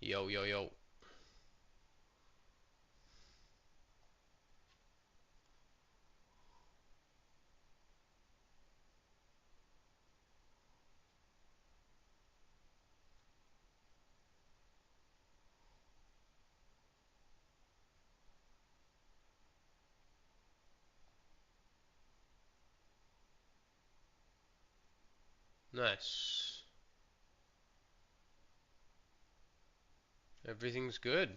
Yo, yo, yo. Nice. Everything's good.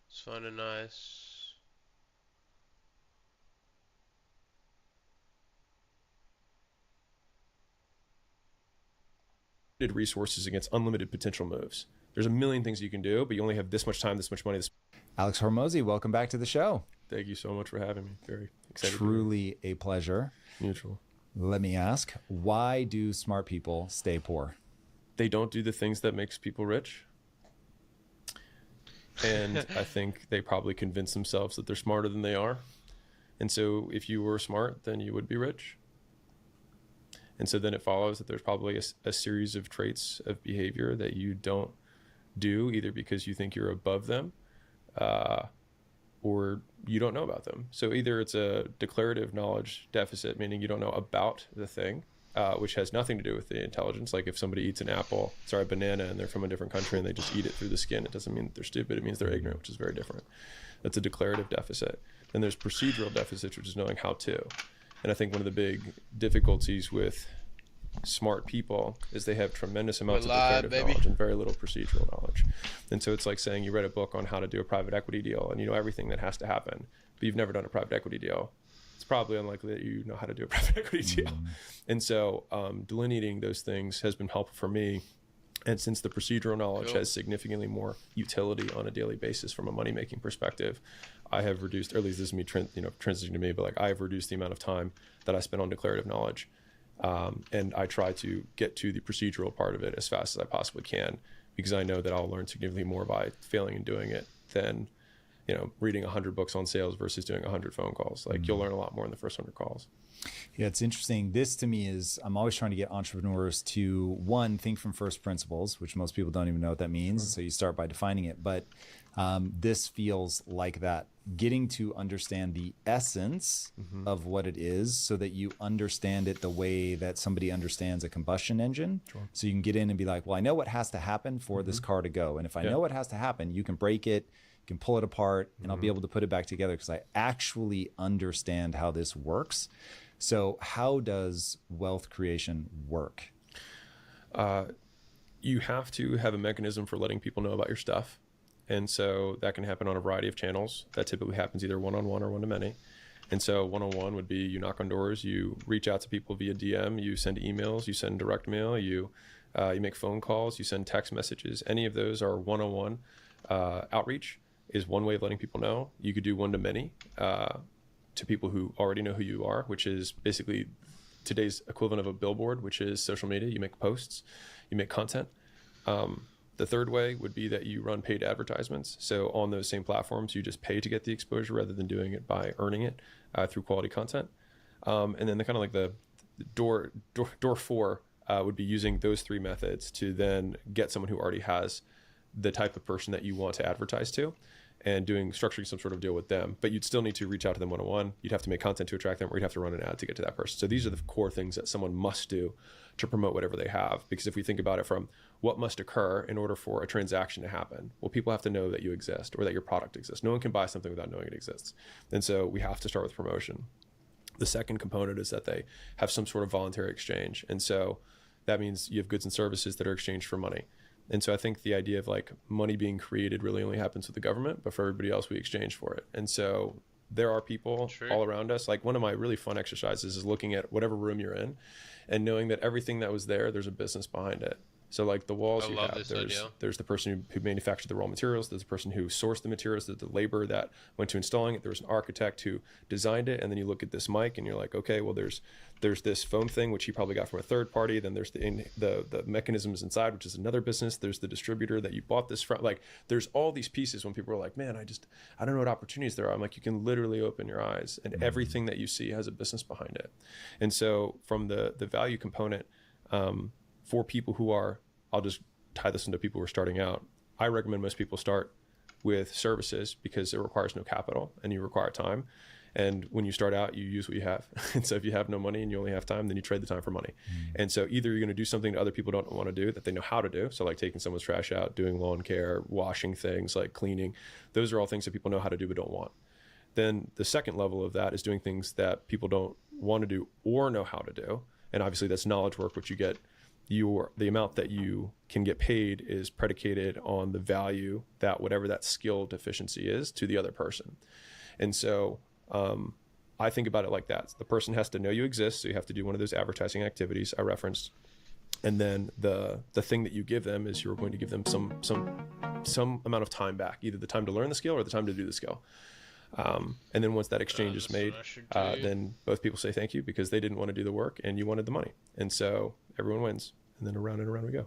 It's fun and nice. Resources against unlimited potential moves. There's a million things you can do, but you only have this much time, this much money. Alex Hormozy, welcome back to the show. Thank you so much for having me. Very excited. Truly a pleasure. Mutual. Let me ask, why do smart people stay poor? They don't do the things that makes people rich. And I think they probably convince themselves that they're smarter than they are. And so if you were smart, then you would be rich. And so then it follows that there's probably a series of traits of behavior that you don't do, either because you think you're above them or you don't know about them. So either it's a declarative knowledge deficit, meaning you don't know about the thing, which has nothing to do with the intelligence. Like if somebody eats a banana, and they're from a different country and they just eat it through the skin, it doesn't mean that they're stupid. It means they're ignorant, which is very different. That's a declarative deficit. Then there's procedural deficits, which is knowing how to. And I think one of the big difficulties with smart people is they have tremendous amounts of declarative knowledge and very little procedural knowledge. And so it's like saying you read a book on how to do a private equity deal and you know everything that has to happen, but you've never done a private equity deal. It's probably unlikely that you know how to do a private equity deal. And so delineating those things has been helpful for me. And since the procedural knowledge has significantly more utility on a daily basis from a money-making perspective, I have reduced, or at least this is me transitioning to me, but like I have reduced the amount of time that I spend on declarative knowledge. And I try to get to the procedural part of it as fast as I possibly can, because I know that I'll learn significantly more by failing and doing it than, reading 100 books on sales versus doing 100 phone calls. Like you'll learn a lot more in the first 100 calls. Yeah, it's interesting. This to me is, I'm always trying to get entrepreneurs to, one, think from first principles, which most people don't even know what that means. So you start by defining it. But this feels like that, getting to understand the essence of what it is so that you understand it the way that somebody understands a combustion engine. Sure. So you can get in and be like, well, I know what has to happen for this car to go. And if I know what has to happen, you can break it, you can pull it apart, and I'll be able to put it back together because I actually understand how this works. So how does wealth creation work? You have to have a mechanism for letting people know about your stuff. And so that can happen on a variety of channels. That typically happens either one-on-one or one-to-many. And so one-on-one would be you knock on doors, you reach out to people via DM, you send emails, you send direct mail, you make phone calls, you send text messages. Any of those are one-on-one. Outreach is one way of letting people know. You could do one-to-many to people who already know who you are, which is basically today's equivalent of a billboard, which is social media. You make posts, you make content. The third way would be that you run paid advertisements. So on those same platforms, you just pay to get the exposure rather than doing it by earning it through quality content. And then the kind of like the door four would be using those three methods to then get someone who already has the type of person that you want to advertise to, and structuring some sort of deal with them. But you'd still need to reach out to them one-on-one. You'd have to make content to attract them, or you'd have to run an ad to get to that person. So these are the core things that someone must do to promote whatever they have. Because if we think about it from what must occur in order for a transaction to happen, well, people have to know that you exist or that your product exists. No one can buy something without knowing it exists. And so we have to start with promotion. The second component is that they have some sort of voluntary exchange. And so that means you have goods and services that are exchanged for money. And so I think the idea of like money being created really only happens with the government, but for everybody else, we exchange for it. And so there are people all around us. Like one of my really fun exercises is looking at whatever room you're in and knowing that everything that was there, there's a business behind it. So like the walls I you love have, this idea. there's the person who manufactured the raw materials, there's the person who sourced the materials, there's the labor that went to installing it, there was an architect who designed it, and then you look at this mic and you're like, okay, well there's this foam thing which he probably got from a third party, then there's the mechanisms inside, which is another business, there's the distributor that you bought this from. Like there's all these pieces. When people are like, man, I don't know what opportunities there are, I'm like, you can literally open your eyes and everything that you see has a business behind it. And so from the value component, for people who are, I'll just tie this into people who are starting out, I recommend most people start with services because it requires no capital and you require time. And when you start out, you use what you have. And so if you have no money and you only have time, then you trade the time for money. And so either you're going to do something that other people don't want to do that they know how to do. So like taking someone's trash out, doing lawn care, washing things, like cleaning. Those are all things that people know how to do but don't want. Then the second level of that is doing things that people don't want to do or know how to do. And obviously that's knowledge work, which you get. The amount that you can get paid is predicated on the value that whatever that skill deficiency is to the other person. And so I think about it like that. The person has to know you exist, so you have to do one of those advertising activities I referenced. And then the thing that you give them is you're going to give them some amount of time back, either the time to learn the skill or the time to do the skill. And then once that exchange is made, then both people say thank you because they didn't want to do the work and you wanted the money. And so everyone wins. And then around and around we go.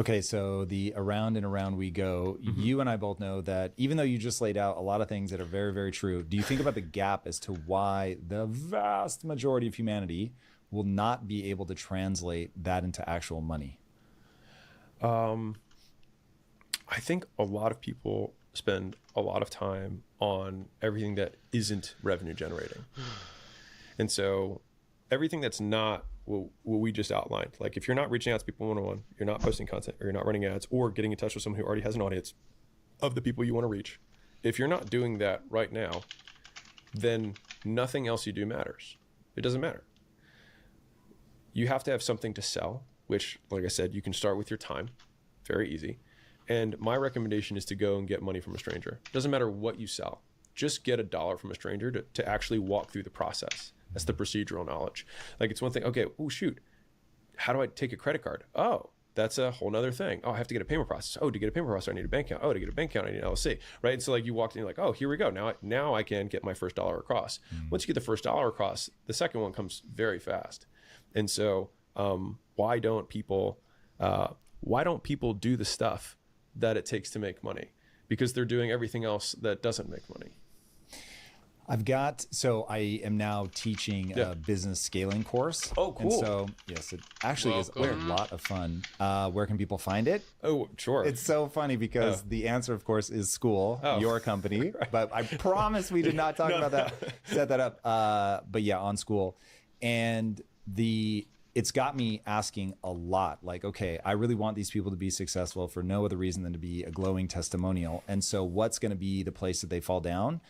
Okay, so the around and around we go. You and I both know that even though you just laid out a lot of things that are very, very true, do you think about the gap as to why the vast majority of humanity will not be able to translate that into actual money? I think a lot of people spend a lot of time on everything that isn't revenue generating. And so everything that's not what we just outlined, like if you're not reaching out to people one-on-one, you're not posting content, or you're not running ads, or getting in touch with someone who already has an audience of the people you want to reach, if you're not doing that right now, then nothing else you do matters. It doesn't matter. You have to have something to sell, which, like I said, you can start with your time. Very easy. And my recommendation is to go and get money from a stranger. It doesn't matter what you sell. Just get $1 from a stranger to actually walk through the process. That's the procedural knowledge. Like it's one thing, okay, oh shoot, how do I take a credit card? Oh, that's a whole nother thing. Oh, I have to get a payment process. Oh, to get a payment process, I need a bank account. Oh, to get a bank account, I need an LLC, right? And so like you walked in, you're like, oh, here we go. Now I can get my first dollar across. Once you get the first dollar across, the second one comes very fast. And so why don't people do the stuff that it takes to make money? Because they're doing everything else that doesn't make money. So I am now teaching a business scaling course. Oh, cool. And so, yes, it actually is a lot of fun. Where can people find it? Oh, sure. It's so funny because the answer, of course, is school, your company. Right. But I promise we did not talk about that, set that up. But yeah, on school. And it's got me asking a lot, like, okay, I really want these people to be successful for no other reason than to be a glowing testimonial. And so what's going to be the place that they fall down?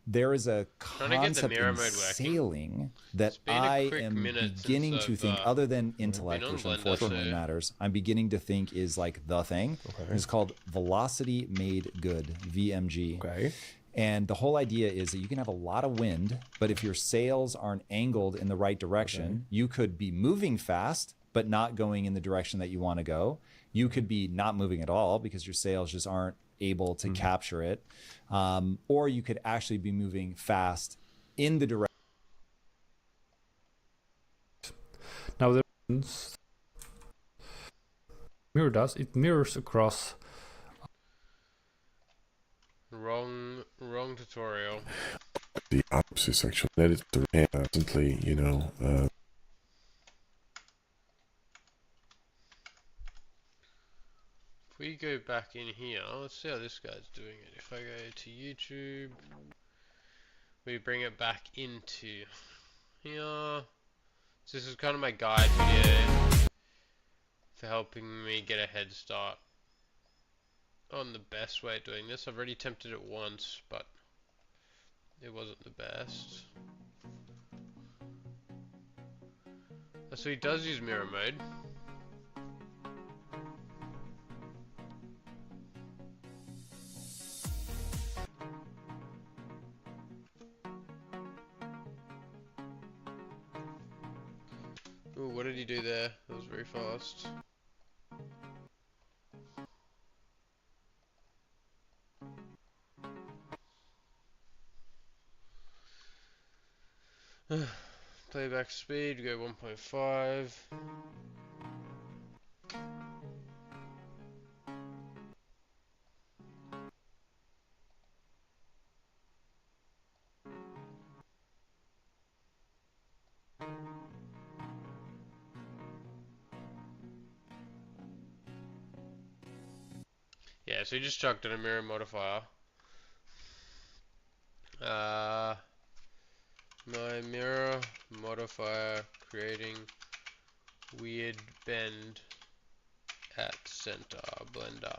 There is a concept in sailing that I am beginning to think, other than intellect, which unfortunately matters, I'm beginning to think is like the thing. Okay. It's called velocity made good, VMG. Okay. And the whole idea is that you can have a lot of wind, but if your sails aren't angled in the right direction, you could be moving fast, but not going in the direction that you want to go. You could be not moving at all because your sails just aren't able to capture it. Or you could actually be moving fast in the direction. Now the mirror it mirrors across. Wrong tutorial. The opposite actually. Let it constantly, If we go back in here, let's see how this guy's doing it. If I go to YouTube, we bring it back into here. So this is kind of my guide video for helping me get a head start on the best way of doing this. I've already attempted it once, but it wasn't the best. So he does use mirror mode. Ooh, what did he do there? That was very fast. Playback speed, go 1.5. Yeah, so you just chucked in a mirror modifier. My mirror modifier creating weird bend at center blender.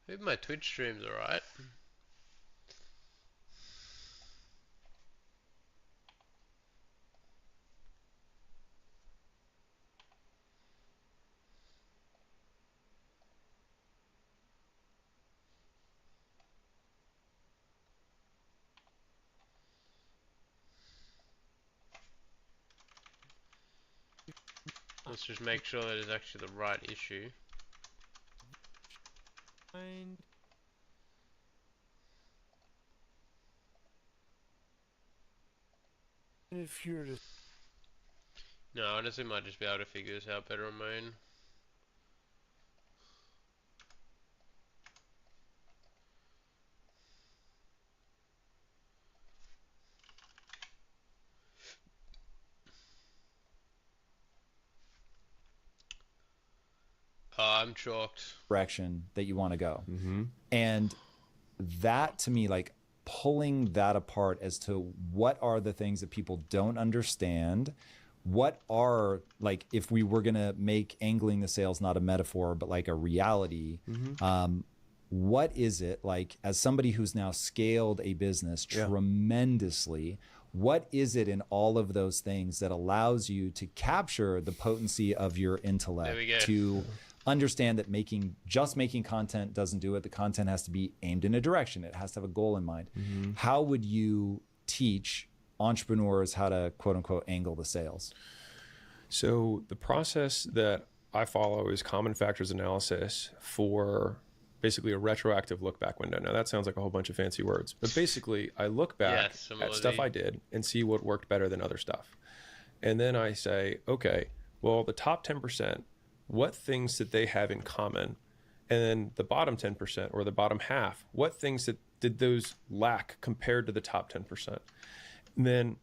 Maybe my Twitch stream's alright. Let's just make sure that it's actually the right issue. If you're just No, honestly, might just be able to figure this out better on my own. Oh, I'm chalked. Direction that you want to go. Mm-hmm. And that to me, like pulling that apart as to what are the things that people don't understand, what are, like, if we were going to make angling the sails not a metaphor but like a reality, what is it, like, as somebody who's now scaled a business tremendously, what is it in all of those things that allows you to capture the potency of your intellect, to understand that just making content doesn't do it? The content has to be aimed in a direction. It has to have a goal in mind. How would you teach entrepreneurs how to, quote unquote, angle the sails? So the process that I follow is common factors analysis for basically a retroactive look back window. Now that sounds like a whole bunch of fancy words, but basically I look back at stuff I did and see what worked better than other stuff. And then I say, okay, well, the top 10%, what things did they have in common? And then the bottom 10% or the bottom half, what things did those lack compared to the top 10%? And then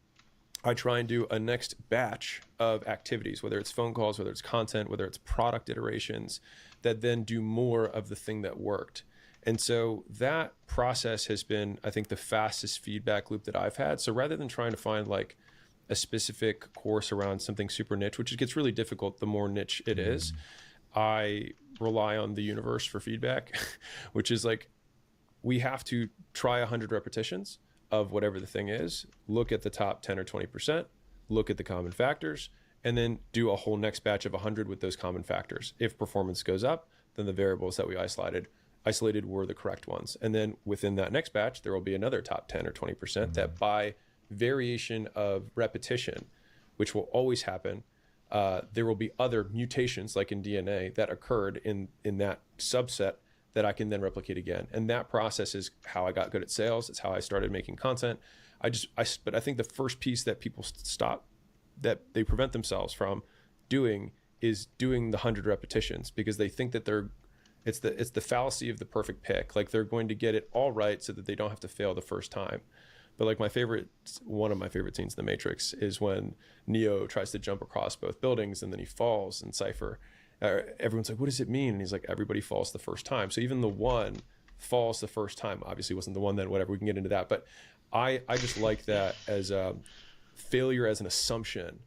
I try and do a next batch of activities, whether it's phone calls, whether it's content, whether it's product iterations, that then do more of the thing that worked. And so that process has been, I think, the fastest feedback loop that I've had. So rather than trying to find like a specific course around something super niche, which gets really difficult the more niche it is, I rely on the universe for feedback, which is like, we have to try 100 repetitions of whatever the thing is, look at the top 10 or 20%, look at the common factors, and then do a whole next batch of 100 with those common factors. If performance goes up, then the variables that we isolated were the correct ones. And then within that next batch, there will be another top 10 or 20% that by variation of repetition, which will always happen, there will be other mutations like in DNA that occurred in that subset that I can then replicate again. And that process is how I got good at sales. It's how I started making content. But I think the first piece that people that they prevent themselves from doing is doing the 100 repetitions, because they think that it's the fallacy of the perfect pick. Like they're going to get it all right so that they don't have to fail the first time. But like one of my favorite scenes in The Matrix is when Neo tries to jump across both buildings and then he falls in Cypher. Everyone's like, what does it mean? And he's like, everybody falls the first time. So even the one falls the first time. Obviously wasn't the one then, whatever, we can get into that. But I just like that as a failure as an assumption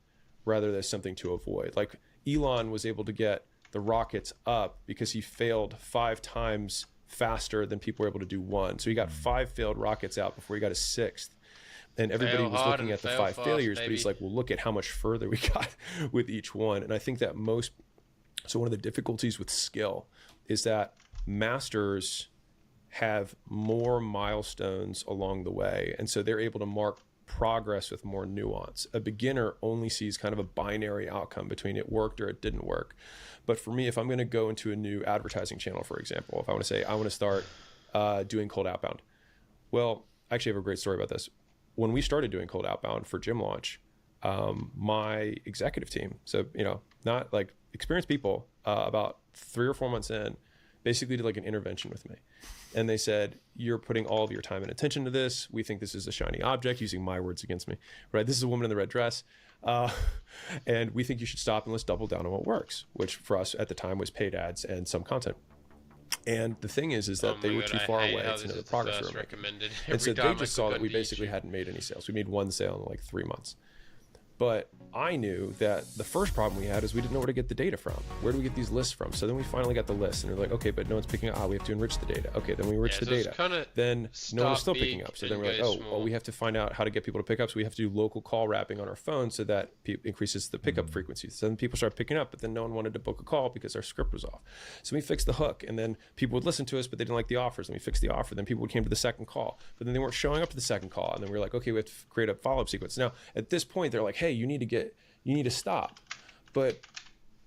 rather than something to avoid. Like Elon was able to get the rockets up because he failed 5 times faster than people were able to do one. So he got 5 failed rockets out before he got a 6th. And everybody was looking at the 5 failures, but he's like, well, look at how much further we got with each one. And I think that so one of the difficulties with skill is that masters have more milestones along the way. And so they're able to mark progress with more nuance. A beginner only sees kind of a binary outcome between it worked or it didn't work. But for me, if I'm going to go into a new advertising channel, for example, if I want to say I want to start doing cold outbound, well, I actually have a great story about this. When we started doing cold outbound for Gym Launch, my executive team, so not like experienced people, about 3 or 4 months in, basically did like an intervention with me. And they said, you're putting all of your time and attention to this. We think this is a shiny object, using my words against me, right? This is a woman in the red dress. And we think you should stop and let's double down on what works, which for us at the time was paid ads and some content. And the thing is that they were too far away to know the progress we were making. And so they just saw that we basically hadn't made any sales. We made 1 sale in like 3 months. But I knew that the first problem we had is we didn't know where to get the data from. Where do we get these lists from? So then we finally got the list, and we're like, okay, but no one's picking up. We have to enrich the data. Okay, then we enrich the data. Then no one's still picking up. So then we're like, well, we have to find out how to get people to pick up. So we have to do local call wrapping on our phone so that increases the pickup frequency. So then people start picking up, but then no one wanted to book a call because our script was off. So we fixed the hook, and then people would listen to us, but they didn't like the offers. And we fixed the offer. Then people came to the second call, but then they weren't showing up to the second call. And then we were like, okay, we have to create a follow-up sequence. Now, at this point, they're like, hey, you need to stop. But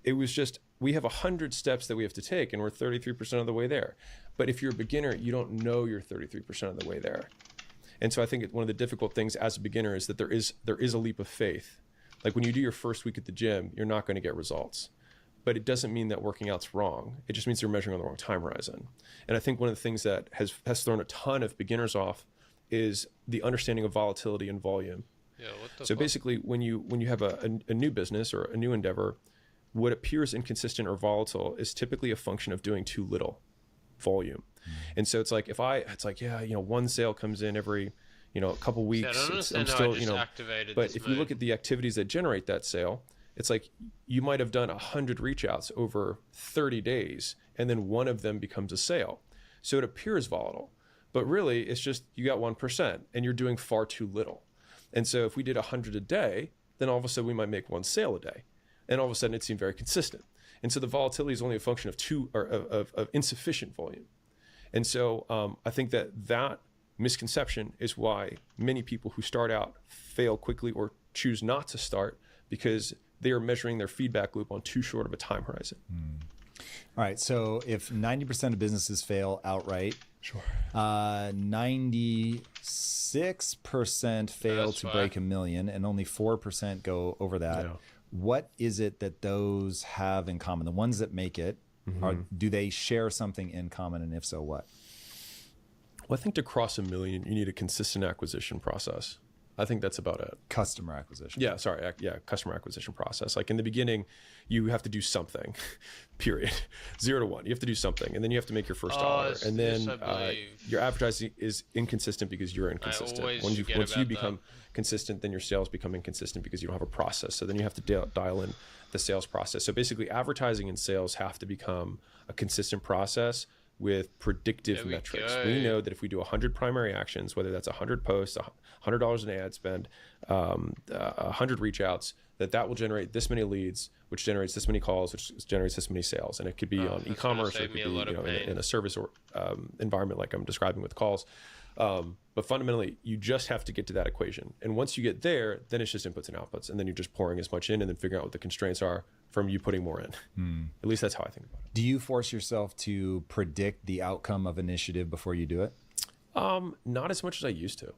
it was just, we have 100 steps that we have to take and we're 33% of the way there. But if you're a beginner, you don't know you're 33% of the way there. And so I think one of the difficult things as a beginner is that there is a leap of faith. Like when you do your first week at the gym, you're not going to get results. But it doesn't mean that working out's wrong. It just means you're measuring on the wrong time horizon. And I think one of the things that has thrown a ton of beginners off is the understanding of volatility and volume. So basically, when you have a new business or a new endeavor, what appears inconsistent or volatile is typically a function of doing too little volume. And so it's like one sale comes in every a couple weeks. I'm still but if you look at the activities that generate that sale, it's like you might have done 100 reach outs over 30 days, and then one of them becomes a sale. So it appears volatile, but really it's just you got 1% and you're doing far too little. And so if we did 100 a day, then all of a sudden we might make 1 sale a day. And all of a sudden it seemed very consistent. And so the volatility is only a function of insufficient volume. And so I think that misconception is why many people who start out fail quickly or choose not to start, because they are measuring their feedback loop on too short of a time horizon. All right. So if 90% of businesses fail outright, 96% fail to break 1 million, and only 4% go over that. What is it that those have in common? The ones that make it, do they share something in common? And if so, what? Well, I think to cross 1 million, you need a consistent acquisition process. I think that's about it. Customer acquisition. Yeah, sorry. Yeah, customer acquisition process. Like in the beginning, you have to do something, period. 0 to 1. You have to do something, and then you have to make your first dollar. And then your advertising is inconsistent because you're inconsistent. Once you become consistent, then your sales become inconsistent because you don't have a process. So then you have to dial in the sales process. So basically, advertising and sales have to become a consistent process with predictive metrics. We know that if we do 100 primary actions, whether that's 100 posts, $100 in ad spend, 100 reach outs, that will generate this many leads, which generates this many calls, which generates this many sales. And it could be on e-commerce, or it could be in a service or environment like I'm describing with calls. But fundamentally, you just have to get to that equation. And once you get there, then it's just inputs and outputs. And then you're just pouring as much in and then figuring out what the constraints are from you putting more in. At least that's how I think about it. Do you force yourself to predict the outcome of initiative before you do it? Not as much as I used to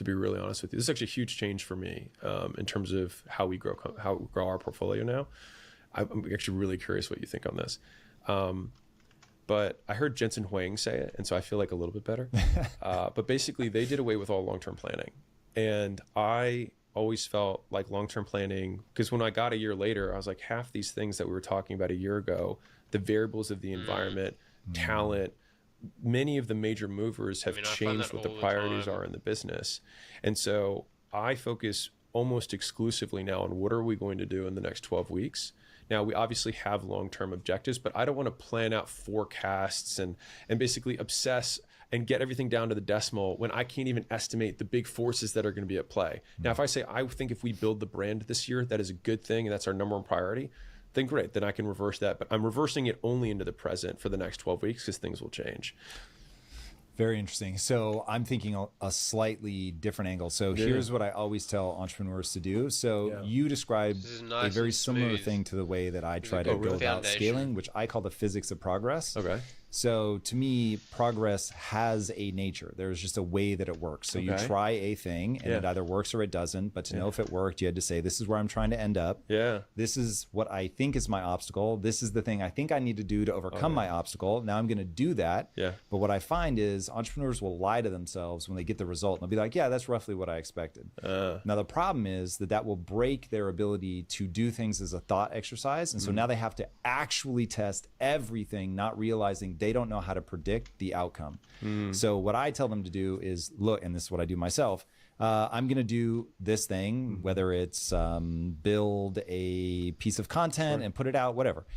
be really honest with you. This is actually a huge change for me in terms of how we grow our portfolio now. I'm actually really curious what you think on this. But I heard Jensen Huang say it, and so I feel like a little bit better. But basically, they did away with all long-term planning. And I always felt like long-term planning, because when I got a year later, I was like, half these things that we were talking about a year ago, the variables of the environment, talent, many of the major movers have changed what the priorities are in the business. And so I focus almost exclusively now on what are we going to do in the next 12 weeks. Now, we obviously have long-term objectives, but I don't want to plan out forecasts and basically obsess and get everything down to the decimal when I can't even estimate the big forces that are going to be at play. Now, if I say, I think if we build the brand this year, that is a good thing, and that's our number one priority, then great, then I can reverse that. But I'm reversing it only into the present for the next 12 weeks because things will change. Very interesting. So I'm thinking a slightly different angle. So here's what I always tell entrepreneurs to do. So you described This is a nice very and similar smooth. thing to the way that I This is try a to good go about foundation. scaling, which I call the physics of progress. Okay. So to me, progress has a nature. There's just a way that it works. So you try a thing and it either works or it doesn't. But to know if it worked, you had to say, this is where I'm trying to end up. Yeah. This is what I think is my obstacle. This is the thing I think I need to do to overcome my obstacle. Now I'm going to do that. Yeah. But what I find is entrepreneurs will lie to themselves when they get the result. And they'll be like, yeah, that's roughly what I expected. Now the problem is that will break their ability to do things as a thought exercise. And so now they have to actually test everything, not realizing they don't know how to predict the outcome. So what I tell them to do is look, and this is what I do myself. I'm going to do this thing, whether it's build a piece of content and put it out, whatever.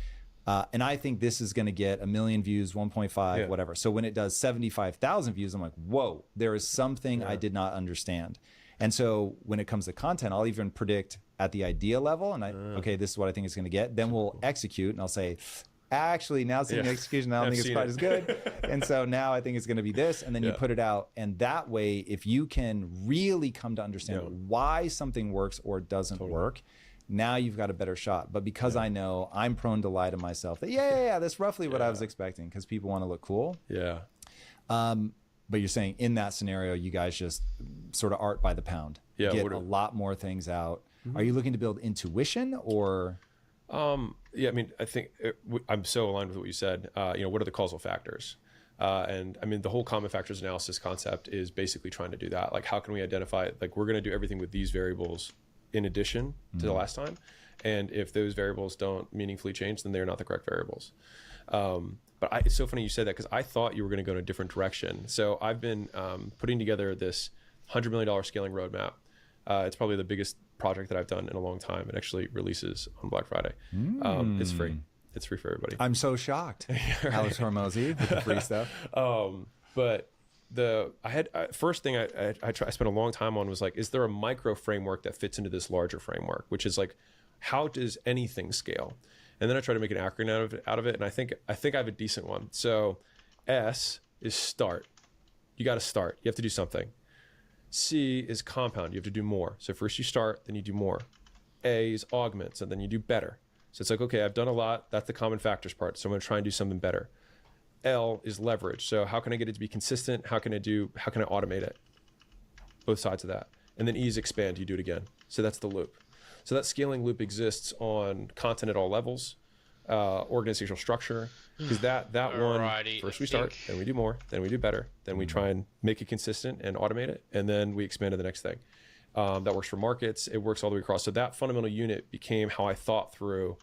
And I think this is going to get 1 million views, 1.5, whatever. So when it does 75,000 views, I'm like, whoa, there is something I did not understand. And so when it comes to content, I'll even predict at the idea level. And okay, this is what I think it's going to get. Then we'll execute and I'll say, actually, now seeing the execution, I don't think it's quite as good. And so now I think it's going to be this. And then you put it out. And that way, if you can really come to understand why something works or doesn't work, now you've got a better shot. But because I know I'm prone to lie to myself that, that's roughly what I was expecting, because people want to look cool. Yeah. But you're saying in that scenario, you guys just sort of art by the pound, get a lot more things out. Are you looking to build intuition or? Yeah, I mean, I think I'm so aligned with what you said. What are the causal factors? And I mean, the whole common factors analysis concept is basically trying to do that. Like, how can we identify, like, we're going to do everything with these variables in addition to the last time. And if those variables don't meaningfully change, then they're not the correct variables. But it's so funny you said that, because I thought you were going to go in a different direction. So I've been putting together this $100 million scaling roadmap. It's probably the biggest project that I've done in a long time. It actually releases on Black Friday. It's free. It's free for everybody. I'm so shocked. Alex Hormozy with the free stuff. But first thing I spent a long time on was like, is there a micro framework that fits into this larger framework, which is like, how does anything scale? And then I try to make an acronym out of it. And I think I have a decent one. So S is start. You got to start. You have to do something. C is compound. You have to do more. So first you start, then you do more. A is augments, and then you do better. So it's like, okay, I've done a lot. That's the common factors part. So I'm going to try and do something better. L is leverage. So how can I get it to be consistent? How can I automate it? Both sides of that. And then E is expand. You do it again. So that's the loop. So that scaling loop exists on content at all levels, organizational structure, because that one, first we start, then we do more, then we do better, then we try and make it consistent and automate it, and then we expand to the next thing. That works for markets. It works all the way across. So that fundamental unit became how I thought through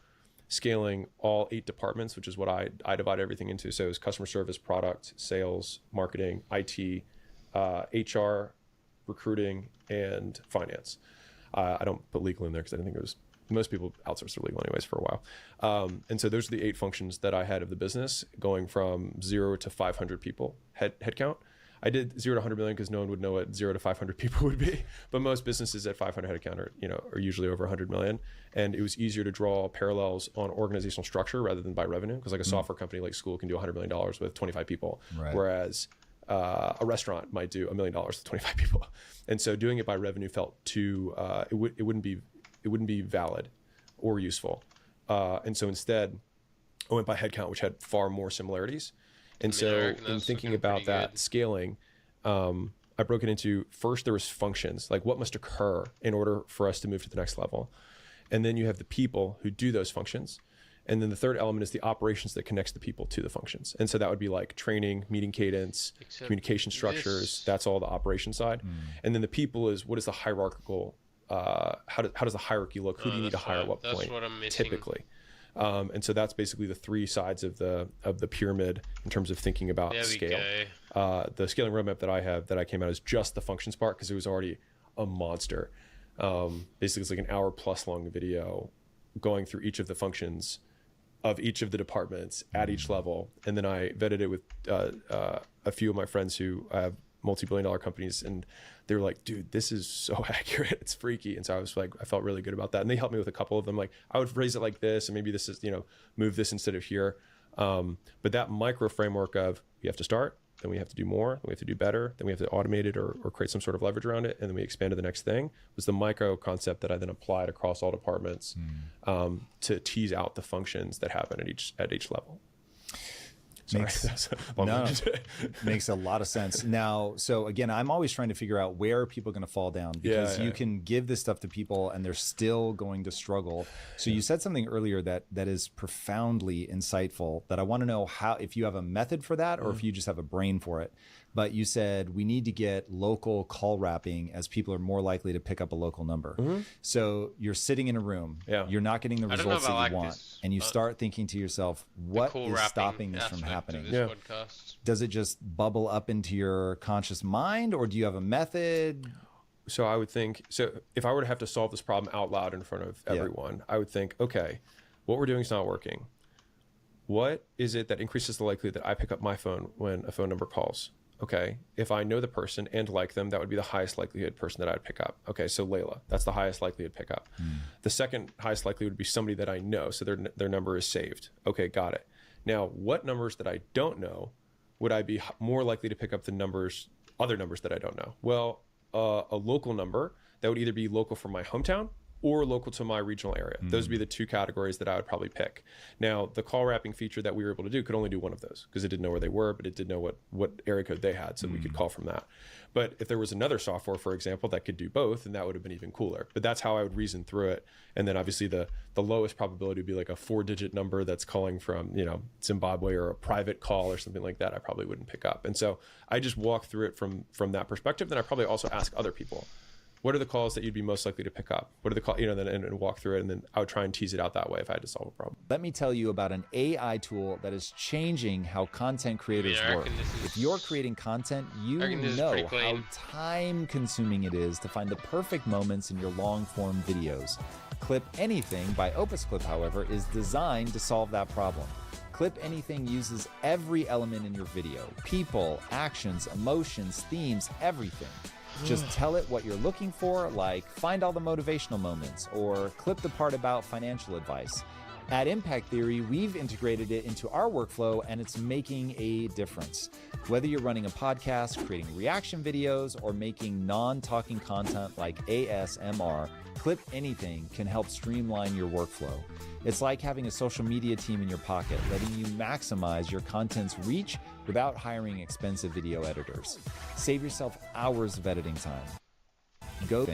scaling all 8 departments, which is what I divide everything into. So it was customer service, product, sales, marketing, IT, HR, recruiting, and finance. I don't put legal in there because I didn't think it was, most people outsource their legal anyways for a while. And so those are the 8 functions that I had of the business, going from 0 to 500 people headcount. I did 0 to 100 million because no one would know what 0 to 500 people would be. But most businesses at 500 headcount are usually over 100 million. And it was easier to draw parallels on organizational structure rather than by revenue, because like a software company like school can do $100 million with 25 people, whereas a restaurant might do $1 million with 25 people. And so doing it by revenue felt too it wouldn't be valid or useful. And so instead I went by headcount, which had far more similarities. And so in thinking about that scaling, I broke it into, first there was functions, like what must occur in order for us to move to the next level. And then you have the people who do those functions. And then the third element is the operations that connects the people to the functions. And so that would be like training, meeting cadence, communication structures. That's all the operation side. And then the people is, what is the hierarchical, how does the hierarchy look? Who do you need to hire at what point, typically? And so that's basically the 3 sides of the pyramid in terms of thinking about scale. The scaling roadmap that I came out is just the functions part, because it was already a monster. Basically it's like an hour plus long video going through each of the functions of each of the departments at each level. And then I vetted it with a few of my friends who have multi-billion-dollar companies, and they were like, dude, this is so accurate, it's freaky. And so I was like, I felt really good about that. And they helped me with a couple of them. Like, I would phrase it like this, and maybe this is, move this instead of here. But that micro framework of, you have to start, then we have to do more, then we have to do better, then we have to automate it or create some sort of leverage around it, and then we expand to the next thing, was the micro concept that I then applied across all departments to tease out the functions that happen at each level. Makes a lot of sense. Now, so again, I'm always trying to figure out where are people going to fall down, because you can give this stuff to people and they're still going to struggle. So you said something earlier that is profoundly insightful, that I want to know how, if you have a method for that or if you just have a brain for it. But you said we need to get local call wrapping, as people are more likely to pick up a local number. So you're sitting in a room, you're not getting the results that you want, and you start thinking to yourself, what is stopping this from happening? Does it just bubble up into your conscious mind, or do you have a method? So I would think, if I were to have to solve this problem out loud in front of everyone, I would think, okay, what we're doing is not working. What is it that increases the likelihood that I pick up my phone when a phone number calls? Okay, if I know the person and like them, that would be the highest likelihood person that I'd pick up. Okay, so Layla, that's the highest likelihood pickup. The second highest likelihood would be somebody that I know, so their number is saved. Okay, got it. Now, what numbers that I don't know would I be more likely to pick up than other numbers that I don't know? Well, a local number that would either be local from my hometown or local to my regional area. Those would be the two categories that I would probably pick. Now, the call wrapping feature that we were able to do could only do one of those, because it didn't know where they were, but it did know what area code they had, so we could call from that. But if there was another software, for example, that could do both, then that would have been even cooler. But that's how I would reason through it. And then obviously the lowest probability would be like a 4-digit number that's calling from, Zimbabwe, or a private call or something like that, I probably wouldn't pick up. And so I just walk through it from that perspective. Then I probably also ask other people, what are the calls that you'd be most likely to pick up? What are the calls, and walk through it. And then I would try and tease it out that way if I had to solve a problem. Let me tell you about an AI tool that is changing how content creators work. If you're creating content, you know how time consuming it is to find the perfect moments in your long form videos. Clip Anything by Opus Clip, however, is designed to solve that problem. Clip Anything uses every element in your video: people, actions, emotions, themes, everything. Just tell it what you're looking for, like find all the motivational moments, or clip the part about financial advice. At Impact Theory, we've integrated it into our workflow, and it's making a difference. Whether you're running a podcast, creating reaction videos, or making non-talking content like ASMR, Clip Anything can help streamline your workflow. It's like having a social media team in your pocket, letting you maximize your content's reach without hiring expensive video editors. Save yourself hours of editing time. Go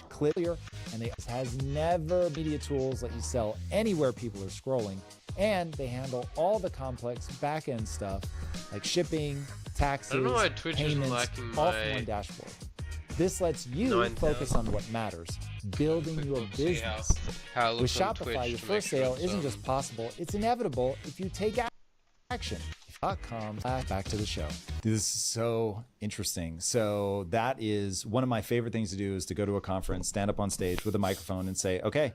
Clear, and it has never media tools let you sell anywhere people are scrolling, and they handle all the complex back-end stuff like shipping, taxes, payments, all from one dashboard. This lets you focus on what matters, building your business. With Shopify, your first sale isn't just possible, it's inevitable if you take action. Back to the show. This is so interesting. So that is one of my favorite things to do, is to go to a conference, stand up on stage with a microphone and say, okay,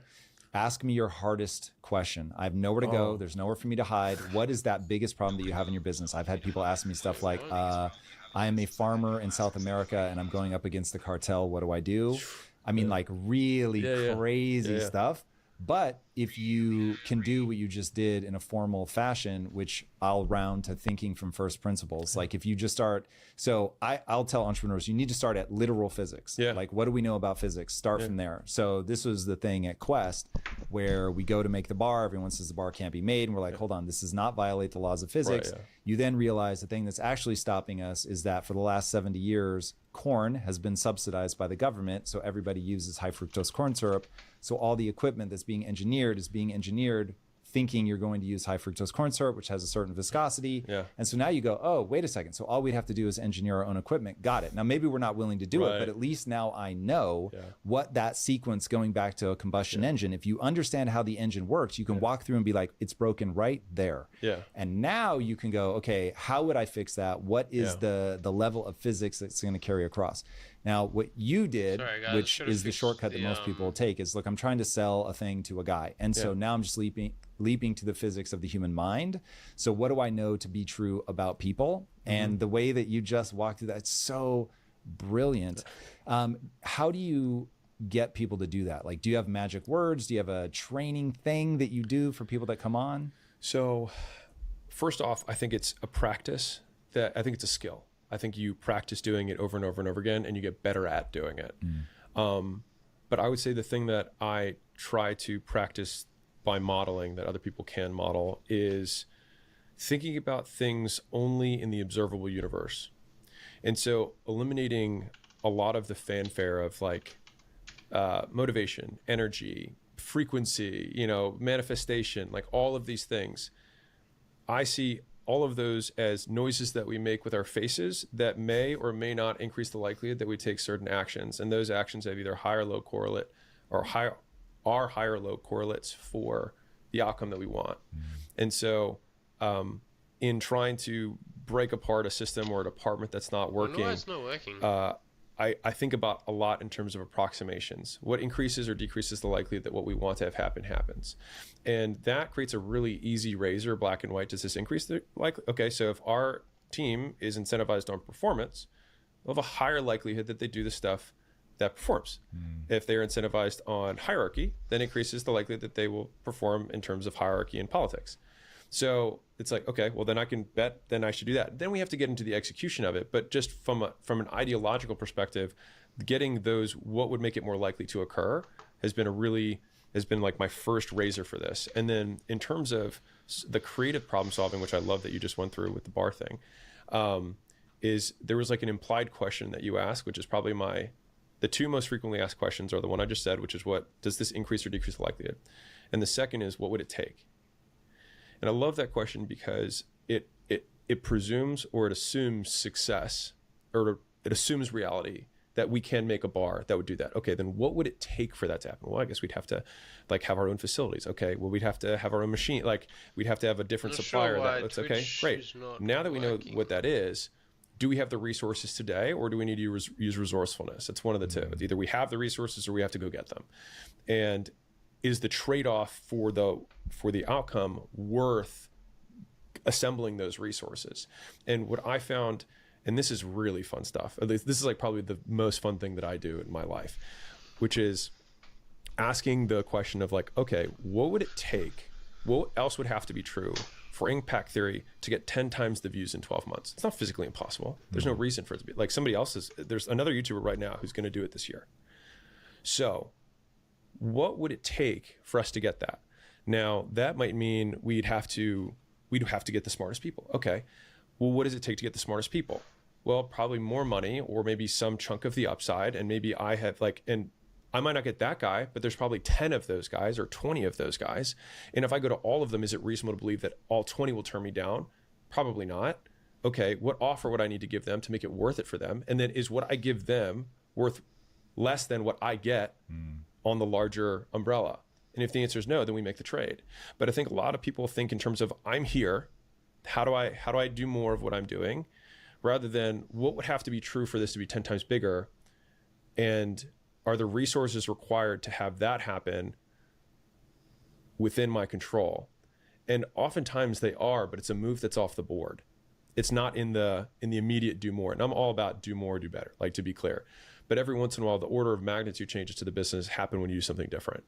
ask me your hardest question. I have nowhere to go. There's nowhere for me to hide. What is that biggest problem that you have in your business? I've had people ask me stuff like, I am a farmer in South America and I'm going up against the cartel. What do I do? I mean, like really crazy stuff. But if you can do what you just did in a formal fashion, which I'll round to thinking from first principles, like if you just start, so I'll tell entrepreneurs, you need to start at literal physics. Like, what do we know about physics? Start from there. So this was the thing at Quest where we go to make the bar. Everyone says the bar can't be made. And we're like, hold on, this does not violate the laws of physics. You then realize the thing that's actually stopping us is that for the last 70 years, corn has been subsidized by the government. So everybody uses high fructose corn syrup. So all the equipment that's being engineered is being engineered thinking you're going to use high fructose corn syrup, which has a certain viscosity. And so now you go, oh, wait a second. So all we'd have to do is engineer our own equipment. Got it. Now, maybe we're not willing to do it, but at least now I know what that sequence going back to a combustion engine. If you understand how the engine works, you can walk through and be like, it's broken right there. And now you can go, okay, how would I fix that? What is the level of physics that's going to carry across? Now, what you did, which is the shortcut that most people will take, is, look, I'm trying to sell a thing to a guy. And so now I'm just leaping to the physics of the human mind. So what do I know to be true about people? And the way that you just walked through that, it's so brilliant. How do you get people to do that? Like, do you have magic words? Do you have a training thing that you do for people that come on? So first off, I think it's a practice. I think it's a skill. I think you practice doing it over and over and over again, and you get better at doing it. But I would say the thing that I try to practice by modeling that other people can model is thinking about things only in the observable universe. And so eliminating a lot of the fanfare of like motivation, energy, frequency, you know, manifestation, like all of these things. I see all of those as noises that we make with our faces that may or may not increase the likelihood that we take certain actions. And those actions have either high or low correlate or high or low correlates for the outcome that we want. And so in trying to break apart a system or a department that's not working, why it's not working. I think about a lot in terms of approximations. What increases or decreases the likelihood that what we want to have happen happens? And that creates a really easy razor, black and white. Does this increase the likelihood? Okay, so if our team is incentivized on performance, they'll have a higher likelihood that they do the stuff that performs. If they're incentivized on hierarchy, then increases the likelihood that they will perform in terms of hierarchy and politics. So it's like, okay, well then I can bet, then I should do that. Then we have to get into the execution of it. But just from an ideological perspective, getting those, what would make it more likely to occur has been like my first razor for this. And then in terms of the creative problem solving, which I love that you just went through with the bar thing, is there was like an implied question that you asked, which is probably the two most frequently asked questions are the one I just said, which is what does this increase or decrease the likelihood? And the second is what would it take? And I love that question because it presumes or it assumes success, or it assumes reality that we can make a bar that would do that. Okay, then what would it take for that to happen? Well, I guess we'd have to like have our own facilities. Okay, well we'd have to have our own machine. Like we'd have to have a different supplier. That's okay, great. Now that we know what that is, do we have the resources today, or do we need to use resourcefulness? It's one of the two. Either we have the resources or we have to go get them. And is the trade-off for the outcome worth assembling those resources? And what I found, and this is really fun stuff, at least this is like probably the most fun thing that I do in my life, which is asking the question of like, okay, what would it take? What else would have to be true for impact theory to get 10 times the views in 12 months? It's not physically impossible. There's no reason for it to be. Like there's another YouTuber right now who's going to do it this year. So what would it take for us to get that? Now that might mean we'd have to get the smartest people. Okay, well, what does it take to get the smartest people? Well, probably more money, or maybe some chunk of the upside. And maybe I have and I might not get that guy, but there's probably 10 of those guys or 20 of those guys. And if I go to all of them, is it reasonable to believe that all 20 will turn me down? Probably not. Okay, what offer would I need to give them to make it worth it for them? And then is what I give them worth less than what I get on the larger umbrella? And if the answer is no, then we make the trade. But I think a lot of people think in terms of, I'm here, how do I do more of what I'm doing, rather than what would have to be true for this to be 10 times bigger, and are the resources required to have that happen within my control? And oftentimes they are, but it's a move that's off the board. It's not in the immediate do more. And I'm all about do more, do better, like to be clear. But every once in a while, the order of magnitude changes to the business happen when you do something different.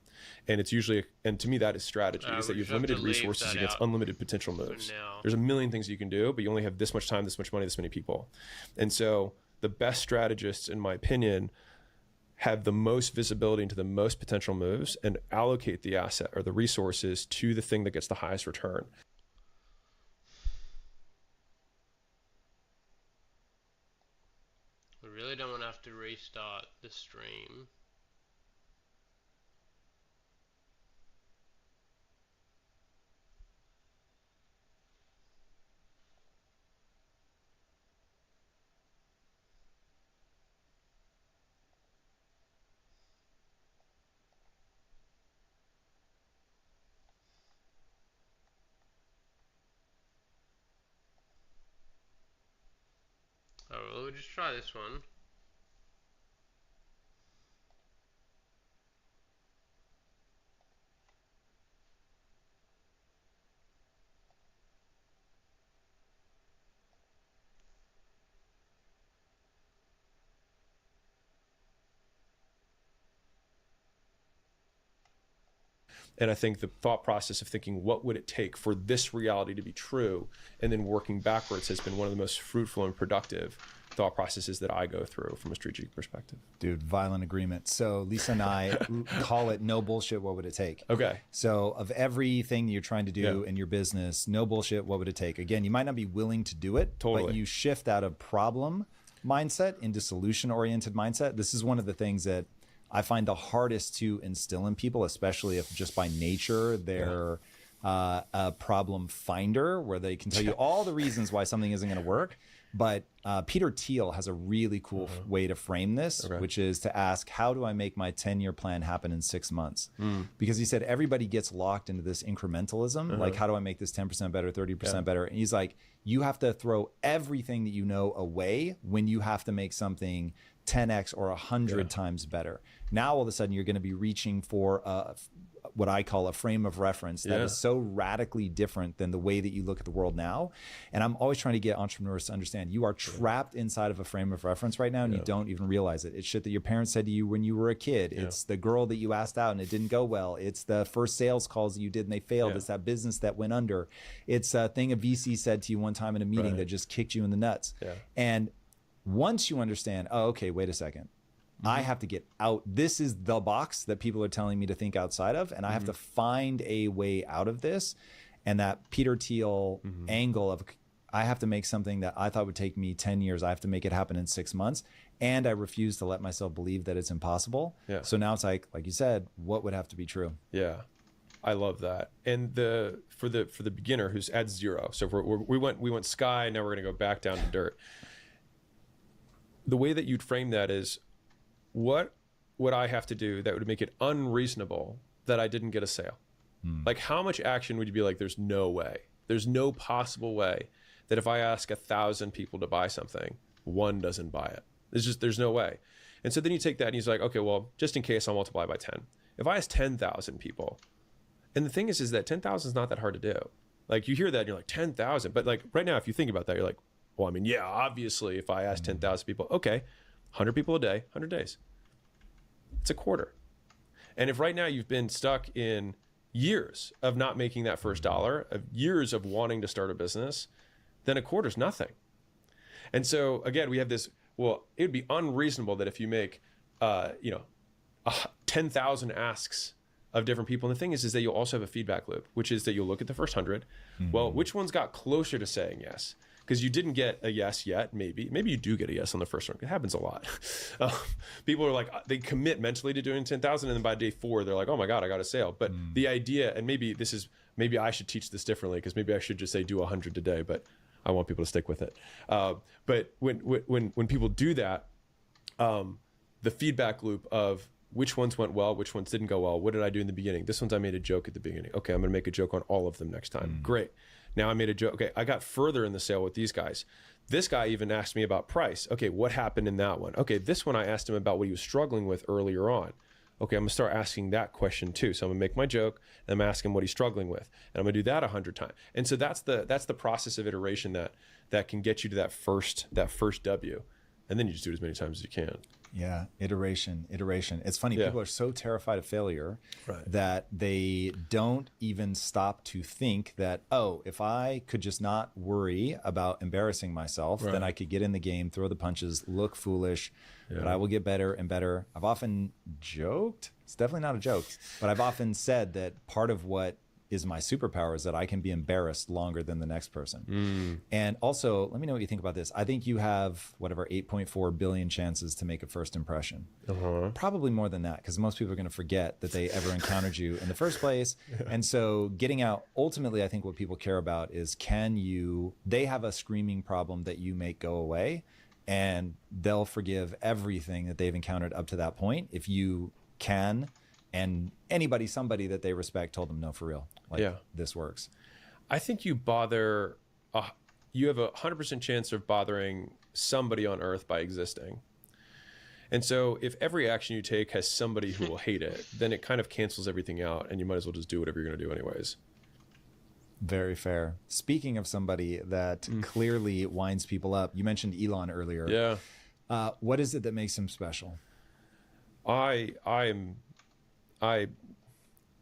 And it's usually, and to me, that is strategy, is that you have limited resources against unlimited potential moves. There's a million things you can do, but you only have this much time, this much money, this many people. And so the best strategists, in my opinion, have the most visibility into the most potential moves and allocate the asset or the resources to the thing that gets the highest return. I really don't want to have to restart the stream. Oh, well, we'll just try this one. And I think the thought process of thinking, what would it take for this reality to be true? And then working backwards has been one of the most fruitful and productive thought processes that I go through from a strategic perspective. Dude, violent agreement. So Lisa and I call it no bullshit. What would it take? Okay. So of everything that you're trying to do in your business, no bullshit. What would it take? Again, you might not be willing to do it, but you shift out of problem mindset into solution oriented mindset. This is one of the things that I find the hardest to instill in people, especially if just by nature they're a problem finder, where they can tell you all the reasons why something isn't going to work. But Peter Thiel has a really cool way to frame this, which is to ask, how do I make my 10-year plan happen in 6 months? Because he said everybody gets locked into this incrementalism. Like, how do I make this 10% better, 30% better? And he's like, you have to throw everything that you know away when you have to make something 10x or 100 times better. Now, all of a sudden, you're going to be reaching for what I call a frame of reference that is so radically different than the way that you look at the world now. And I'm always trying to get entrepreneurs to understand you are trapped inside of a frame of reference right now, and you don't even realize it. It's shit that your parents said to you when you were a kid. It's the girl that you asked out and it didn't go well. It's the first sales calls that you did and they failed. It's that business that went under. It's a thing a VC said to you one time in a meeting that just kicked you in the nuts. And once you understand, oh, okay, wait a second. I have to get out. This is the box that people are telling me to think outside of, and I have to find a way out of this. And that Peter Thiel angle of, I have to make something that I thought would take me 10 years. I have to make it happen in 6 months. And I refuse to let myself believe that it's impossible. So now it's like you said, what would have to be true? Yeah. I love that. And for the beginner who's at zero. So we went sky, now we're going to go back down to dirt. The way that you'd frame that is, what would I have to do that would make it unreasonable that I didn't get a sale? Like, how much action would you be like, there's no way, there's no possible way that if I ask 1,000 people to buy something, one doesn't buy it? There's no way. And so then you take that and he's like, okay, well, just in case, I'll multiply by 10. If I ask 10,000 people, and the thing is that 10,000 is not that hard to do. Like, you hear that and you're like, 10,000. But like right now, if you think about that, you're like, well, I mean, yeah, obviously if I ask 10,000 people, okay, 100 people a day, 100 days. It's a quarter. And if right now you've been stuck in years of not making that first dollar, of years of wanting to start a business, then a quarter's nothing. And so again, we have this, well, it would be unreasonable that if you make, 10,000 asks of different people. And the thing is that you'll also have a feedback loop, which is that you'll look at the first 100. Well, which ones got closer to saying yes? Because you didn't get a yes yet, maybe you do get a yes on the first one. It happens a lot. People are like, they commit mentally to doing 10,000, and then by day 4, they're like, oh my God, I got a sale. But the idea, and maybe I should teach this differently, because maybe I should just say do 100 today, but I want people to stick with it. But when people do that, the feedback loop of which ones went well, which ones didn't go well, what did I do in the beginning? This one's I made a joke at the beginning. Okay, I'm gonna make a joke on all of them next time. Great. Now I made a joke. Okay, I got further in the sale with these guys. This guy even asked me about price. Okay, what happened in that one? Okay, this one I asked him about what he was struggling with earlier on. Okay, I'm gonna start asking that question too. So I'm gonna make my joke and I'm gonna ask him what he's struggling with. And I'm gonna do that 100 times. And so that's the process of iteration that can get you to that first W. And then you just do it as many times as you can. Yeah, iteration. It's funny, people are so terrified of failure that they don't even stop to think that, oh, if I could just not worry about embarrassing myself, then I could get in the game, throw the punches, look foolish, but I will get better and better. I've often joked, it's definitely not a joke, but I've often said that part of what is my superpower is that I can be embarrassed longer than the next person. And also, let me know what you think about this. I think you have, 8.4 billion chances to make a first impression. Probably more than that, because most people are going to forget that they ever encountered you in the first place. And so getting out, ultimately, I think what people care about is, they have a screaming problem that you make go away, and they'll forgive everything that they've encountered up to that point if you can. And somebody that they respect told them, no, for real, this works. I think you have a 100% chance of bothering somebody on earth by existing. And so if every action you take has somebody who will hate it, then it kind of cancels everything out, and you might as well just do whatever you're going to do anyways. Very fair. Speaking of somebody that clearly winds people up, you mentioned Elon earlier. What is it that makes him special?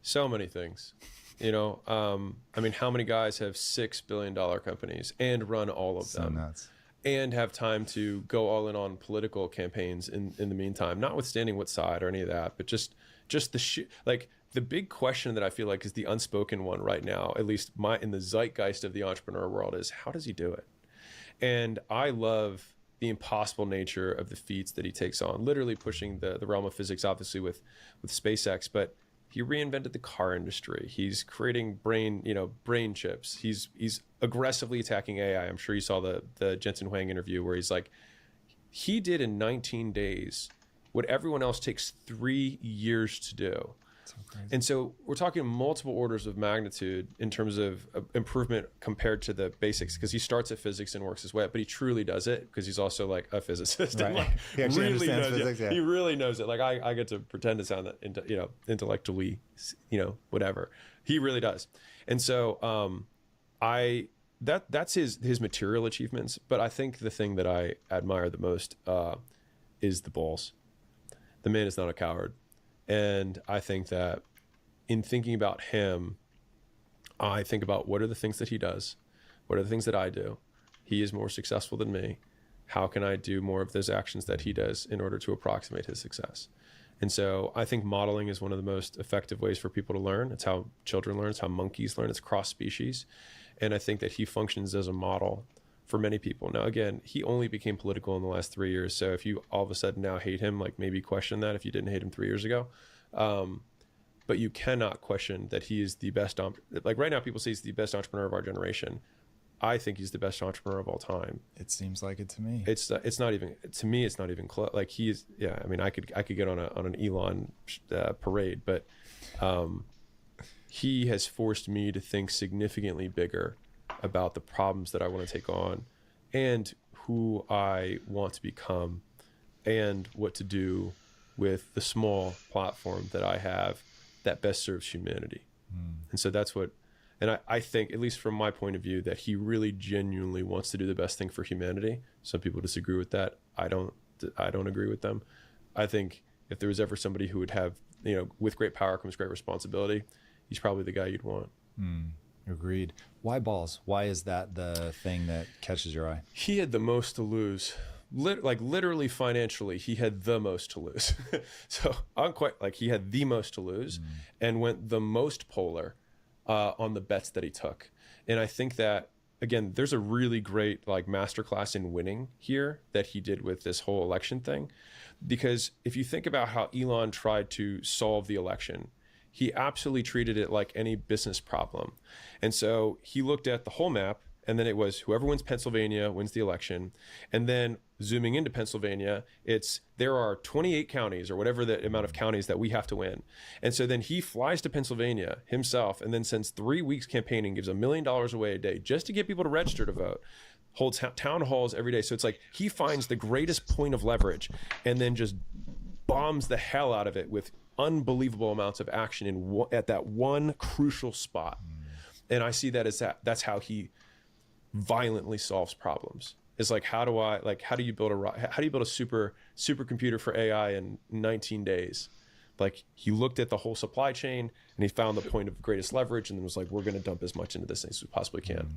So many things. You know, I mean, how many guys have $6 billion companies and run all of So them nuts. and have time to go all in on political campaigns in the meantime, notwithstanding what side or any of that, but just like the big question that I feel like is the unspoken one right now, at least in the zeitgeist of the entrepreneur world, is how does he do it? And I love the impossible nature of the feats that he takes on, literally pushing the realm of physics, obviously with SpaceX, but he reinvented the car industry. He's creating brain chips. He's aggressively attacking AI. I'm sure you saw the Jensen Huang interview where he's like, he did in 19 days what everyone else takes 3 years to do. So crazy. And so we're talking multiple orders of magnitude in terms of improvement compared to the basics, because he starts at physics and works his way up, but he truly does it because he's also like a physicist. Right. And like He actually really understands knows physics, it. yeah. He really knows it. Like I get to pretend to sound that intellectually, whatever. He really does. And so that's his material achievements, but I think the thing that I admire the most is the balls. The man is not a coward. And I think that in thinking about him, I think about what are the things that he does? What are the things that I do? He is more successful than me. How can I do more of those actions that he does in order to approximate his success? And so I think modeling is one of the most effective ways for people to learn. It's how children learn. It's how monkeys learn. It's cross species. And I think that he functions as a model for many people. Now, again, he only became political in the last 3 years. So if you all of a sudden now hate him, like maybe question that if you didn't hate him 3 years ago. But you cannot question that he is the best. Like right now, people say he's the best entrepreneur of our generation. I think he's the best entrepreneur of all time. It seems like it to me. It's not even, to me, it's not even close. Like he is, yeah. I mean, I could get on an Elon parade, but he has forced me to think significantly bigger about the problems that I want to take on and who I want to become and what to do with the small platform that I have that best serves humanity. And so that's what, and I think, at least from my point of view, that he really genuinely wants to do the best thing for humanity. Some people disagree with that. I don't agree with them. I think if there was ever somebody who would have, with great power comes great responsibility, he's probably the guy you'd want. Agreed. Why balls? Why is that the thing that catches your eye? He had the most to lose. Literally financially, he had the most to lose. So he had the most to lose and went the most polar on the bets that he took. And I think that, again, there's a really great masterclass in winning here that he did with this whole election thing. Because if you think about how Elon tried to solve the election, he absolutely treated it like any business problem. And so he looked at the whole map, and then it was whoever wins Pennsylvania wins the election. And then zooming into Pennsylvania, there are 28 counties or whatever the amount of counties that we have to win. And so then he flies to Pennsylvania himself and then spends 3 weeks campaigning, gives $1 million away a day just to get people to register to vote, holds town halls every day. So it's like he finds the greatest point of leverage and then just bombs the hell out of it with unbelievable amounts of action at that one crucial spot. And I see that as that's how he violently solves problems. It's like, how do you build a supercomputer for AI in 19 days? Like, he looked at the whole supply chain and he found the point of greatest leverage and then was like, we're going to dump as much into this as we possibly can.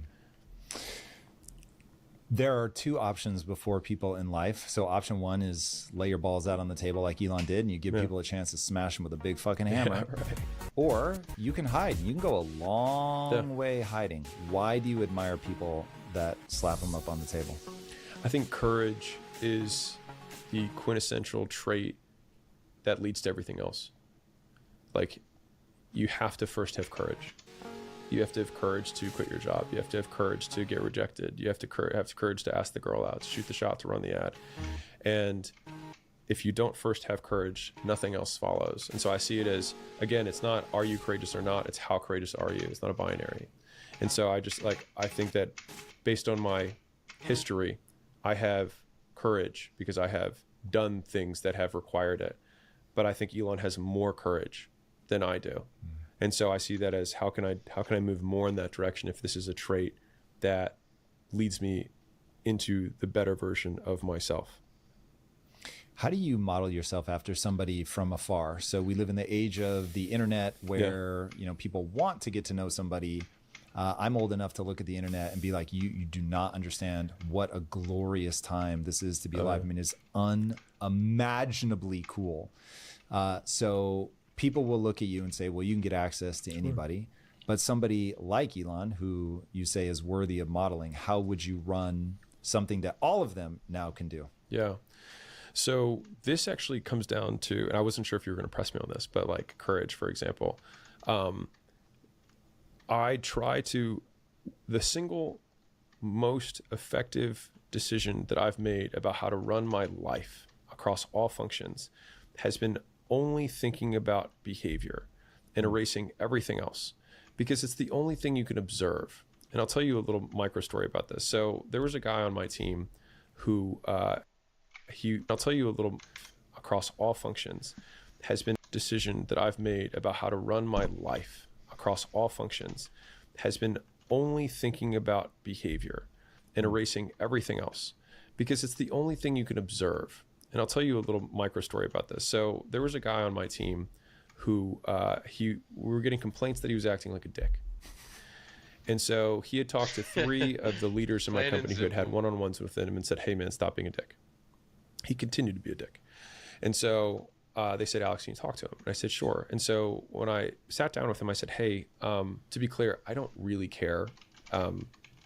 There are two options before people in life. So option one is lay your balls out on the table like Elon did, and you give people a chance to smash them with a big fucking hammer. Yeah, right. Or you can hide. You can go a long way hiding. Why do you admire people that slap them up on the table? I think courage is the quintessential trait that leads to everything else. Like, you have to first have courage. You have to have courage to quit your job. You have to have courage to get rejected. You have to have courage to ask the girl out, to shoot the shot, to run the ad. And if you don't first have courage, nothing else follows. And so I see it as, again, it's not are you courageous or not, it's how courageous are you. It's not a binary. And so I think that based on my history, I have courage because I have done things that have required it. But I think Elon has more courage than I do. And so I see that as how can I move more in that direction if this is a trait that leads me into the better version of myself. How do you model yourself after somebody from afar? So we live in the age of the internet where, you know, people want to get to know somebody. I'm old enough to look at the internet and be like, you do not understand what a glorious time this is to be alive. I mean, it's unimaginably cool. So people will look at you and say, well, you can get access to anybody. But somebody like Elon, who you say is worthy of modeling, how would you run something that all of them now can do? Yeah. So this actually comes down to, and I wasn't sure if you were going to press me on this, but like courage, for example. I try to, the single most effective decision that I've made about how to run my life across all functions has been only thinking about behavior and erasing everything else, because it's the only thing you can observe. And I'll tell you a little micro story about this. So there was a guy on my team who, I'll tell you a little, across all functions, has been a decision that I've made about how to run my life across all functions has been only thinking about behavior and erasing everything else, because it's the only thing you can observe. And I'll tell you a little micro story about this. So there was a guy on my team who we were getting complaints that he was acting like a dick. And so he had talked to 3 of the leaders in my company who had had one-on-ones with him and said, hey man, stop being a dick. He continued to be a dick. And so they said, Alex, can you talk to him? And I said, sure. And so when I sat down with him, I said, hey, to be clear, I don't really care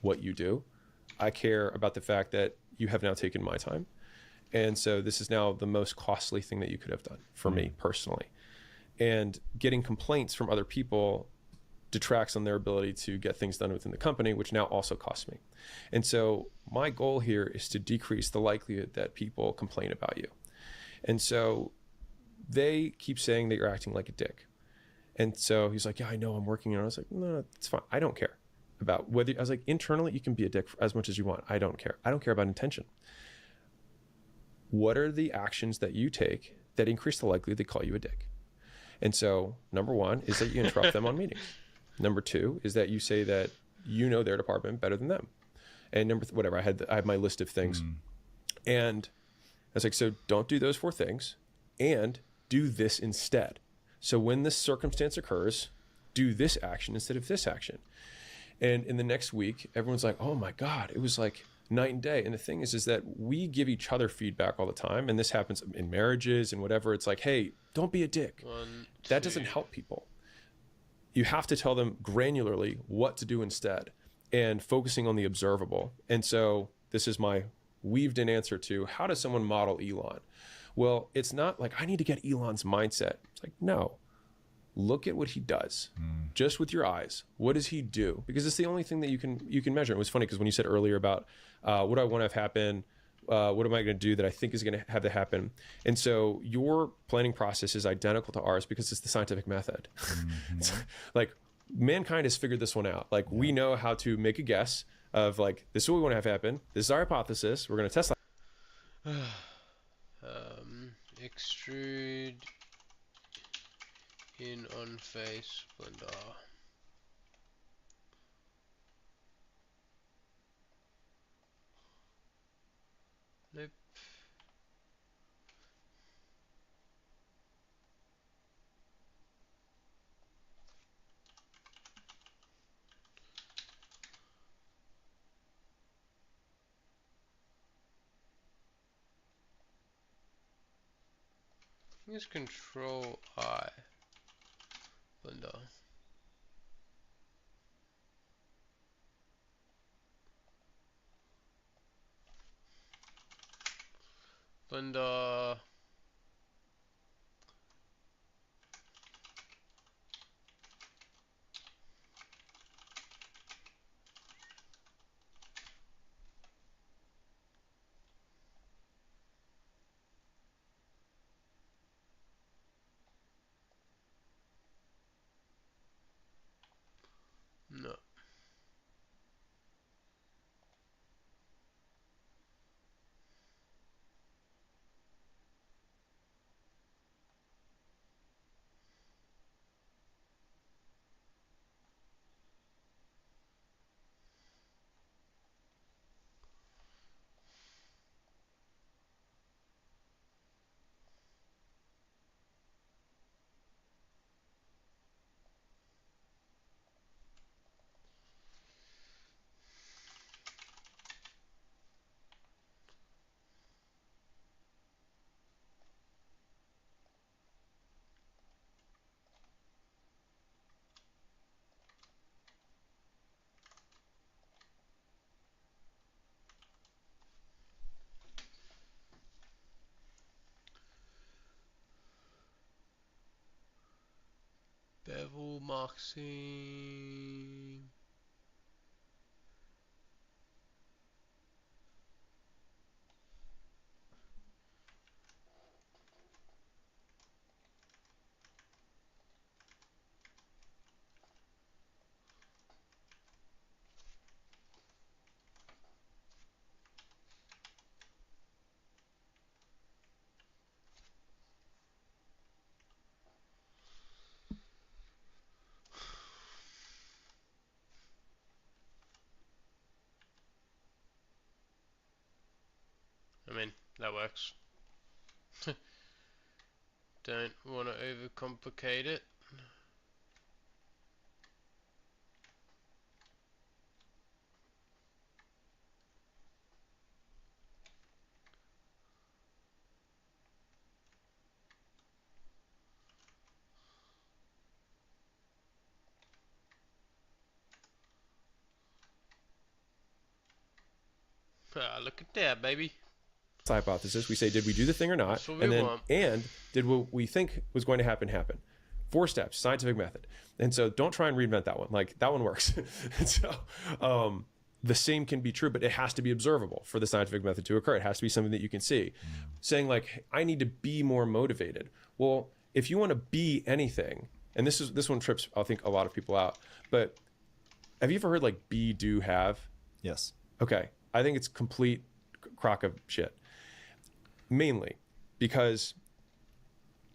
what you do. I care about the fact that you have now taken my time. And so this is now the most costly thing that you could have done for me personally. And getting complaints from other people detracts on their ability to get things done within the company, which now also costs me. And so my goal here is to decrease the likelihood that people complain about you. And so they keep saying that you're acting like a dick. And so he's like, yeah, I know I'm working on it. I was like, no, it's fine. I don't care about whether, I was like, internally you can be a dick as much as you want. I don't care. I don't care about intention. What are the actions that you take that increase the likelihood they call you a dick? And so number 1 is that you interrupt them on meetings. Number 2 is that you say that you know their department better than them. And whatever, I had my list of things. And I was like, so don't do those 4 things and do this instead. So when this circumstance occurs, do this action instead of this action. And in the next week, everyone's like, oh my God, it was like night and day. And the thing is that we give each other feedback all the time. And this happens in marriages and whatever. It's like, hey, don't be a dick. That doesn't help people. You have to tell them granularly what to do instead and focusing on the observable. And so this is my weaved in answer to how does someone model Elon? Well, it's not like I need to get Elon's mindset. It's like, no, look at what he does just with your eyes. What does he do? Because it's the only thing that you can measure. It was funny because when you said earlier about what do I want to have happen? What am I going to do that I think is going to have to happen? And so your planning process is identical to ours because it's the scientific method. Like mankind has figured this one out. Like we know how to make a guess of like, this is what we want to have happen. This is our hypothesis. We're going to test. Extrude in on face blender. Nope. I think it's Control I. Blender. Blender. No. Marketing. I mean, that works. Don't want to overcomplicate it. Ah, look at that, baby. Hypothesis. We say, did we do the thing or not? That's what we And then, want. and did what we think was going to happen happen? 4 steps, scientific method. And so don't try and reinvent that one. Like, that one works. And so the same can be true, but it has to be observable for the scientific method to occur. It has to be something that you can see. Saying like, I need to be more motivated. Well, if you want to be anything, and this one trips, I think, a lot of people out, but have you ever heard like be, do, have? Yes. Okay. I think it's complete crock of shit. Mainly because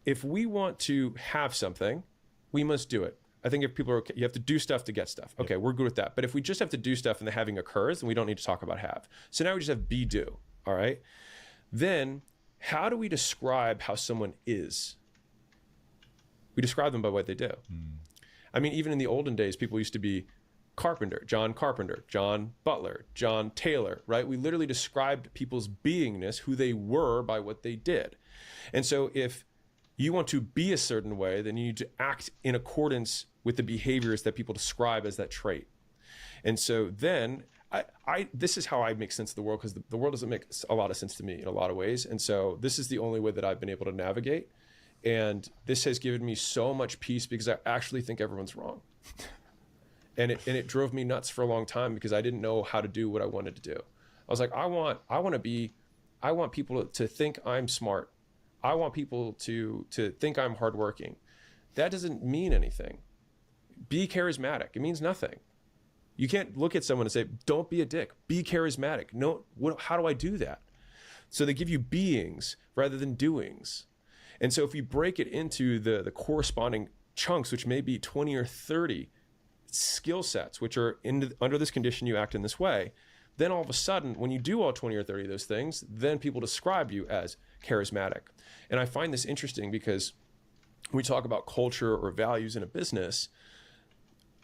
if we want to have something, we must do it. I think if people are okay, you have to do stuff to get stuff. Okay, we're good with that. But if we just have to do stuff and the having occurs, then we don't need to talk about have. So now we just have be, do. All right. Then how do we describe how someone is? We describe them by what they do. I mean, even in the olden days, people used to be Carpenter, John Butler, John Taylor, right? We literally described people's beingness, who they were, by what they did. And so if you want to be a certain way, then you need to act in accordance with the behaviors that people describe as that trait. And so then this is how I make sense of the world, because the world doesn't make a lot of sense to me in a lot of ways. And so this is the only way that I've been able to navigate. And this has given me so much peace because I actually think everyone's wrong. And it drove me nuts for a long time because I didn't know how to do what I wanted to do. I was like, I want people to think I'm smart. I want people to think I'm hardworking. That doesn't mean anything. Be charismatic. It means nothing. You can't look at someone and say, don't be a dick. Be charismatic. No, how do I do that? So they give you beings rather than doings. And so if you break it into the corresponding chunks, which may be 20 or 30 skill sets, which are under this condition, you act in this way, then all of a sudden, when you do all 20 or 30 of those things, then people describe you as charismatic. And I find this interesting because when we talk about culture or values in a business,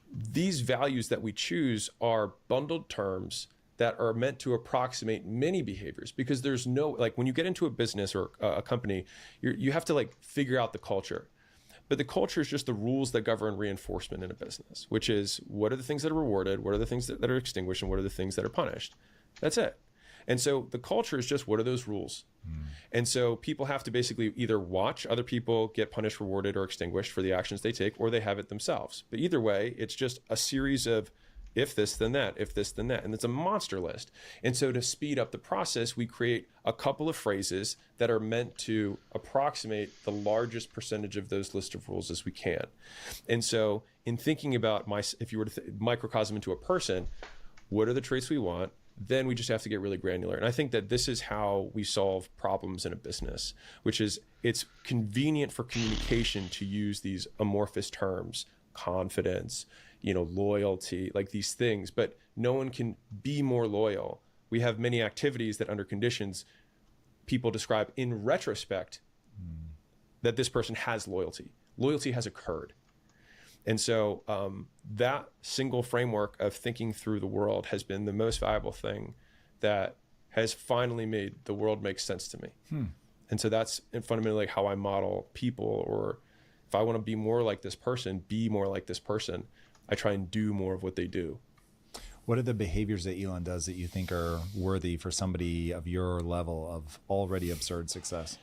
these values that we choose are bundled terms that are meant to approximate many behaviors, because there's no, like when you get into a business or a company, you have to like figure out the culture. But the culture is just the rules that govern reinforcement in a business, which is what are the things that are rewarded, what are the things that are extinguished, and what are the things that are punished. That's it. And so the culture is just what are those rules? And so people have to basically either watch other people get punished, rewarded, or extinguished for the actions they take, or they have it themselves. But either way, it's just a series of if this, then that, if this, then that. And it's a monster list. And so to speed up the process, we create a couple of phrases that are meant to approximate the largest percentage of those list of rules as we can. And so in thinking about if you were to microcosm into a person, what are the traits we want? Then we just have to get really granular. And I think that this is how we solve problems in a business, which is it's convenient for communication to use these amorphous terms, confidence, loyalty, like these things, but no one can be more loyal. We have many activities that under conditions, people describe in retrospect that this person has loyalty. Loyalty has occurred. And so that single framework of thinking through the world has been the most valuable thing that has finally made the world make sense to me. And so that's fundamentally like how I model people, or if I want to be more like this person, be more like this person, I try and do more of what they do. What are the behaviors that Elon does that you think are worthy for somebody of your level of already absurd success?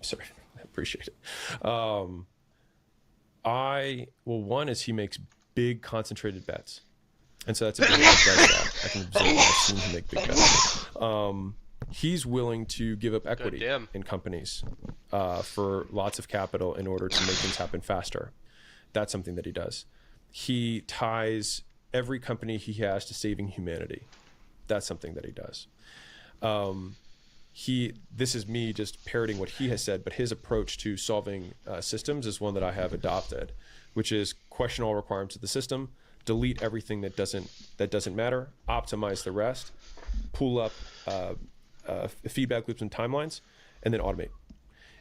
Sorry, I appreciate it. One is he makes big concentrated bets. And so that's a big does that. I can observe that. I've seen him make big bets. He's willing to give up equity in companies for lots of capital in order to make things happen faster. That's something that he does. He ties every company he has to saving humanity. That's something that he does. This is me just parroting what he has said, but his approach to solving systems is one that I have adopted, which is question all requirements of the system, delete everything that doesn't matter, optimize the rest, pull up feedback loops and timelines, and then automate.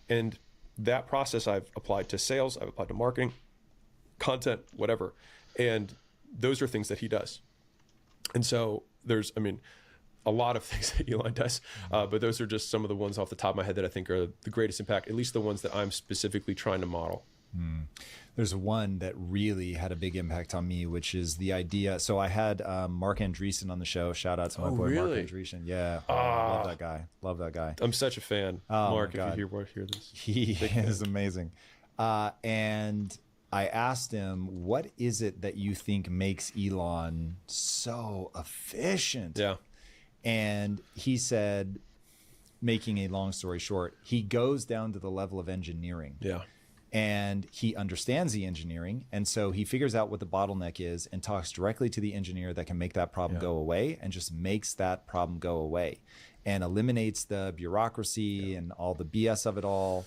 And that process I've applied to sales, I've applied to marketing, content, whatever. And those are things that he does. And so there's, a lot of things that Elon does, but those are just some of the ones off the top of my head that I think are the greatest impact, at least the ones that I'm specifically trying to model. There's one that really had a big impact on me, which is the idea. So I had Mark Andreesen on the show. Shout out to my boy, really? Mark Andreesen. Yeah. Love that guy. Love that guy. I'm such a fan. Mark, if you hear this. He is amazing. And I asked him, what is it that you think makes Elon so efficient? Yeah. And he said, making a long story short, he goes down to the level of engineering. Yeah. And he understands the engineering. And so he figures out what the bottleneck is and talks directly to the engineer that can make that problem go away, and just makes that problem go away and eliminates the bureaucracy and all the BS of it all.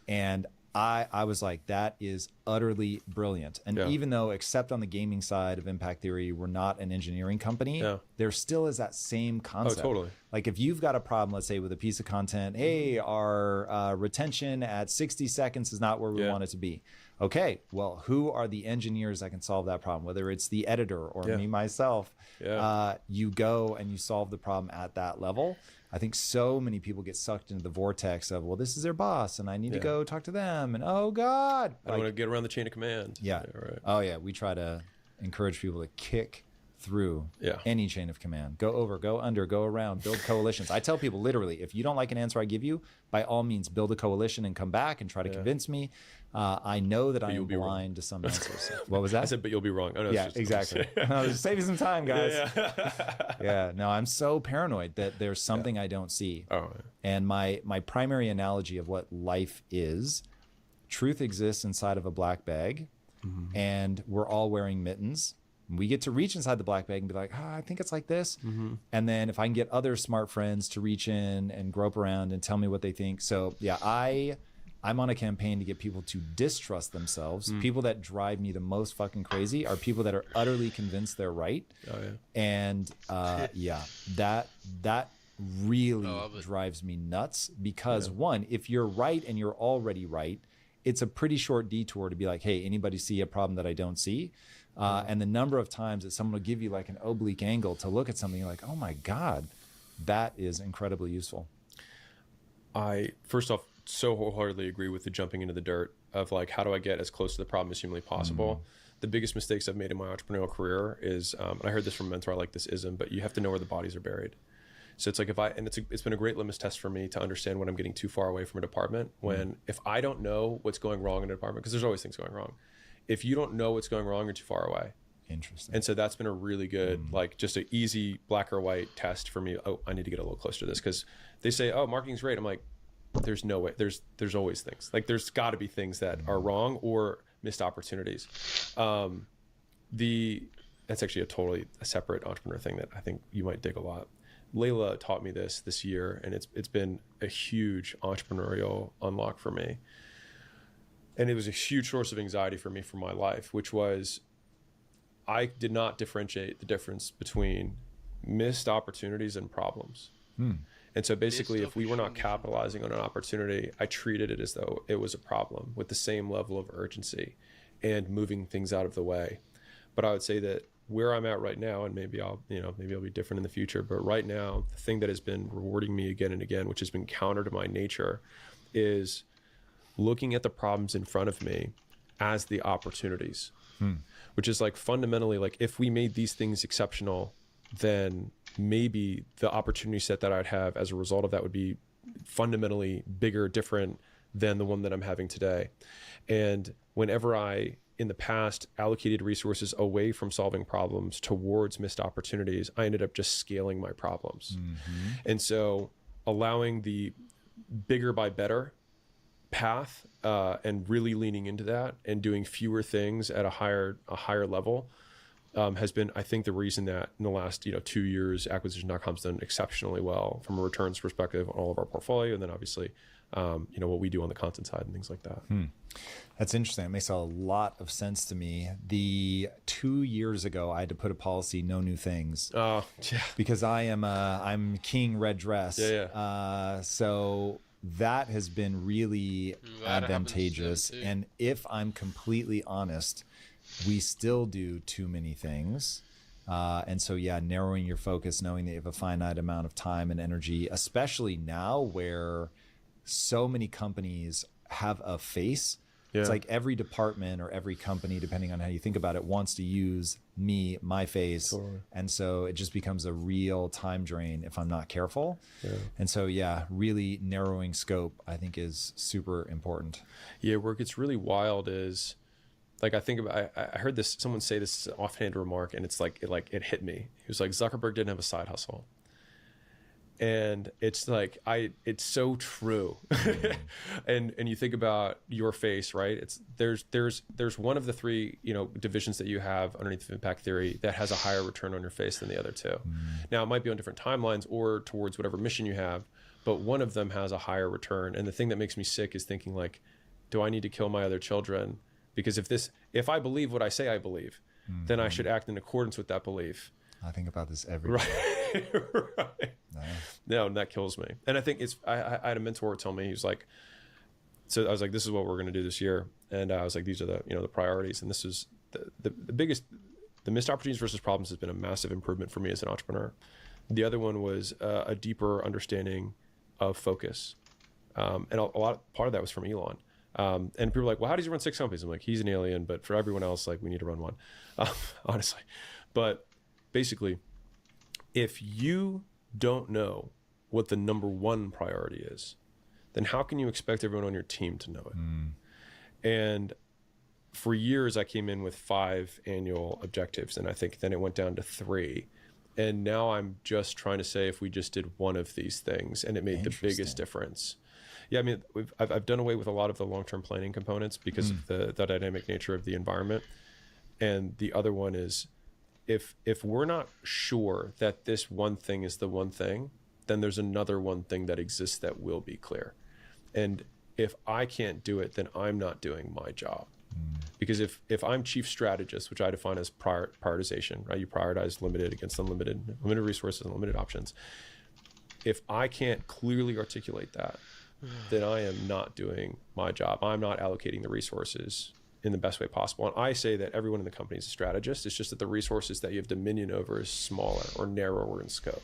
And I was like, that is utterly brilliant. And even though, except on the gaming side of Impact Theory, we're not an engineering company, there still is that same concept. Oh, totally. Like if you've got a problem, let's say with a piece of content, hey, our retention at 60 seconds is not where we want it to be. Okay, well, who are the engineers that can solve that problem? Whether it's the editor or me, myself, you go and you solve the problem at that level. I think so many people get sucked into the vortex of, well, this is their boss and I need to go talk to them. And oh God, I don't want to get around the chain of command. Yeah. Right. Oh yeah. We try to encourage people to kick through any chain of command. Go over, go under, go around, build coalitions. I tell people literally, if you don't like an answer I give you, by all means, build a coalition and come back and try to convince me. I know that I am blind to some answers. What was that? I said, but you'll be wrong. Oh, no, yeah, exactly. Just save you some time, guys. No, I'm so paranoid that there's something I don't see. And my primary analogy of what life is, truth exists inside of a black bag, and we're all wearing mittens. We get to reach inside the black bag and be like, I think it's like this. And then if I can get other smart friends to reach in and grope around and tell me what they think. So yeah, I'm on a campaign to get people to distrust themselves. People that drive me the most fucking crazy are people that are utterly convinced they're right. And that really drives me nuts because one, if you're right and you're already right, it's a pretty short detour to be like, hey, anybody see a problem that I don't see? And the number of times that someone will give you like an oblique angle to look at something, you're like, oh my God, that is incredibly useful. First off, so wholeheartedly agree with the jumping into the dirt of like, how do I get as close to the problem as humanly possible? The biggest mistakes I've made in my entrepreneurial career is, and I heard this from a mentor, I like this ism, but you have to know where the bodies are buried. So it's like it's been a great litmus test for me to understand when I'm getting too far away from a department. If I don't know what's going wrong in a department, because there's always things going wrong. If you don't know what's going wrong, you're too far away. Interesting. And so that's been a really good, like just an easy black or white test for me. Oh, I need to get a little closer to this, because they say, oh, marketing's great. I'm like, there's no way. There's always things. Like there's got to be things that are wrong or missed opportunities. That's actually a separate entrepreneur thing that I think you might dig a lot. Layla taught me this year, and it's been a huge entrepreneurial unlock for me. And it was a huge source of anxiety for me for my life, which was I did not differentiate the difference between missed opportunities and problems. And so basically, if we were not capitalizing on an opportunity, I treated it as though it was a problem with the same level of urgency and moving things out of the way. But I would say that where I'm at right now, and maybe I'll be different in the future, but right now, the thing that has been rewarding me again and again, which has been counter to my nature, is looking at the problems in front of me as the opportunities, which is like fundamentally, like if we made these things exceptional, then maybe the opportunity set that I'd have as a result of that would be fundamentally bigger, different than the one that I'm having today. And whenever I in the past allocated resources away from solving problems towards missed opportunities, I ended up just scaling my problems. And so allowing the bigger by better path and really leaning into that and doing fewer things at a higher level has been, I think, the reason that in the last 2 years, acquisition.com's done exceptionally well from a returns perspective on all of our portfolio, and then obviously what we do on the content side and things like that. That's interesting. It makes a lot of sense to me. The 2 years ago, I had to put a policy, no new things. Yeah. Because I'm king red dress. So that has been really advantageous. And if I'm completely honest, we still do too many things. And so, narrowing your focus, knowing that you have a finite amount of time and energy, especially now where so many companies have a face. It's like every department or every company, depending on how you think about it, wants to use my face. Totally. And so it just becomes a real time drain if I'm not careful. And so, really narrowing scope, I think, is super important. Yeah, where it gets really wild is, like, I think about, I heard someone say this offhand remark, and it's like, it hit me. He was like, Zuckerberg didn't have a side hustle. And it's like, it's so true. and you think about your face, right? There's one of the three, divisions that you have underneath of impact theory that has a higher return on your face than the other two. Now, it might be on different timelines or towards whatever mission you have, but one of them has a higher return. And the thing that makes me sick is thinking, like, do I need to kill my other children? Because if I believe what I say I believe, then I should act in accordance with that belief. I think about this every day. Right. No, and that kills me. And I think I had a mentor tell me, he was like, so I was like, this is what we're going to do this year. And I was like, these are the priorities. And this is the biggest, the missed opportunities versus problems has been a massive improvement for me as an entrepreneur. The other one was a deeper understanding of focus. And part of that was from Elon. And people were like, well, how does he run 6 companies? I'm like, he's an alien, but for everyone else, like, we need to run one, honestly. But basically, if you don't know what the number one priority is, then how can you expect everyone on your team to know it? And for years, I came in with 5 annual objectives, and I think then it went down to 3. And now I'm just trying to say, if we just did one of these things, and it made the biggest difference. Yeah, I mean, I've done away with a lot of the long-term planning components because of the dynamic nature of the environment. And the other one is, if we're not sure that this one thing is the one thing, then there's another one thing that exists that will be clear. And if I can't do it, then I'm not doing my job. Because if I'm chief strategist, which I define as prioritization, right? You prioritize limited against limited resources and limited options. If I can't clearly articulate that, then I am not doing my job. I'm not allocating the resources in the best way possible. And I say that everyone in the company is a strategist. It's just that the resources that you have dominion over is smaller or narrower in scope.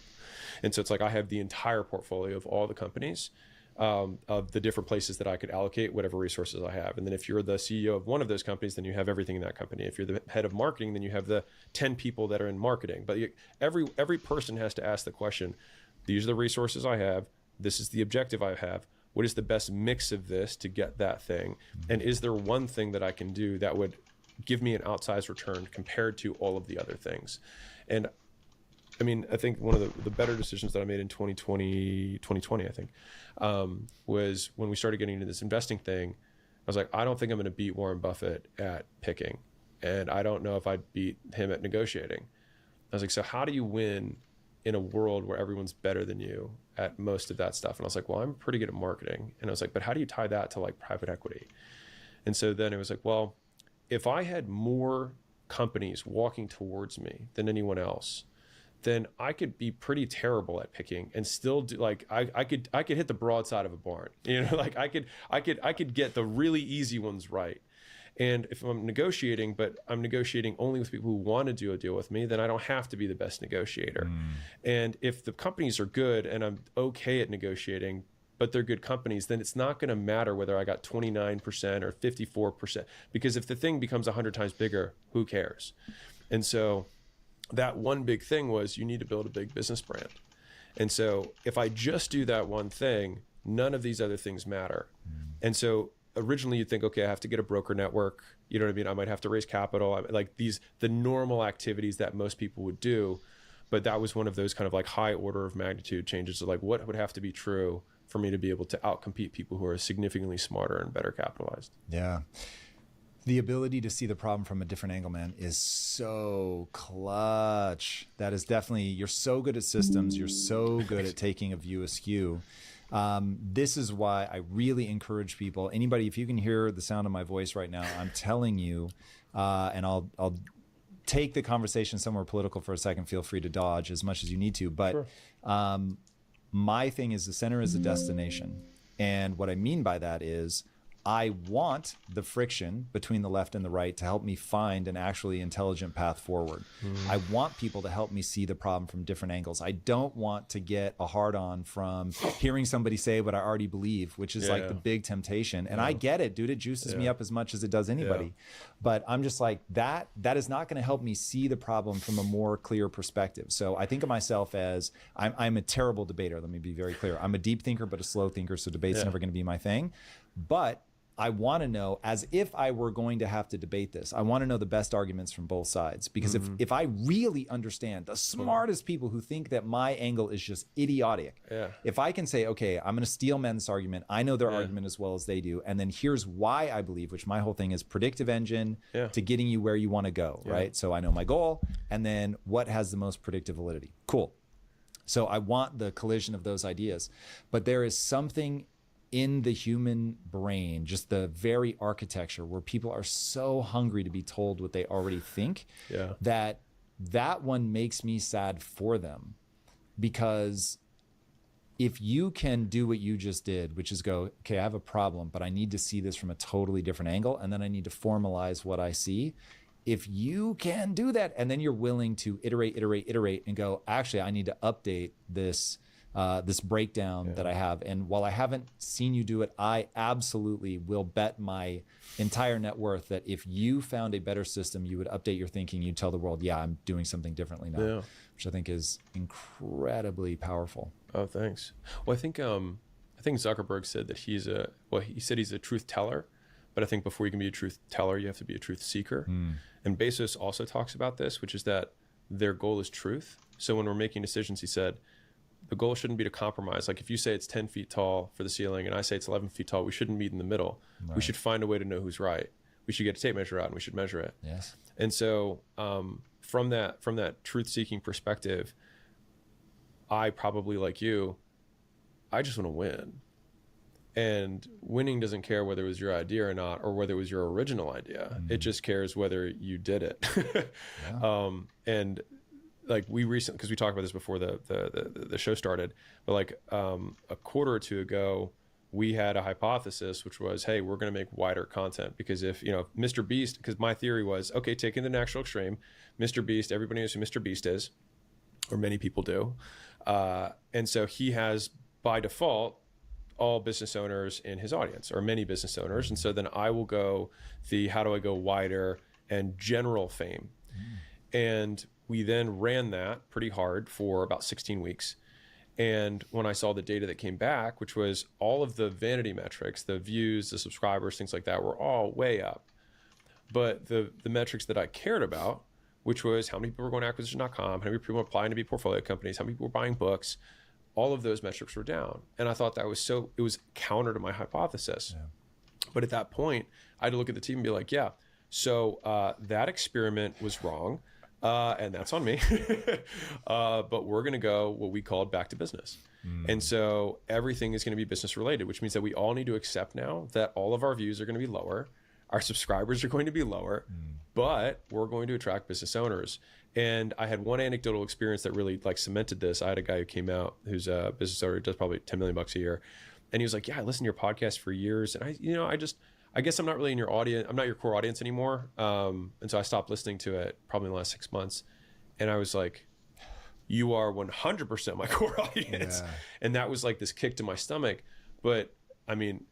And so it's like, I have the entire portfolio of all the companies, of the different places that I could allocate whatever resources I have. And then if you're the CEO of one of those companies, then you have everything in that company. If you're the head of marketing, then you have the 10 people that are in marketing. But every person has to ask the question, these are the resources I have. This is the objective I have. What is the best mix of this to get that thing? And is there one thing that I can do that would give me an outsized return compared to all of the other things? And I mean, I think one of the better decisions that I made in 2020, I think, was when we started getting into this investing thing. I was like, I don't think I'm going to beat Warren Buffett at picking. And I don't know if I'd beat him at negotiating. I was like, so how do you win in a world where everyone's better than you at most of that stuff? And I was like, well, I'm pretty good at marketing. And I was like, but how do you tie that to like private equity? And so then it was like, well, if I had more companies walking towards me than anyone else, then I could be pretty terrible at picking and still do, like, I could hit the broadside of a barn, like I could get the really easy ones right. And if I'm negotiating, but I'm negotiating only with people who want to do a deal with me, then I don't have to be the best negotiator. And if the companies are good and I'm okay at negotiating, but they're good companies, then it's not going to matter whether I got 29% or 54%, because if the thing becomes 100 times bigger, who cares? And so that one big thing was, you need to build a big business brand. And so if I just do that one thing, none of these other things matter. And so originally you'd think, okay, I have to get a broker network. You know what I mean? I might have to raise capital. Like the normal activities that most people would do. But that was one of those kind of like high order of magnitude changes. So like what would have to be true for me to be able to outcompete people who are significantly smarter and better capitalized? Yeah. The ability to see the problem from a different angle, man, is so clutch. That is definitely, you're so good at systems. You're so good at taking a view askew. This is why I really encourage people, anybody, if you can hear the sound of my voice right now, I'm telling you, and I'll take the conversation somewhere political for a second, feel free to dodge as much as you need to. But sure. My thing is the center is the destination. And what I mean by that is I want the friction between the left and the right to help me find an actually intelligent path forward. I want people to help me see the problem from different angles. I don't want to get a hard on from hearing somebody say what I already believe, which is like the big temptation. And I get it, dude. It juices me up as much as it does anybody. But I'm just like, that is not going to help me see the problem from a more clear perspective. So I think of myself as I'm a terrible debater. Let me be very clear. I'm a deep thinker, but a slow thinker. So debate's never going to be my thing. But I want to know, as if I were going to have to debate this, I want to know the best arguments from both sides. Because if I really understand the smartest people who think that my angle is just idiotic, if I can say, okay, I'm going to steel man this argument, I know their argument as well as they do, and then here's why I believe, which my whole thing is predictive engine to getting you where you want to go, right? So I know my goal, and then what has the most predictive validity. Cool. So I want the collision of those ideas. But there is something in the human brain, just the very architecture, where people are so hungry to be told what they already think, that one makes me sad for them. Because if you can do what you just did, which is go, okay, I have a problem, but I need to see this from a totally different angle, and then I need to formalize what I see. If you can do that, and then you're willing to iterate, and go, actually, I need to update this breakdown that I have. And while I haven't seen you do it, I absolutely will bet my entire net worth that if you found a better system, you would update your thinking. You'd tell the world, yeah, I'm doing something differently now, which I think is incredibly powerful. Oh, thanks. Well, I think Zuckerberg said that he said he's a truth teller, but I think before you can be a truth teller, you have to be a truth seeker. And Bezos also talks about this, which is that their goal is truth. So when we're making decisions, he said, the goal shouldn't be to compromise. Like if you say it's 10 feet tall for the ceiling and I say it's 11 feet tall, we shouldn't meet in the middle. Right. We should find a way to know who's right. We should get a tape measure out and we should measure it. Yes. And so from that truth-seeking perspective, I probably, like you, I just want to win. And winning doesn't care whether it was your idea or not, or whether it was your original idea. It just cares whether you did it. And like we recently, because we talked about this before the show started, but like a quarter or two ago, we had a hypothesis, which was, hey, we're going to make wider content. Because if, Mr. Beast, because my theory was, okay, taking the natural extreme, Mr. Beast, everybody knows who Mr. Beast is, or many people do. And so he has, by default, all business owners in his audience, or many business owners. And so then I will go how do I go wider and general fame? And we then ran that pretty hard for about 16 weeks. And when I saw the data that came back, which was all of the vanity metrics, the views, the subscribers, things like that, were all way up. But the metrics that I cared about, which was how many people were going to acquisition.com, how many people were applying to be portfolio companies, how many people were buying books, all of those metrics were down. And I thought that was it was counter to my hypothesis. But at that point, I had to look at the team and be like, so that experiment was wrong. And that's on me. But we're going to go what we called back to business. And so everything is going to be business related, which means that we all need to accept now that all of our views are going to be lower. Our subscribers are going to be lower, but we're going to attract business owners. And I had one anecdotal experience that really cemented this. I had a guy who came out who's a business owner, does probably $10 million a year. And he was like, yeah, I listened to your podcast for years. And I guess I'm not really in your audience. I'm not your core audience anymore. And so I stopped listening to it probably in the last 6 months. And I was like, you are 100% my core audience. Yeah. And that was like this kick to my stomach. But I mean,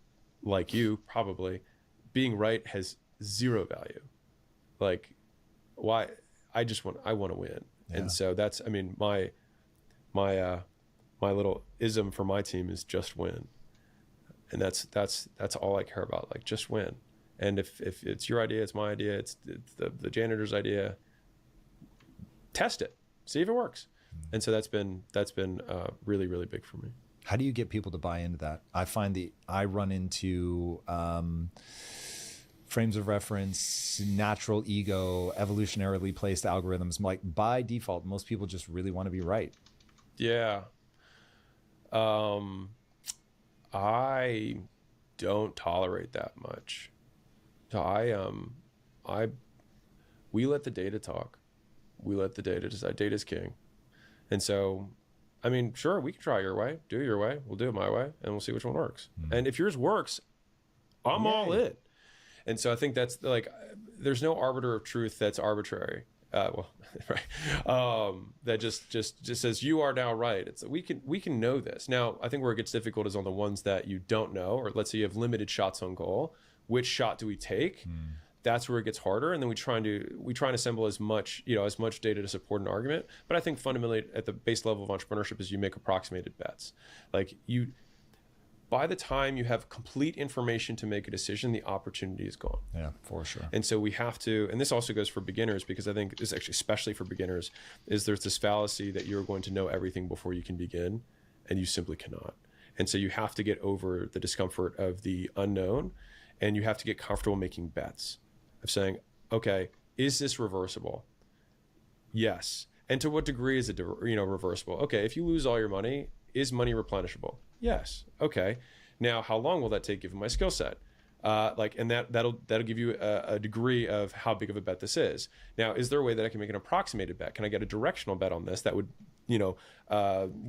like you probably, being right has zero value. Like, why? I want to win. Yeah. And so that's, my little ism for my team is just win. And that's all I care about. Like, just win. And if it's your idea, it's my idea, it's the janitor's idea, test it, see if it works. And so that's been really, really big for me. How do you get people to buy into that? I find I run into frames of reference, natural ego, evolutionarily placed algorithms. Like, by default, most people just really want to be right. Yeah. I don't tolerate that much. So we let the data talk. We let the data decide. Data's king. And so, I mean, sure, we can try your way, do it your way. We'll do it my way, and we'll see which one works. And if yours works, I'm all in. And so I think that's like, there's no arbiter of truth that's arbitrary. Right. That just says you are now right. It's we can know this. Now, I think where it gets difficult is on the ones that you don't know, or let's say you have limited shots on goal. Which shot do we take? That's where it gets harder. And then we try and assemble as much data to support an argument. But I think fundamentally at the base level of entrepreneurship is you make approximated bets. Like, by the time you have complete information to make a decision, the opportunity is gone. Yeah, for sure. And so we have to, and this also goes for beginners, because I think this actually, especially for beginners, is there's this fallacy that you're going to know everything before you can begin, and you simply cannot. And so you have to get over the discomfort of the unknown, and you have to get comfortable making bets of saying, okay, is this reversible? Yes. And to what degree is it, reversible? Okay, if you lose all your money, is money replenishable? Yes. Okay. Now, how long will that take given my skill set? And that'll give you a degree of how big of a bet this is. Now, is there a way that I can make an approximated bet? Can I get a directional bet on this that would,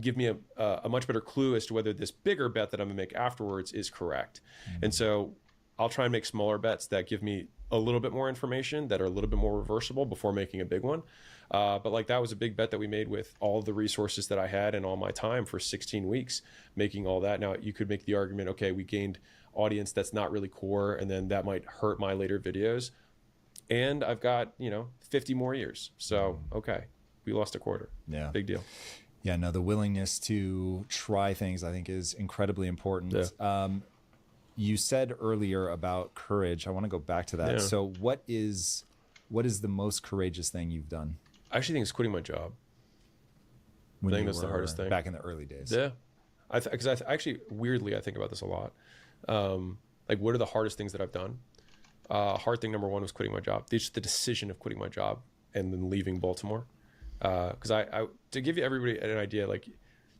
give me a much better clue as to whether this bigger bet that I'm gonna make afterwards is correct? And so I'll try and make smaller bets that give me a little bit more information, that are a little bit more reversible before making a big one. But like, that was a big bet that we made with all the resources that I had and all my time for 16 weeks making all that. Now, you could make the argument, okay, we gained audience that's not really core, and then that might hurt my later videos. And I've got, 50 more years. So, okay, we lost a quarter. Yeah. Big deal. Yeah, no, the willingness to try things, I think, is incredibly important. Yeah. You said earlier about courage. I want to go back to that. Yeah. So what is the most courageous thing you've done? I actually think it's quitting my job. When I think you that's the were hardest thing. back in the early days. Yeah. Because actually, weirdly, I think about this a lot. Like, what are the hardest things that I've done? Hard thing number one was quitting my job. Just the decision of quitting my job and then leaving Baltimore. Because I to give you everybody an idea, like, you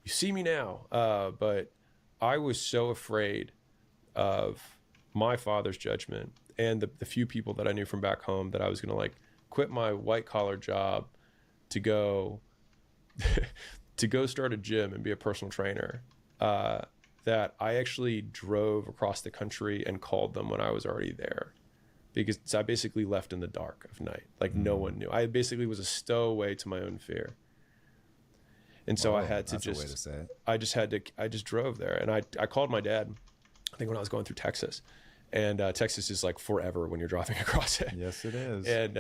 see me now, but I was so afraid of my father's judgment and the few people that I knew from back home that I was going to, like, quit my white collar job to go start a gym and be a personal trainer, that I actually drove across the country and called them when I was already there, because I basically left in the dark of night. Like, no one knew. I basically was a stowaway to my own fear. And so I had to that's a way to say it. I just drove there, and I called my dad, I think when I was going through Texas, and Texas is like forever when you're driving across it. Yes, it is. And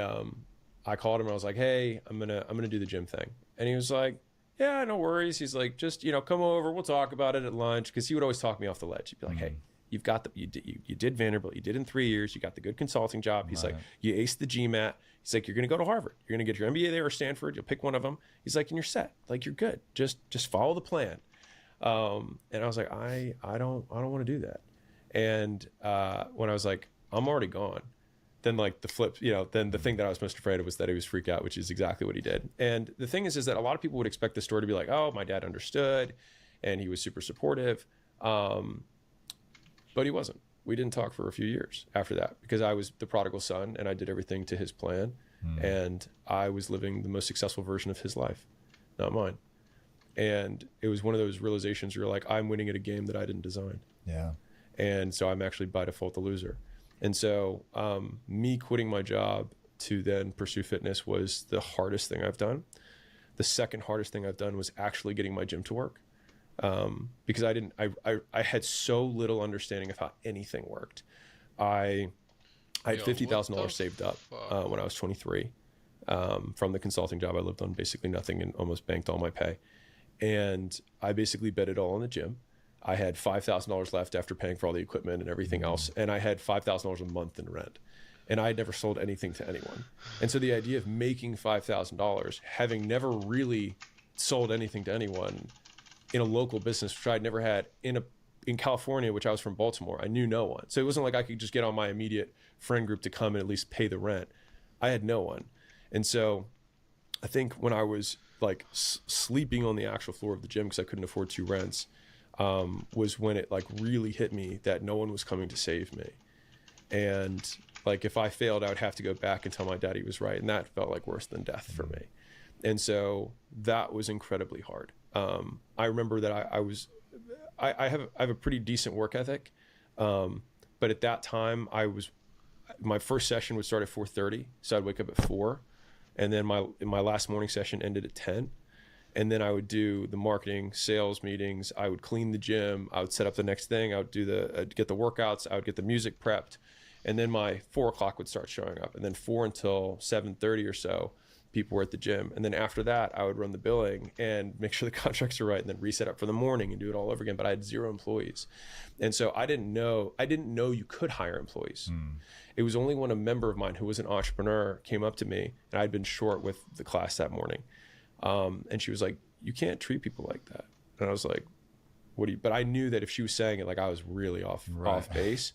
I called him and I was like, hey, I'm gonna do the gym thing. And he was like, yeah, no worries. He's like, just, come over, we'll talk about it at lunch. Because he would always talk me off the ledge. He'd be like, hey, you've got you did Vanderbilt, you did in 3 years, you got the good consulting job. He's like, you aced the GMAT. He's like, you're gonna go to Harvard, you're gonna get your MBA there or Stanford, you'll pick one of them. He's like, and you're set, like, you're good, just follow the plan. And I was like, I don't want to do that. And when I was like, I'm already gone, then, like, the flip, then the thing that I was most afraid of was that he was freak out, which is exactly what he did. And the thing is that a lot of people would expect the story to be like, oh, my dad understood and he was super supportive. But he wasn't. We didn't talk for a few years after that, because I was the prodigal son and I did everything to his plan. And I was living the most successful version of his life, not mine. And it was one of those realizations where you're like, I'm winning at a game that I didn't design. Yeah. And so I'm actually by default the loser. And so me quitting my job to then pursue fitness was the hardest thing I've done. The second hardest thing I've done was actually getting my gym to work. Because I had so little understanding of how anything worked. I had $50,000 saved up when I was 23 from the consulting job. I lived on basically nothing and almost banked all my pay. And I basically bet it all on the gym. I had $5,000 left after paying for all the equipment and everything else. And I had $5,000 a month in rent. And I had never sold anything to anyone. And so the idea of making $5,000, having never really sold anything to anyone in a local business, which I'd never had in California, which I was from Baltimore, I knew no one. So it wasn't like I could just get on my immediate friend group to come and at least pay the rent. I had no one. And so I think when I was like sleeping on the actual floor of the gym because I couldn't afford 2 rents, was when it like really hit me that no one was coming to save me. And like if I failed, I would have to go back and tell my daddy was right. And that felt like worse than death for me. And so that was incredibly hard. I remember that I have a pretty decent work ethic. But at that time my first session would start at 4:30. So I'd wake up at 4, and then my last morning session ended at 10. And then I would do the marketing, sales meetings. I would clean the gym. I would set up the next thing. I would I'd get the workouts. I would get the music prepped. And then my 4 o'clock would start showing up. And then 4 until 7:30 or so, people were at the gym. And then after that, I would run the billing and make sure the contracts are right, and then reset up for the morning and do it all over again. But I had 0 employees. And so I didn't know you could hire employees. It was only when a member of mine who was an entrepreneur came up to me, and I'd been short with the class that morning. And she was like, "You can't treat people like that." And I was like, "What do you?" But I knew that if she was saying it, like I was really off base.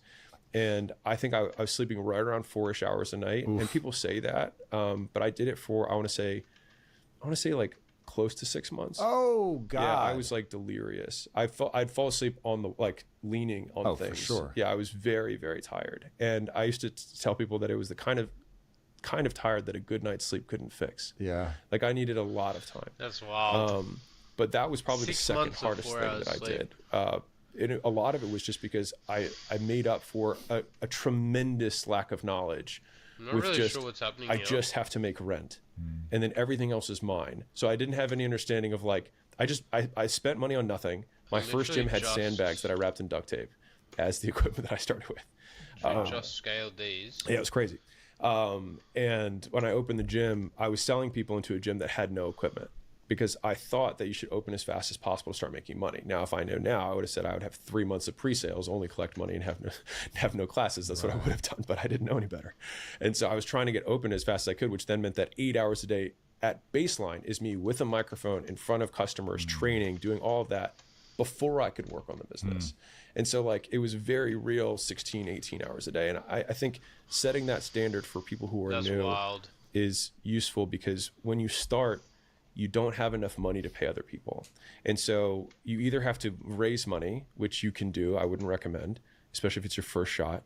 And I think I was sleeping right around 4-ish hours a night. Oof. And people say that, but I did it for I want to say like close to 6 months. Oh God! Yeah, I was like delirious. I'd fall asleep on the leaning on things. For sure. Yeah, I was very, very tired. And I used to tell people that it was the kind of tired that a good night's sleep couldn't fix. Yeah. Like I needed a lot of time. That's wild. But that was probably the second hardest thing that I did. A lot of it was just because I made up for a tremendous lack of knowledge. I'm not really sure what's happening I here. just have to make rent. And then everything else is mine. So I didn't have any understanding of like, I spent money on nothing. My first gym had sandbags that I wrapped in duct tape as the equipment that I started with. Just scaled these. Yeah, it was crazy. And when I opened the gym, I was selling people into a gym that had no equipment because I thought that you should open as fast as possible to start making money. Now, if I know now, I would have said I would have 3 months of pre-sales, only collect money and have no classes. That's what I would have done, but I didn't know any better. And so I was trying to get open as fast as I could, which then meant that 8 hours a day at baseline is me with a microphone in front of customers, training, doing all of that before I could work on the business. And so like it was very real 16, 18 hours a day. And I think setting that standard for people who are new is useful because when you start, you don't have enough money to pay other people. And so you either have to raise money, which you can do, I wouldn't recommend, especially if it's your first shot,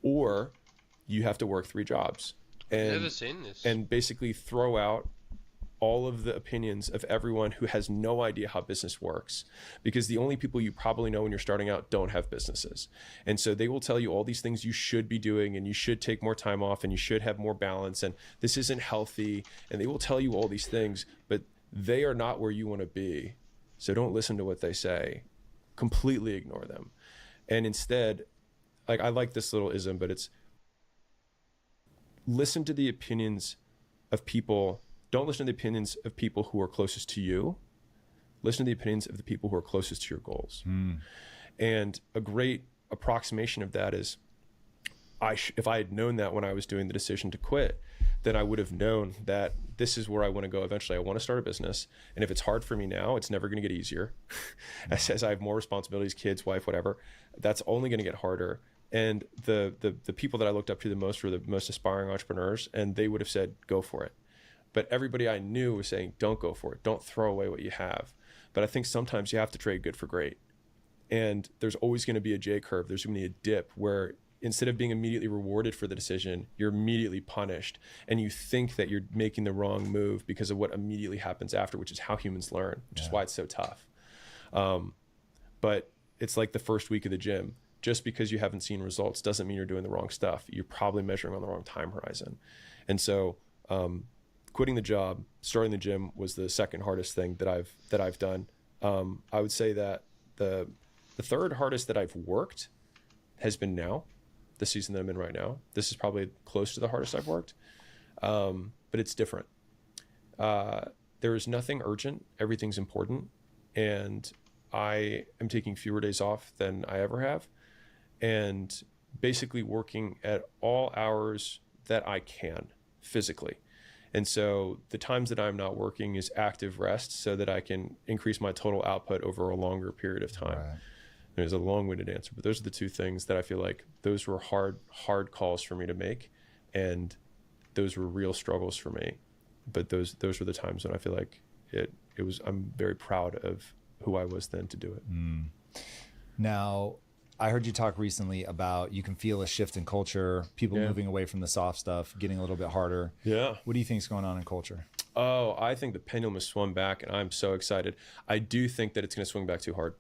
or you have to work 3 jobs. And, I've never seen this. And basically throw out all of the opinions of everyone who has no idea how business works, because the only people you probably know when you're starting out don't have businesses. And so they will tell you all these things you should be doing, and you should take more time off, and you should have more balance, and this isn't healthy. And they will tell you all these things, but they are not where you want to be. So don't listen to what they say. Completely ignore them. And instead, like I like this little ism, but it's listen to the opinions of people. Don't listen to the opinions of people who are closest to you. Listen to the opinions of the people who are closest to your goals. And a great approximation of that is if I had known that when I was doing the decision to quit, then I would have known that this is where I want to go eventually. I want to start a business. And if it's hard for me now, it's never going to get easier. As I have more responsibilities, kids, wife, whatever, that's only going to get harder. And the people that I looked up to the most were the most aspiring entrepreneurs, and they would have said, go for it. But everybody I knew was saying, don't go for it. Don't throw away what you have. But I think sometimes you have to trade good for great. And there's always going to be a J curve. There's going to be a dip where instead of being immediately rewarded for the decision, you're immediately punished. And you think that you're making the wrong move because of what immediately happens after, which is how humans learn, which is why it's so tough. But it's like the first week of the gym. Just because you haven't seen results doesn't mean you're doing the wrong stuff. You're probably measuring on the wrong time horizon. And so, quitting the job, starting the gym was the second hardest thing that I've done. I would say that the third hardest that I've worked has been now, the season that I'm in right now. This is probably close to the hardest I've worked, but it's different. There is nothing urgent. Everything's important. And I am taking fewer days off than I ever have, and basically working at all hours that I can physically. And so the times that I'm not working is active rest so that I can increase my total output over a longer period of time. Right. There's a long-winded answer, but those are the two things that I feel like those were hard calls for me to make, and those were real struggles for me. But those were the times when I feel like it was, I'm very proud of who I was then to do it. Now, I heard you talk recently about you can feel a shift in culture, people moving away from the soft stuff, getting a little bit harder. Yeah. What do you think is going on in culture? Oh, I think the pendulum has swung back, and I'm so excited. I do think that it's going to swing back too hard.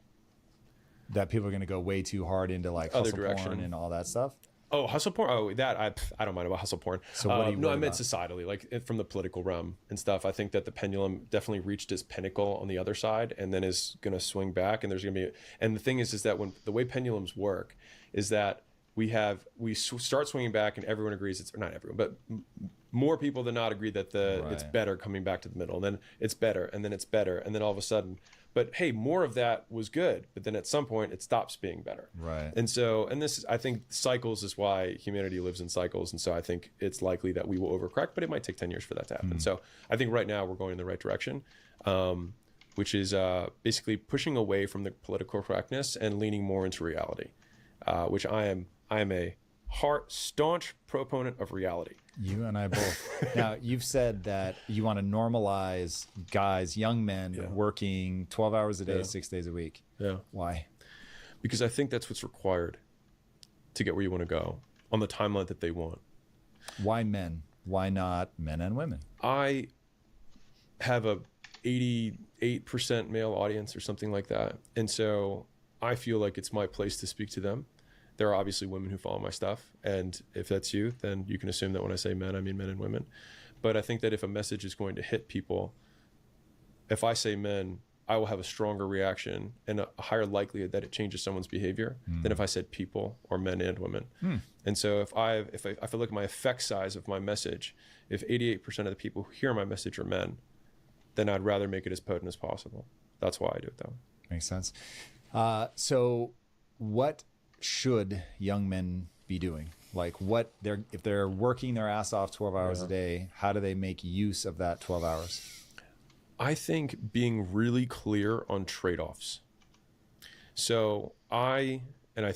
That people are going to go way too hard into like Other hustle direction. porn and all that stuff? Oh, hustle porn. Oh, that I don't mind about hustle porn. So what do you no, I worry meant about? societally, like from the political realm and stuff. I think that the pendulum definitely reached its pinnacle on the other side, and then is going to swing back. And there's going to be, and the thing is that when the way pendulums work, is that we start swinging back, and everyone agrees it's, or not everyone, but more people than not agree that it's better coming back to the middle, and then it's better, and then it's better, and then all of a sudden. But hey, more of that was good, but then at some point it stops being better. Right. And so, and this is, I think cycles is why humanity lives in cycles. And so I think it's likely that we will overcorrect, but it might take 10 years for that to happen. So I think right now we're going in the right direction, which is basically pushing away from the political correctness and leaning more into reality, which I am a staunch proponent of reality. You and I both. Now, you've said that you want to normalize guys, young men, working 12 hours a day, 6 days a week. Yeah. Why? Because I think that's what's required to get where you want to go on the timeline that they want. Why men? Why not men and women? I have a 88% male audience or something like that. And so I feel like it's my place to speak to them. There are obviously women who follow my stuff. And if that's you, then you can assume that when I say men, I mean men and women. But I think that if a message is going to hit people, if I say men, I will have a stronger reaction and a higher likelihood that it changes someone's behavior than if I said people or men and women. And so if I feel like my effect size of my message, if 88% of the people who hear my message are men, then I'd rather make it as potent as possible. That's why I do it that way. Makes sense. So what should young men be doing? Like if they're working their ass off 12 hours a day, how do they make use of that 12 hours? I think being really clear on trade-offs. So I think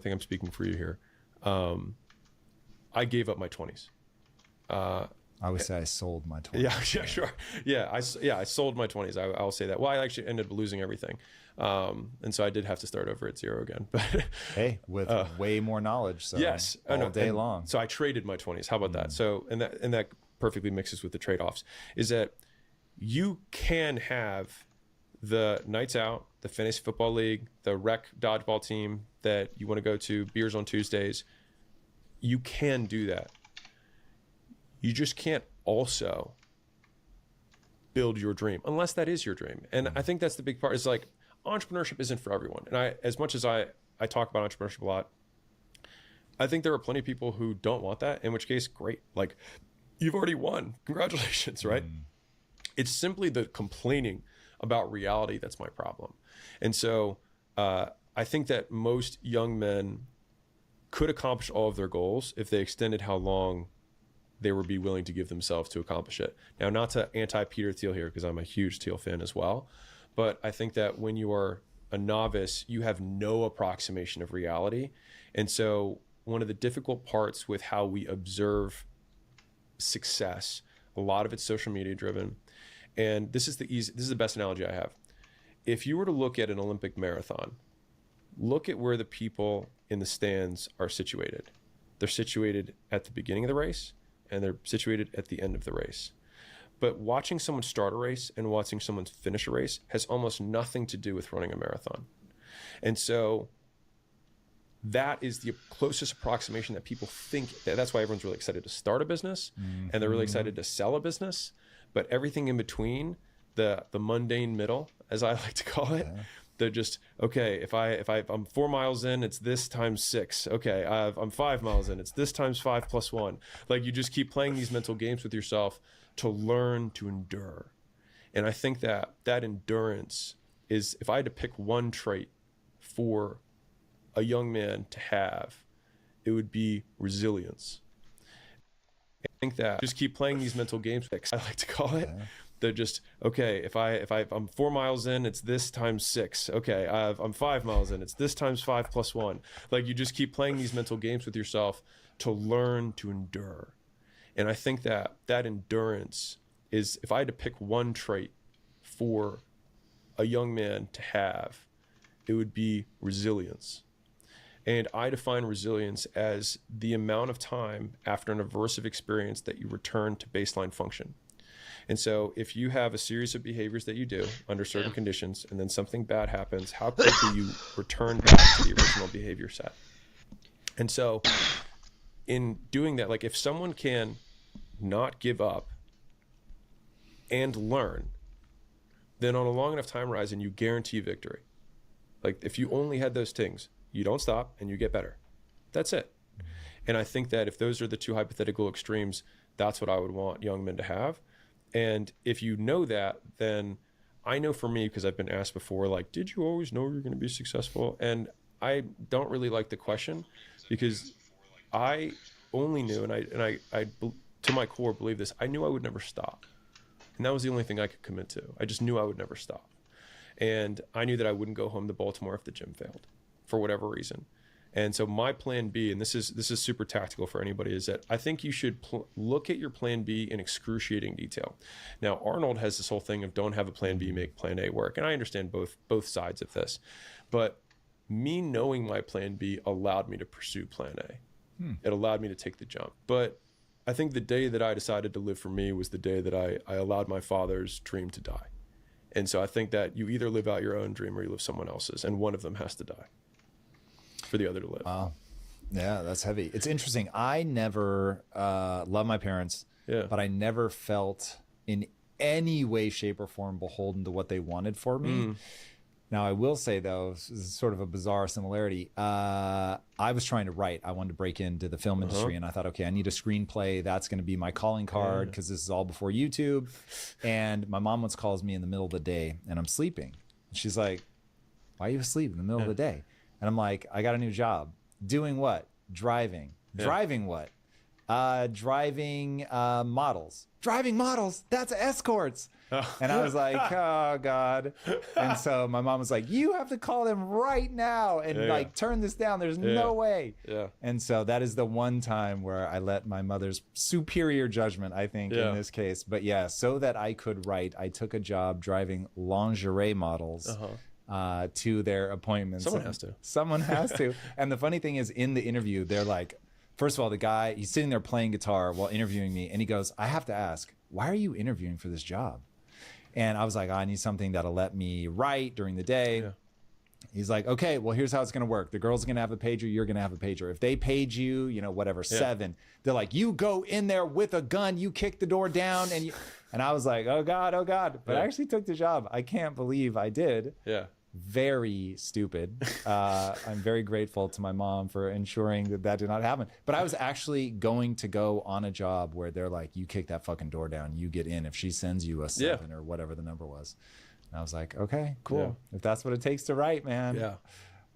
I'm speaking for you here. I gave up my 20s. I would say I sold my 20s. Yeah, sure. Yeah, I sold my 20s. I'll say that. Well, I actually ended up losing everything. And so I did have to start over at zero again. But hey, with way more knowledge. So yes, all day long. So I traded my 20s. How about that? So and that perfectly mixes with the trade-offs. Is that you can have the nights out, the fantasy football league, the rec dodgeball team that you want to go to, beers on Tuesdays. You can do that. You just can't also build your dream unless that is your dream. And I think that's the big part. Is like entrepreneurship isn't for everyone. And as much as I talk about entrepreneurship a lot, I think there are plenty of people who don't want that, in which case, great. Like, you've already won. Congratulations, right? It's simply the complaining about reality that's my problem. And so I think that most young men could accomplish all of their goals if they extended how long they would be willing to give themselves to accomplish it. Now, not to anti-Peter Thiel here, because I'm a huge Thiel fan as well, but I think that when you are a novice, you have no approximation of reality. And so one of the difficult parts with how we observe success, a lot of it's social media driven. And this is the best analogy I have. If you were to look at an Olympic marathon, look at where the people in the stands are situated. They're situated at the beginning of the race, and they're situated at the end of the race. But watching someone start a race and watching someone finish a race has almost nothing to do with running a marathon. And so that is the closest approximation that people think. That's why everyone's really excited to start a business, and they're really excited to sell a business. But everything in between, the mundane middle, as I like to call it, they're just, okay, if I'm 4 miles in, it's this times 6. Okay, I'm 5 miles in, it's this times 5 plus 1. Like, you just keep playing these mental games with yourself to learn to endure. And I think that endurance is if I had to pick one trait for a young man to have, it would be resilience. I think that just keep playing these mental games, I like to call it. They're just, okay, if I'm 4 miles in, it's this times 6. Okay, I'm 5 miles in, it's this times 5 plus 1. Like, you just keep playing these mental games with yourself to learn to endure. And I think that endurance is, if I had to pick one trait for a young man to have, it would be resilience. And I define resilience as the amount of time after an aversive experience that you return to baseline function. And so if you have a series of behaviors that you do under certain conditions, and then something bad happens, how quickly you return back to the original behavior set. And so in doing that, like, if someone can not give up and learn, then on a long enough time horizon, you guarantee victory. Like, if you only had those things, you don't stop and you get better. That's it. And I think that if those are the two hypothetical extremes, that's what I would want young men to have. And if you know that, then I know for me, because I've been asked before, like, did you always know you're going to be successful? And I don't really like the question, because I only knew, and I to my core believe this, I knew I would never stop. And that was the only thing I could commit to. I just knew I would never stop. And I knew that I wouldn't go home to Baltimore if the gym failed, for whatever reason. And so my plan B, and this is super tactical for anybody, is that I think you should look at your plan B in excruciating detail. Now, Arnold has this whole thing of don't have a plan B, make plan A work. And I understand both sides of this. But me knowing my plan B allowed me to pursue plan A. It allowed me to take the jump. But I think the day that I decided to live for me was the day that I allowed my father's dream to die. And so I think that you either live out your own dream or you live someone else's, and one of them has to die for the other to live. Wow. Yeah, that's heavy. It's interesting. I never love my parents, but I never felt in any way, shape, or form beholden to what they wanted for me. Now, I will say, though, this is sort of a bizarre similarity. I was trying to write. I wanted to break into the film industry, and I thought, okay, I need a screenplay. That's going to be my calling card, because this is all before YouTube. And my mom once calls me in the middle of the day, and I'm sleeping. And she's like, why are you asleep in the middle of the day? And I'm like, I got a new job. Doing what? Driving. Driving what? Driving models. Driving models. That's escorts. And I was like, oh, God. And so my mom was like, you have to call them right now and turn this down. There's no way. And so that is the one time where I let my mother's superior judgment, I think, in this case. But yeah, so that I could write, I took a job driving lingerie models to their appointments. Someone has to. And the funny thing is, in the interview, they're like, first of all, the guy, he's sitting there playing guitar while interviewing me, and he goes, I have to ask, why are you interviewing for this job? And I was like, I need something that'll let me write during the day. He's like, okay, well, here's how it's going to work. The girl's going to have a pager. You're going to have a pager. If they paid you, whatever, 7, they're like, you go in there with a gun, you kick the door down. And I was like, oh, God, oh, God. But I actually took the job. I can't believe I did. Very stupid. I'm very grateful to my mom for ensuring that did not happen. But I was actually going to go on a job where they're like, you kick that fucking door down, you get in if she sends you a 7 or whatever the number was. And I was like, okay, cool. If that's what it takes to write, man,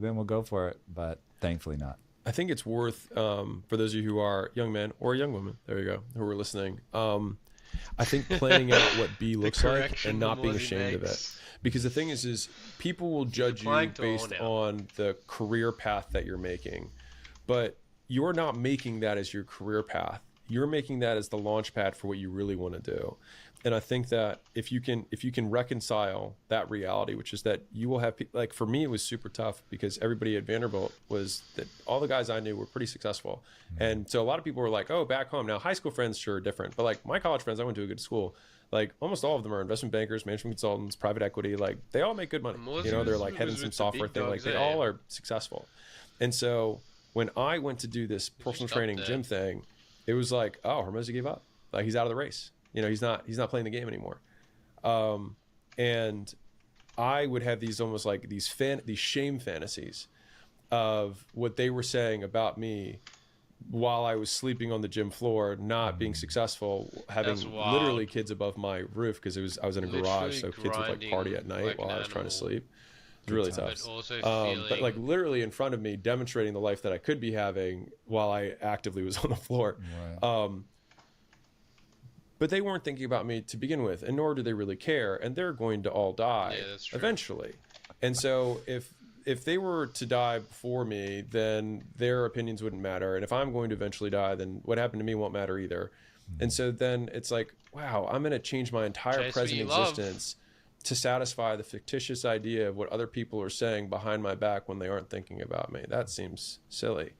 then we'll go for it. But thankfully not. I think it's worth, for those of you who are young men or young women, there you go, who are listening, I think planning out what B looks like and not being ashamed of it. Because the thing is people will judge you based on the career path that you're making. But you're not making that as your career path. You're making that as the launch pad for what you really want to do. And I think that if you can reconcile that reality, which is that you will have, like, for me, it was super tough because everybody at Vanderbilt was that all the guys I knew were pretty successful. And so a lot of people were like, oh, back home. Now, high school friends, sure, are different. But like my college friends, I went to a good school. Like almost all of them are investment bankers, management consultants, private equity. Like they all make good money. They're like heading some software thing. Like they all are successful. And so when I went to do this personal training gym thing, it was like, oh, Hermosa gave up. Like he's out of the race. He's not playing the game anymore. And I would have these almost like these shame fantasies of what they were saying about me while I was sleeping on the gym floor, not being successful, having That's wild. literally kids above my roof because I was in a garage, so Literally kids would like party at night grinding while like I an was trying to animal. sleep. It was really times. tough. But also But like feeling literally in front of me, demonstrating the life that I could be having while I actively was on the floor. Right. But they weren't thinking about me to begin with, and nor do they really care, and they're going to all die Yeah, that's true. eventually. And so if they were to die before me, then their opinions wouldn't matter. And if I'm going to eventually die, then what happened to me won't matter either. And so then it's like, wow, I'm going to change my entire Chase what present you love. existence to satisfy the fictitious idea of what other people are saying behind my back when they aren't thinking about me. That seems silly,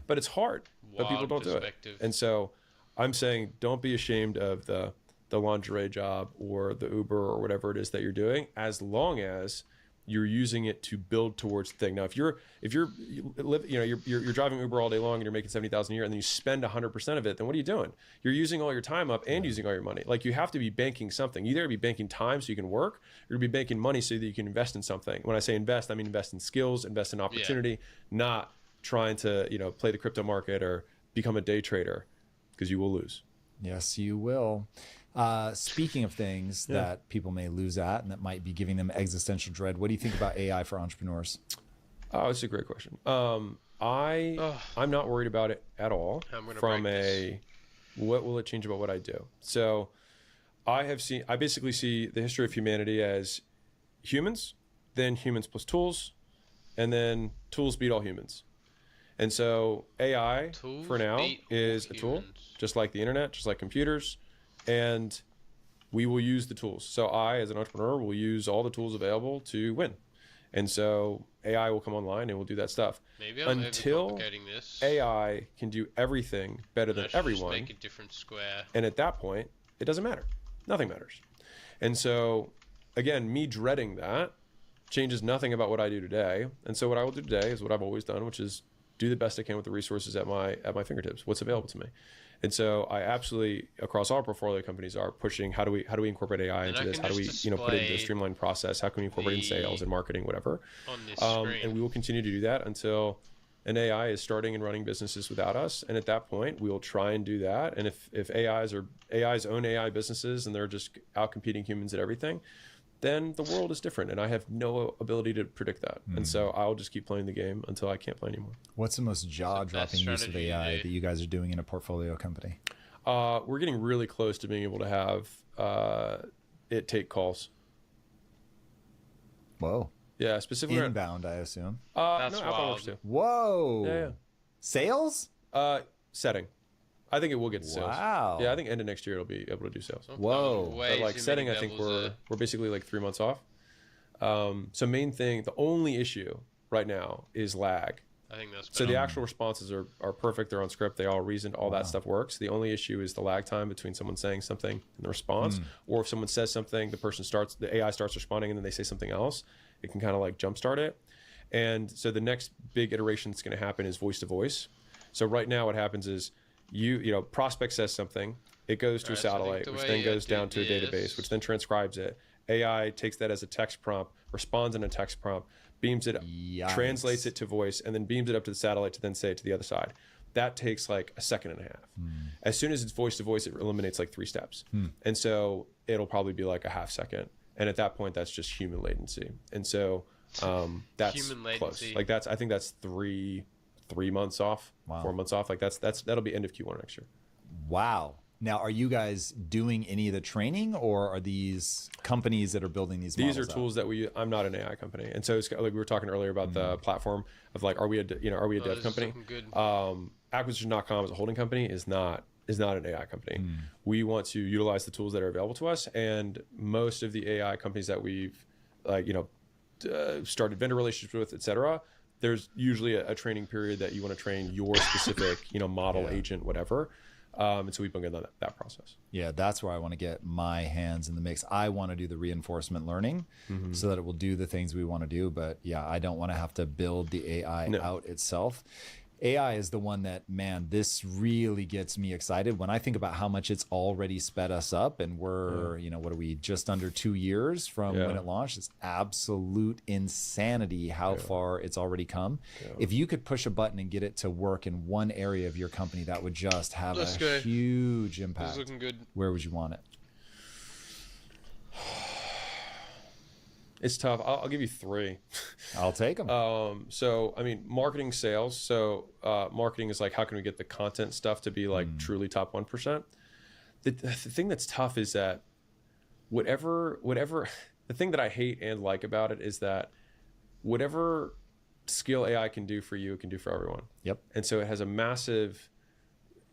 but it's hard, but people Wild don't do it. perspective. And so I'm saying, don't be ashamed of the lingerie job or the Uber or whatever it is that you're doing, as long as you're using it to build towards the thing. Now, if you're driving Uber all day long and you're making 70,000 a year and then you spend 100% of it, then what are you doing? You're using all your time up and using all your money. Like, you have to be banking something. You either be banking time so you can work, or you'll be banking money so that you can invest in something. When I say invest, I mean invest in skills, invest in opportunity, not trying to, play the crypto market or become a day trader, because you will lose. Yes, you will. Speaking of things that people may lose at and that might be giving them existential dread, what do you think about AI for entrepreneurs? Oh, that's a great question. I'm not worried about it at all. I'm gonna From break this. what will it change about what I do? So I basically see the history of humanity as humans, then humans plus tools, and then tools beat all humans. And so AI Tools for now beat all is a tool, humans. just like the internet, just like computers, and we will use the tools. So I, as an entrepreneur, will use all the tools available to win. And so AI will come online and we'll do that stuff. Maybe I'm Until overcomplicating this. AI can do everything better and I than should everyone. Just make a different square. And at that point, it doesn't matter. Nothing matters. And so, again, me dreading that changes nothing about what I do today. And so what I will do today is what I've always done, which is do the best I can with the resources at my fingertips, what's available to me. And so I absolutely, across all portfolio companies, are pushing how do we incorporate AI into I this? can How do we just put it into a display streamlined process? How can we incorporate it in sales and marketing, whatever? On this screen. And we will continue to do that until an AI is starting and running businesses without us. And at that point, we will try and do that. And if AIs own AI businesses and they're just out competing humans at everything, then the world is different. And I have no ability to predict that. And so I'll just keep playing the game until I can't play anymore. What's the most jaw-dropping use of strategy AI you do. that you guys are doing in a portfolio company? We're getting really close to being able to have it take calls. Whoa. Yeah, specifically. Inbound, I assume. That's no, outbound wild. works too. Whoa. Yeah. Sales? Setting. I think it will get to sales. Wow. Yeah, I think end of next year it'll be able to do sales. Whoa. Way But like too setting, many I think devils we're basically like 3 months off. So main thing, the only issue right now is lag. I think that's So the better. actual responses are perfect. They're on script. They all reasoned. All that stuff works. The only issue is the lag time between someone saying something and the response, or if someone says something, the AI starts responding, and then they say something else. It can kind of like jumpstart it. And so the next big iteration that's going to happen is voice to voice. So right now, what happens is prospect says something, it goes to a Right, so I think satellite, the which way then you goes do down to a database, this- which then transcribes it. AI takes that as a text prompt, responds in a text prompt, beams it, Yikes. translates it to voice, and then beams it up to the satellite to then say it to the other side. That takes like a second and a half. As soon as it's voice to voice, it eliminates like 3 steps. And so it'll probably be like a half second. And at that point, that's just human latency. And so that's Human close. latency. Like I think that's three months off, Wow. 4 months off. Like that'll be end of Q1 next year. Wow. Now, are you guys doing any of the training, or are these companies that are building these These are models out? tools that I'm not an AI company. And so it's like we were talking earlier about the platform of like, are we a dev this is company? looking good. Acquisition.com as a holding company is not an AI company. We want to utilize the tools that are available to us, and most of the AI companies that we've started vendor relationships with, et cetera, there's usually a training period that you want to train your specific model, agent, whatever. And so we've begun that process. Yeah, that's where I want to get my hands in the mix. I want to do the reinforcement learning so that it will do the things we want to do. But yeah, I don't want to have to build the AI out itself. AI is the one that, man, this really gets me excited when I think about how much it's already sped us up. And we're, you know, what are we, just under 2 years from when it launched? It's absolute insanity how far it's already come. If you could push a button and get it to work in one area of your company, that would just have a huge impact. It's looking good. Where would you want it? It's tough. I'll give you 3. I'll take them. So I mean, marketing, sales. So marketing is like, how can we get the content stuff to be like truly top 1%? The thing that's tough is that whatever the thing that I hate and like about it is that whatever skill AI can do for you, it can do for everyone. Yep. And so it has a massive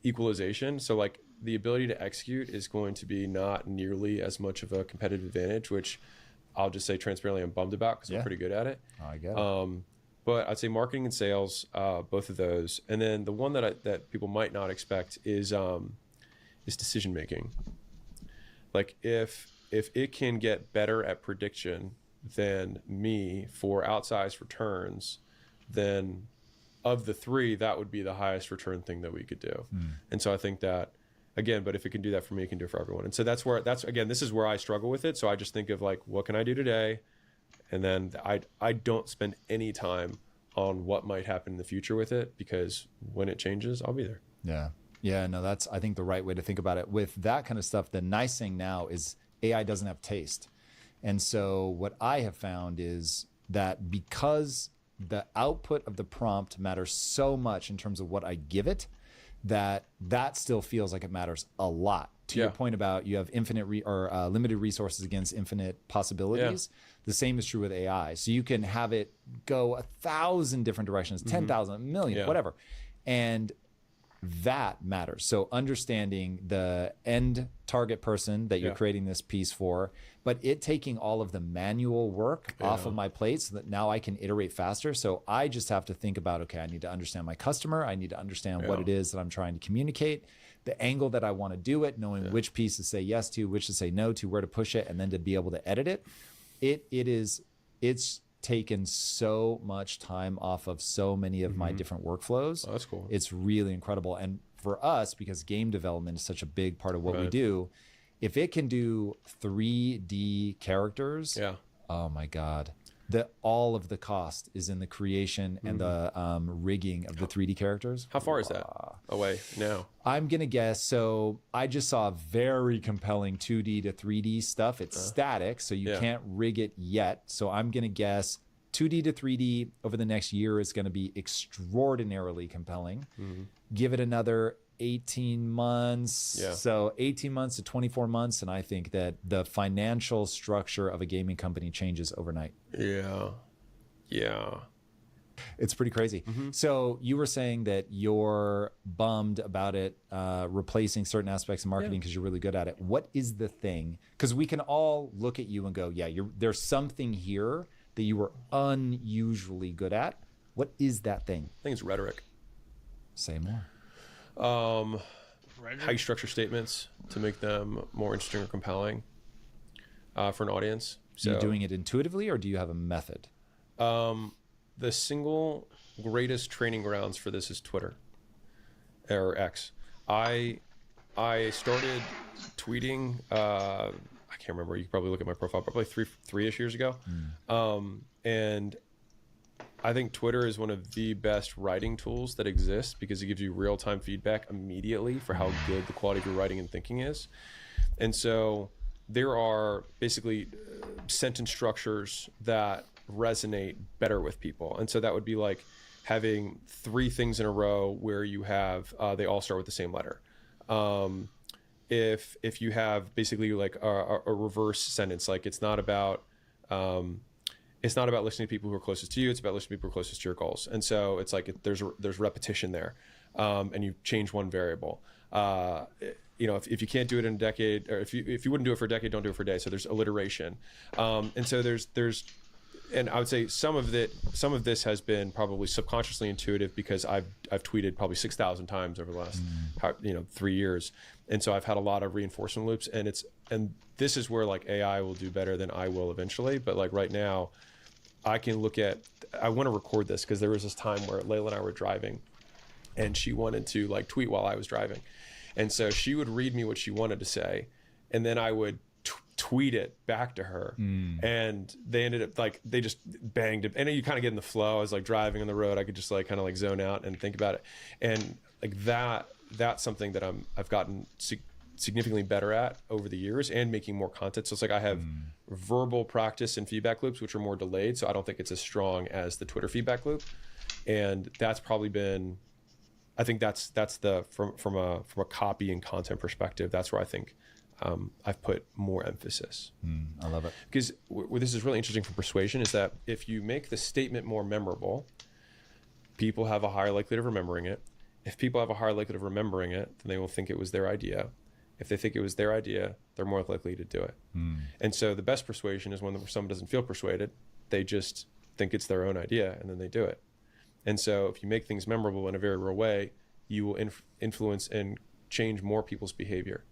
equalization. So like the ability to execute is going to be not nearly as much of a competitive advantage, which I'll just say transparently I'm bummed about because I'm pretty good at it. I get it. But I'd say marketing and sales, both of those. And then the one that people might not expect is decision making. Like if it can get better at prediction than me for outsized returns, then of the 3, that would be the highest return thing that we could do. And so I think that, again, but if it can do that for me, it can do it for everyone. And so that's again, this is where I struggle with it. So I just think of like, what can I do today? And then I don't spend any time on what might happen in the future with it, because when it changes, I'll be there. Yeah. Yeah, no, that's, I think, the right way to think about it. With that kind of stuff, the nice thing now is AI doesn't have taste. And so what I have found is that because the output of the prompt matters so much in terms of what I give it, that still feels like it matters a lot. To your point about you have infinite limited resources against infinite possibilities. The same is true with AI. So you can have it go 1,000 different directions, 10,000, a million, whatever. And that matters. So understanding the end target person that you're creating this piece for, but it taking all of the manual work off of my plate so that now I can iterate faster. So I just have to think about, okay, I need to understand my customer. I need to understand what it is that I'm trying to communicate, the angle that I want to do it, knowing which piece to say yes to, which to say no to, where to push it, and then to be able to edit it. It's taken so much time off of so many of my different workflows. Oh, that's cool. It's really incredible. And for us, because game development is such a big part of what we do, if it can do 3D characters, oh my God, all of the cost is in the creation and the rigging of the 3D characters. How far is that away now? I'm going to guess. So I just saw very compelling 2D to 3D stuff. It's static, so you can't rig it yet. So I'm going to guess 2D to 3D over the next year is going to be extraordinarily compelling. Give it another 18 months. So 18 months to 24 months. And I think that the financial structure of a gaming company changes overnight. It's pretty crazy. So you were saying that you're bummed about it replacing certain aspects of marketing because you're really good at it. What is the thing? Because we can all look at you and go, yeah, there's something here that you were unusually good at. What is that thing? I think it's rhetoric. Say more. How you structure statements to make them more interesting or compelling for an audience. So, are you doing it intuitively, or do you have a method? The single greatest training grounds for this is Twitter or X. I started tweeting. I can't remember. You can probably look at my profile. Probably three-ish years ago, and I think Twitter is one of the best writing tools that exists because it gives you real-time feedback immediately for how good the quality of your writing and thinking is. And so there are basically sentence structures that resonate better with people. And so that would be like having 3 things in a row where you have, they all start with the same letter. If you have basically like a reverse sentence, like it's not about listening to people who are closest to you. It's about listening to people who are closest to your goals. And so it's like there's repetition there, and you change one variable. If you can't do it in a decade, or if you wouldn't do it for a decade, don't do it for a day. So there's alliteration, and so and I would say some of this has been probably subconsciously intuitive because I've tweeted probably 6,000 times over the last 3 years, and so I've had a lot of reinforcement loops, and this is where like AI will do better than I will eventually. But like right now, I want to record this because there was this time where Layla and I were driving, and she wanted to like tweet while I was driving. And so she would read me what she wanted to say, and then I would tweet it back to her. And they ended up like, they just banged it. And you kind of get in the flow. I was like driving on the road. I could just like kind of like zone out and think about it. And like that's something that I've gotten significantly better at over the years, and making more content. So it's like I have verbal practice and feedback loops, which are more delayed. So I don't think it's as strong as the Twitter feedback loop. And that's probably been, I think that's the, from a copy and content perspective, that's where I think I've put more emphasis. I love it. Because where this is really interesting for persuasion is that if you make the statement more memorable, people have a higher likelihood of remembering it. If people have a higher likelihood of remembering it, then they will think it was their idea. If they think it was their idea, they're more likely to do it. And so the best persuasion is when someone doesn't feel persuaded. They just think it's their own idea, and then they do it. And so if you make things memorable in a very real way, you will influence and change more people's behavior.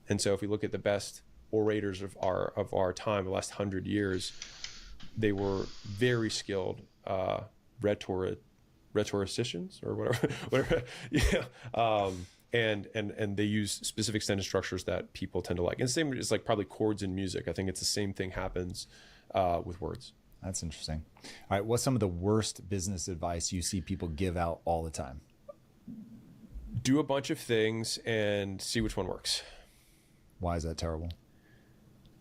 And so if we look at the best orators of our time, the last 100 years, they were very skilled rhetoricians or whatever. Yeah. And they use specific sentence structures that people tend to like. And the same is like probably chords in music. I think it's the same thing happens with words. That's interesting. All right, what's some of the worst business advice you see people give out all the time? Do a bunch of things and see which one works. Why is that terrible?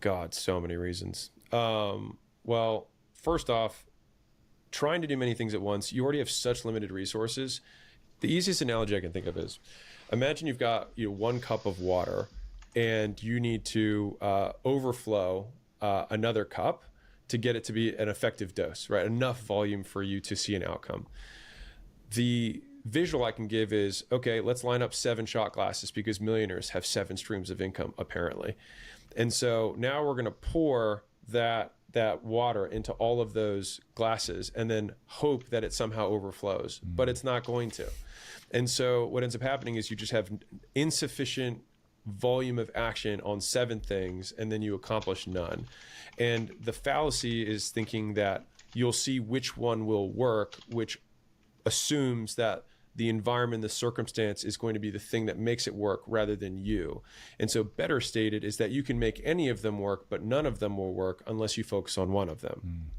God, so many reasons. Well, first off, trying to do many things at once, you already have such limited resources. The easiest analogy I can think of is, imagine you've got 1 cup of water and you need to overflow another cup to get it to be an effective dose, right? Enough volume for you to see an outcome. The visual I can give is, okay, let's line up 7 shot glasses because millionaires have 7 streams of income, apparently. And so now we're going to pour that water into all of those glasses and then hope that it somehow overflows, but it's not going to. And so what ends up happening is you just have insufficient volume of action on 7 things, and then you accomplish none. And the fallacy is thinking that you'll see which one will work, which assumes that the environment, the circumstance is going to be the thing that makes it work rather than you. And so better stated is that you can make any of them work, but none of them will work unless you focus on one of them.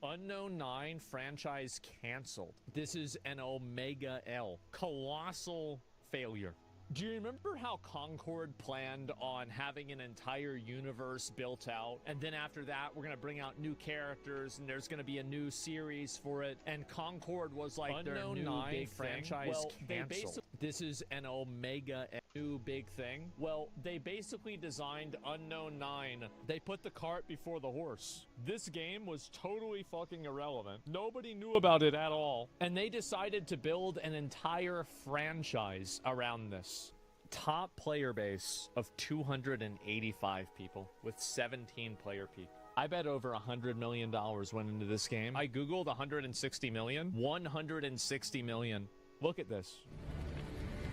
Unknown 9 franchise canceled. This is an Omega L. Colossal failure. Do you remember how Concord planned on having an entire universe built out? And then after that, we're going to bring out new characters and there's going to be a new series for it. And Concord was like Unknown their new 9 big franchise well, canceled. This is an Omega new big thing. Well, they basically designed Unknown 9. They put the cart before the horse. This game was totally fucking irrelevant. Nobody knew about it at all. And they decided to build an entire franchise around this. Top player base of 285 people with 17 player peak. I bet over $100 million went into this game. I googled 160 million. 160 million. Look at this.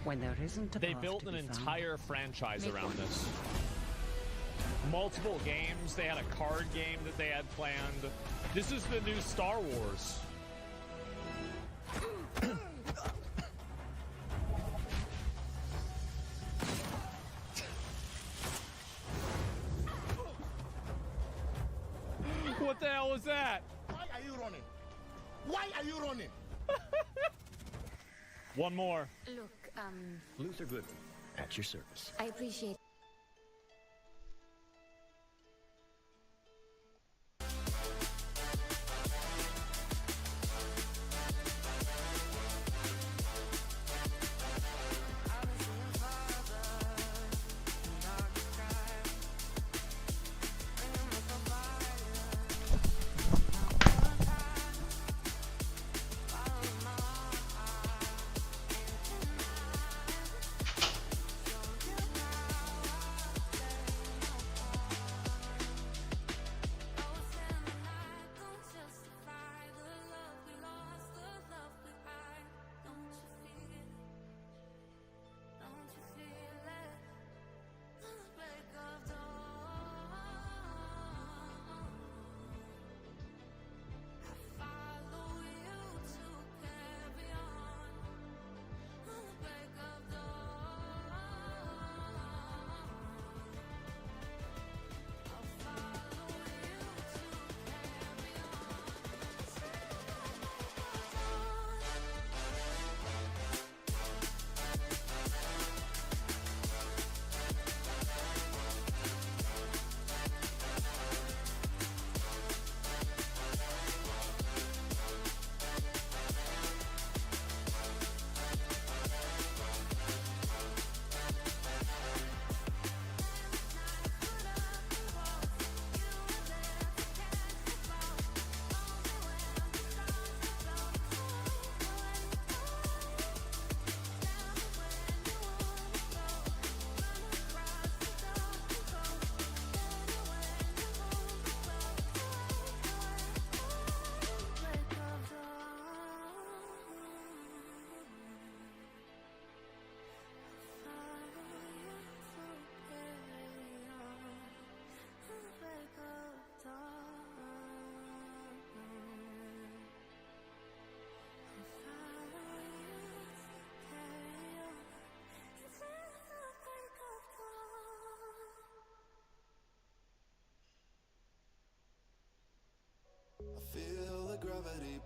When there isn't a They path built to an be found, entire franchise make around one. this. Multiple games. They had a card game that they had planned. This is the new Star Wars. What the hell was that? Why are you running? Why are you running? One more. Look, Luther Goodman, at your service. I appreciate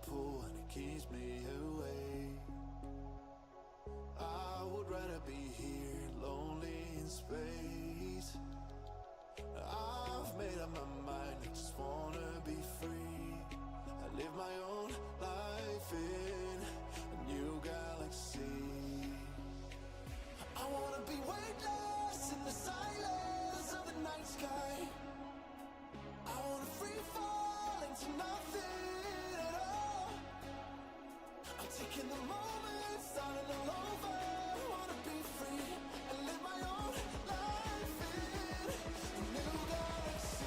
pull and it keeps me away. I would rather be here, lonely in space. I've made up my mind, I just wanna be free. I live my own life in a new galaxy. I wanna be weightless in the silence of the night sky. I wanna free fall into nothing at all. I'm taking the moment, starting all over. I wanna be free and live my own life in a new galaxy.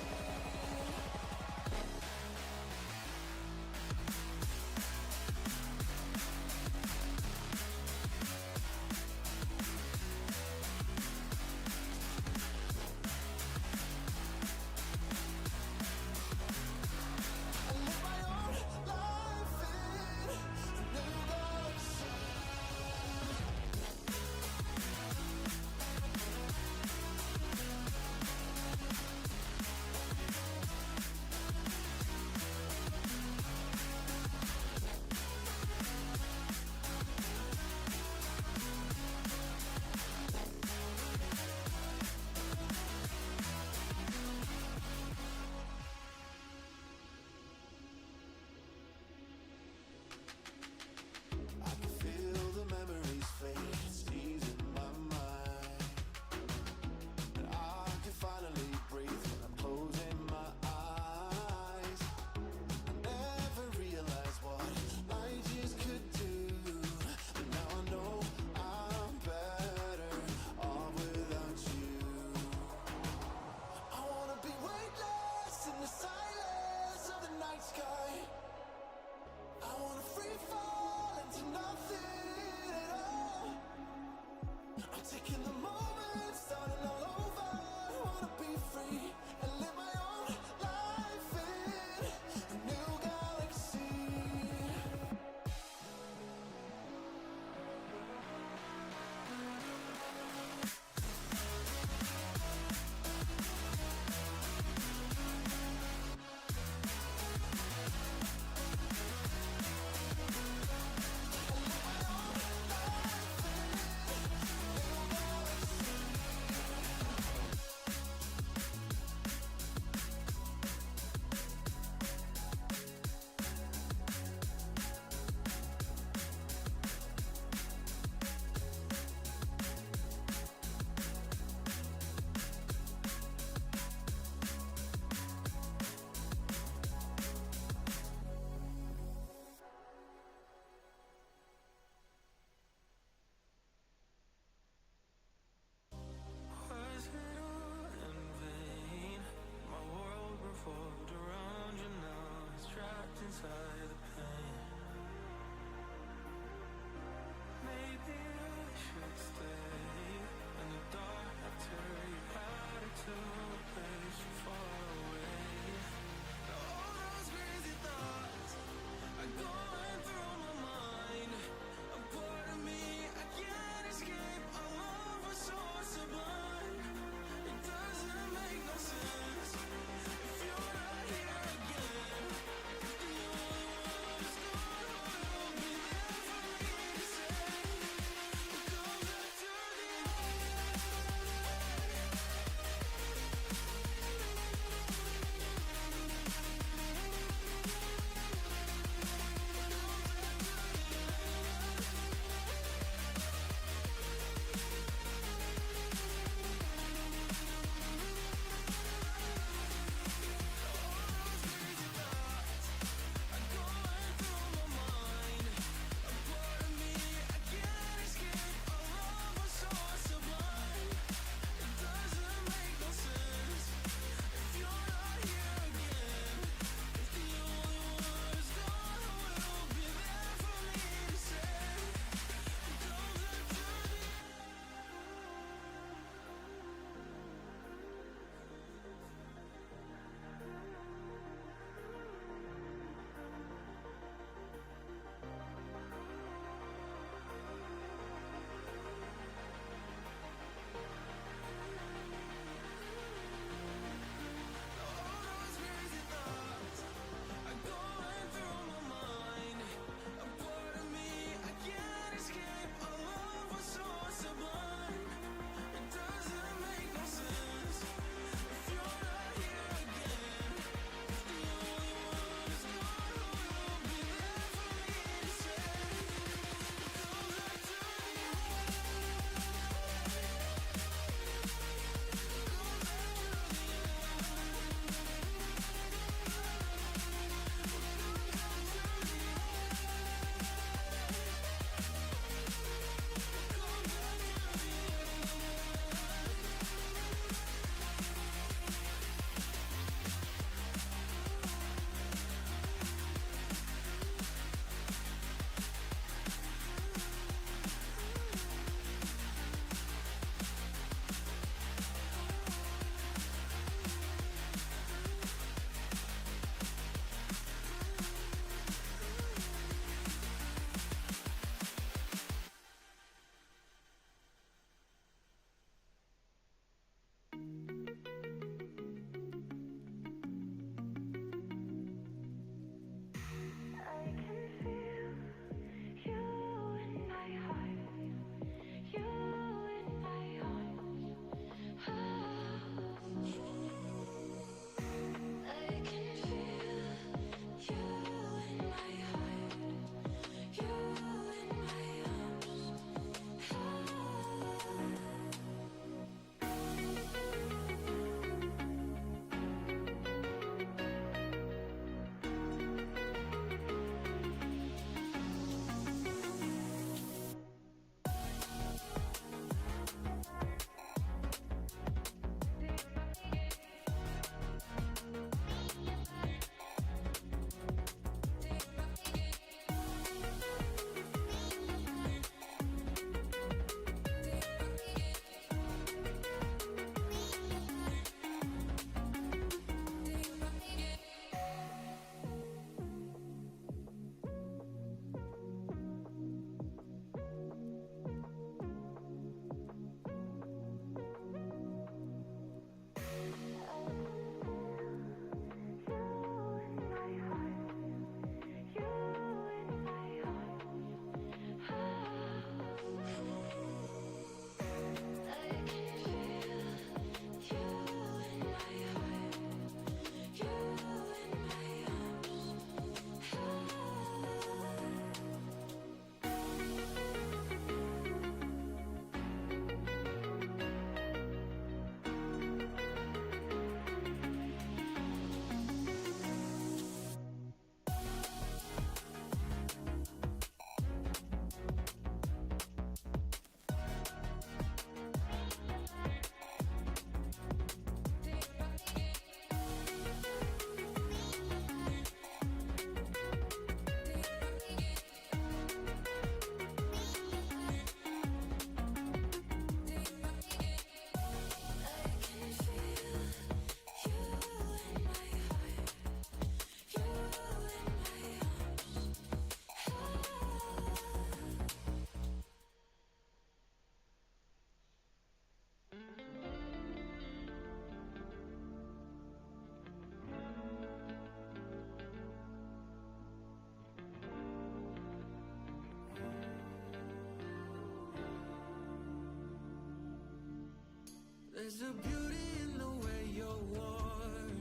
There's a beauty in the way you're worn,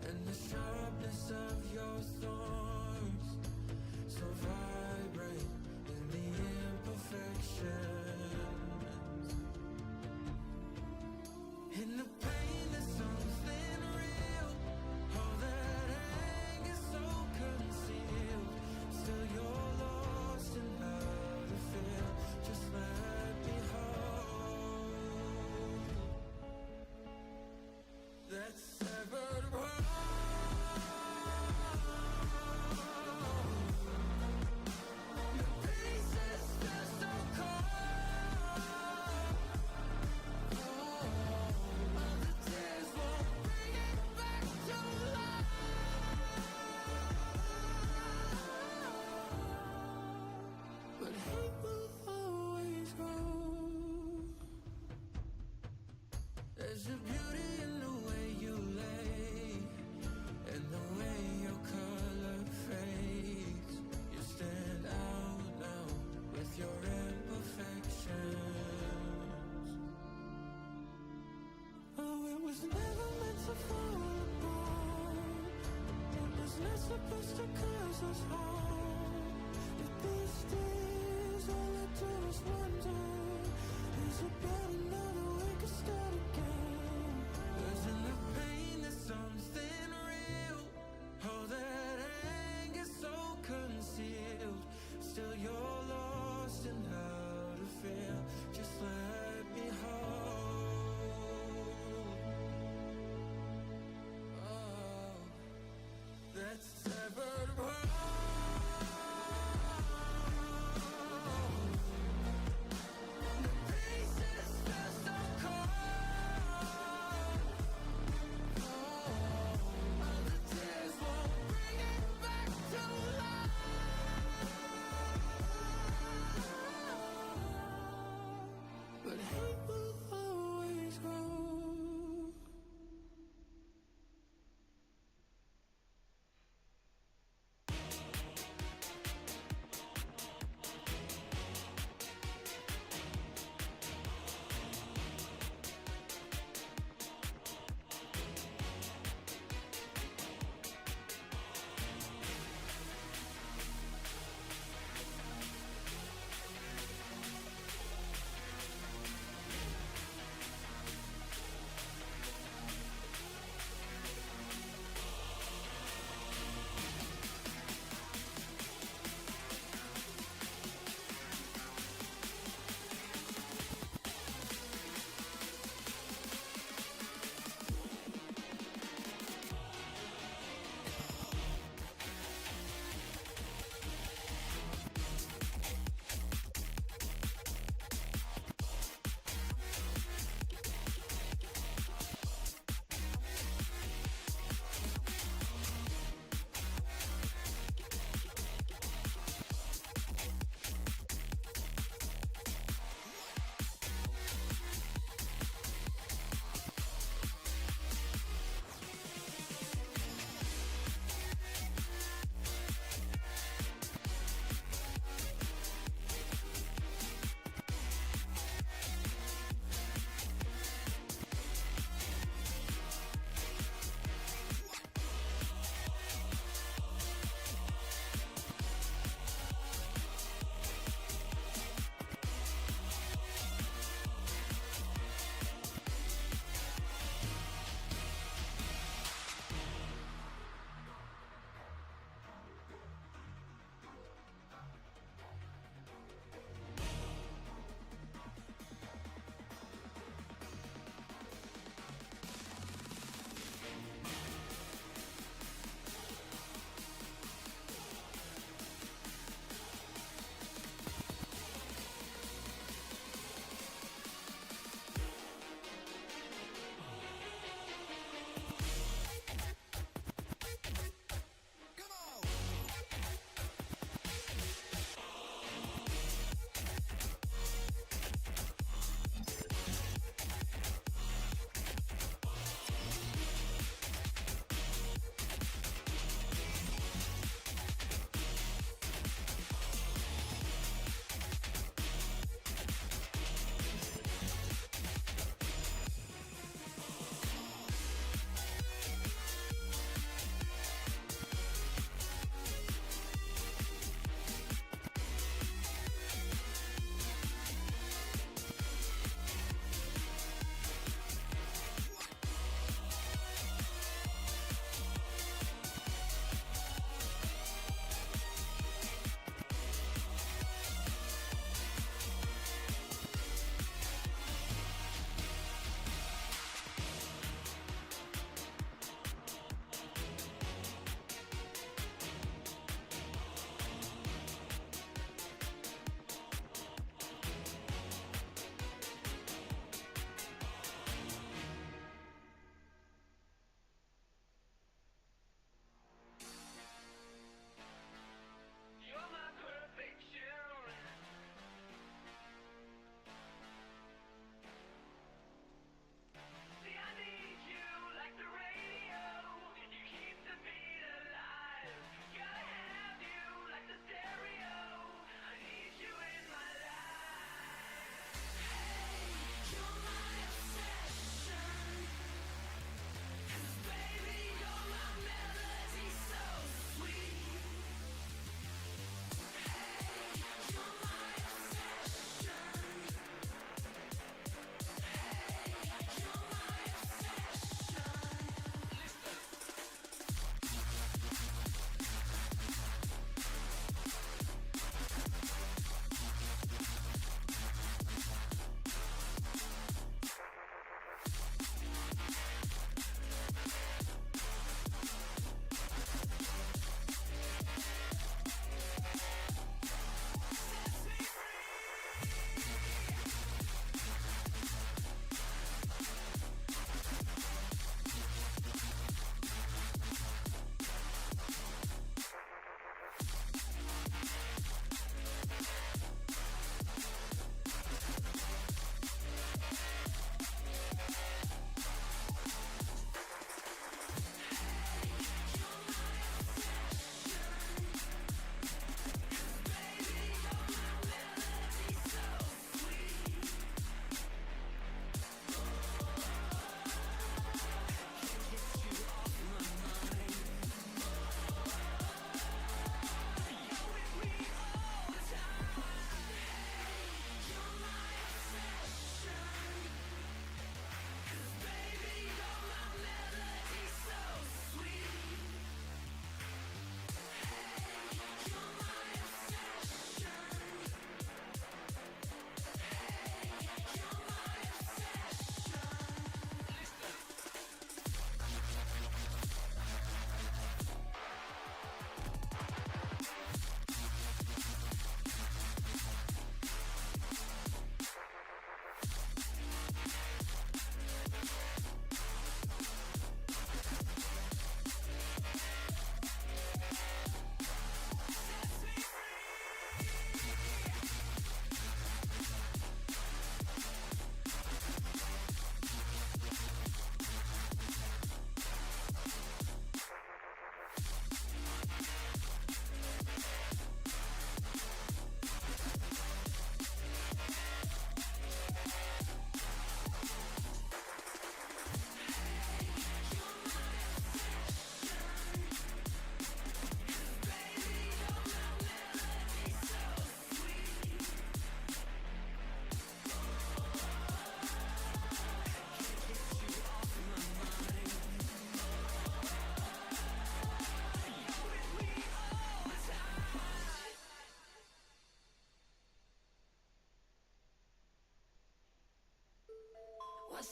and the sharpness of your thorns, so vibrant in the imperfections. In the pain there's something real, all that anger so concealed. Still you're lost in how to feel, just let me hold that severed heart. The pieces still so cold. All the tears won't bring it back to life. But hate will always grow. There's a beauty in the way you lay, and the way your color fades. You stand out now with your imperfections. Oh, it was never meant to fall apart. It was not supposed to cause us harm. But these days, all I do is wonder, is it better now that we could start again? 'Cause in the pain there's something real, all that anger so concealed. Still you're lost in how to feel, just let me hold. Oh, that severed heart. The pieces still so cold.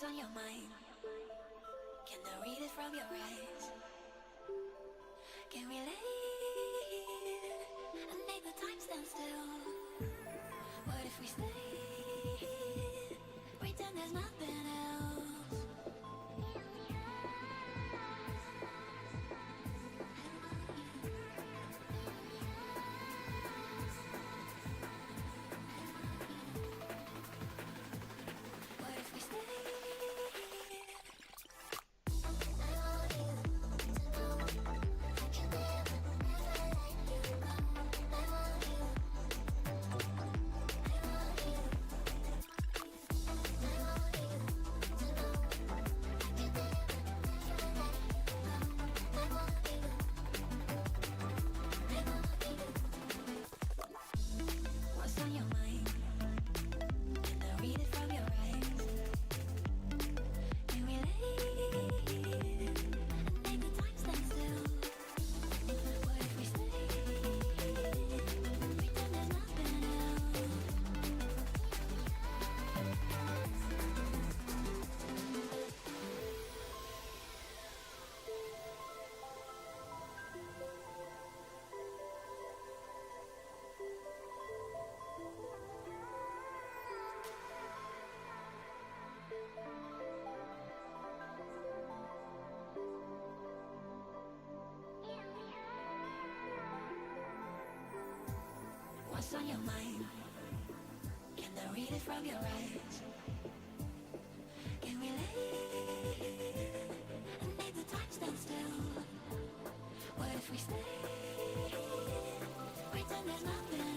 on your mind? Can I read it from your eyes? Can we lay and make the time stand still? What if we stay here, pretend there's nothing else? What if we stay here? What's on your mind? Can I read it from your eyes? Can we lay here and make the time stand still? What if we stay here, pretend there's nothing else? What's on your mind? Can I read it from your eyes? Can we lay here and make the time stand still? What if we stay here, pretend there's nothing else?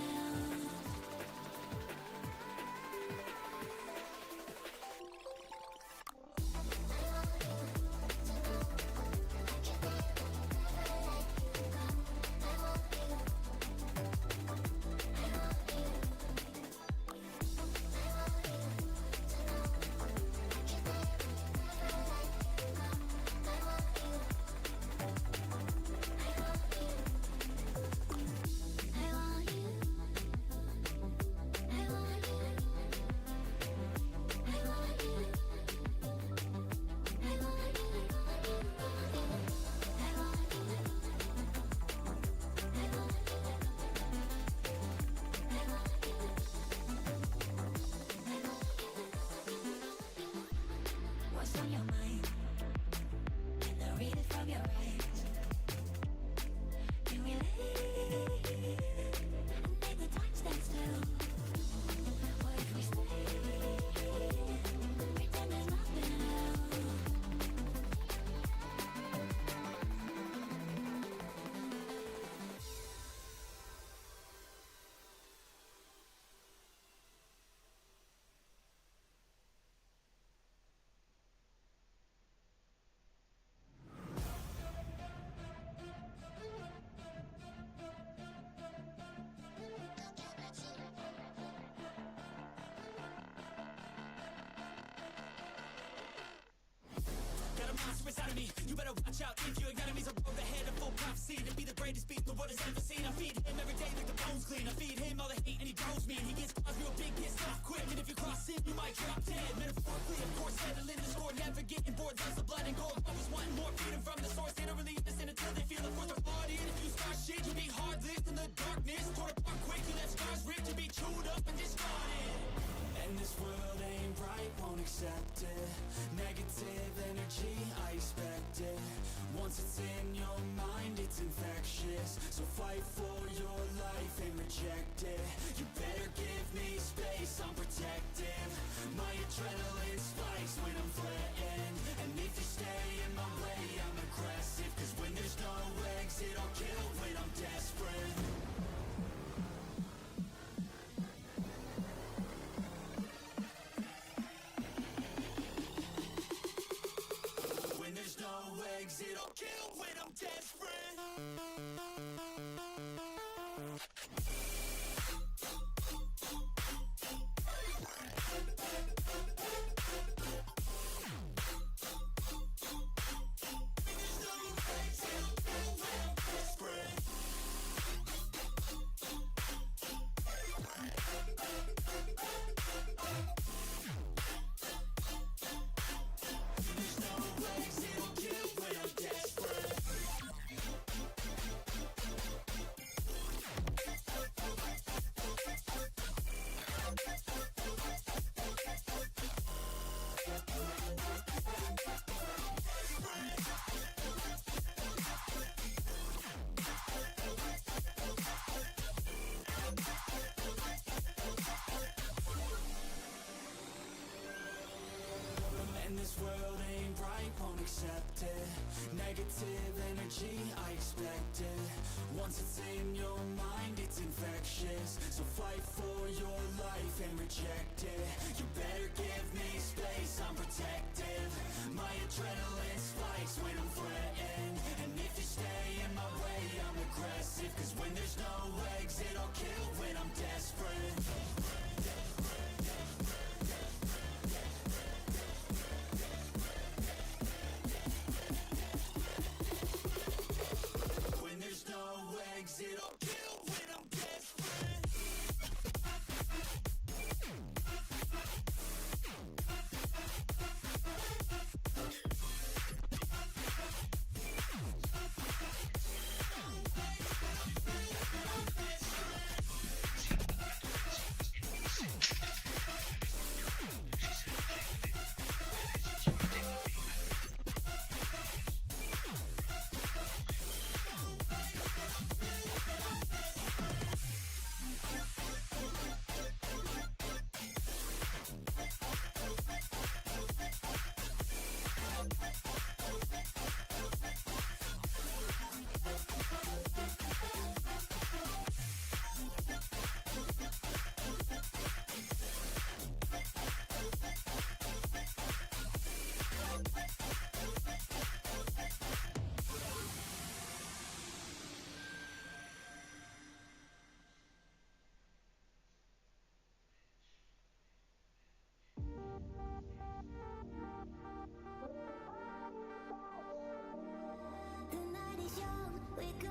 I want you. I want you. I want you. I want you. I want you. What's on your mind? Can I read it from your eyes? Can we lay here and make the time stand still? What if we stay here, pretend there's nothing else? Got a monster inside of me. You better watch out if your enemies. I wrote ahead a full prophecy to be the greatest beast the world has ever seen. I feed him every day like the bones clean. I feed him all the hate and he grows me. And he gets cause real big, pissed off quick. And if you cross him, you might drop dead. Metaphorically, of course, settling the score. Never getting bored, loves the blood and gore. Always wanting more freedom from the source. They don't really listen until they feel the force of body. And if you start shit, you'll be hard lived in the darkness. Torn apart quick, you left scars ripped to be chewed up and discarded. And this world ain't right, won't accept it. Negative energy, I expect it. Once it's in your mind, it's infectious. So fight for your life and reject it. You better give me space, I'm protective. My adrenaline spikes when I'm threatened. And if you stay in my way, I'm aggressive. Cause when there's no exit, I'll kill when I'm desperate. When there's no exit, I'll kill when I'm desperate. negative energy, I expect it. Once it's in your mind, it's infectious. So fight for your life and reject it. You better give me space, I'm protective. My adrenaline spikes when I'm threatened. And if you stay in my way, I'm aggressive. Cause when there's no exit, I'll kill when I'm desperate. When there's no exit, I'll kill when I'm desperate. The night is young, we go,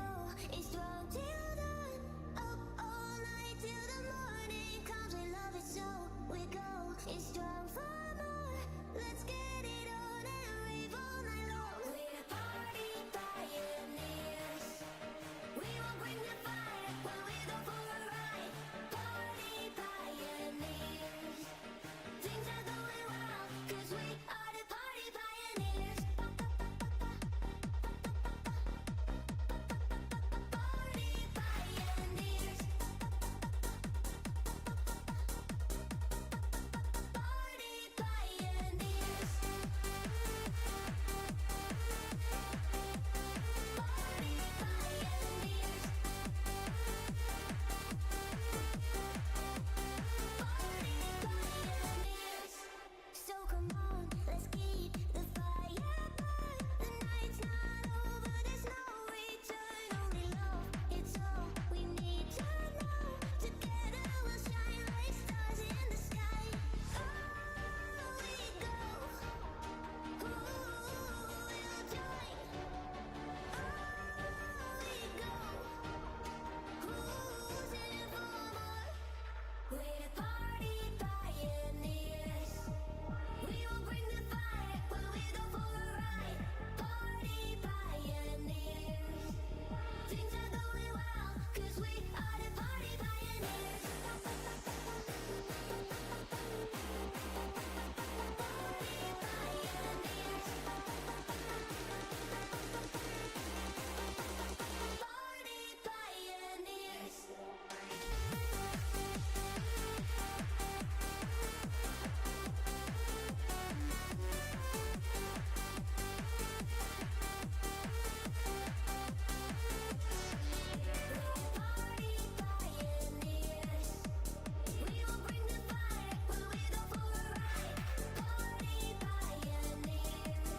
it's strong till dawn. Up all night till the morning comes, we love it so. We go, it's strong for more. Let's get it on and rave all night long. We're party pioneers. We won't bring the fire when we go for a ride. Party pioneers. Things are going well, cause we are the party pioneers. So come on, let's keep the fire burn. The night's not over, there's no return. Only love, it's all we need to know. Together we'll shine like stars in the sky. Oh, we go. Ooh, we'll join. Oh, we go. Who's in for more? We're the party pioneers. We will bring the fire when we go for a ride. Party pioneers. Things are going well, cause we are the party pioneers. Party pioneers. Party pioneers. We will bring the fire when we go for a ride. Party pioneers.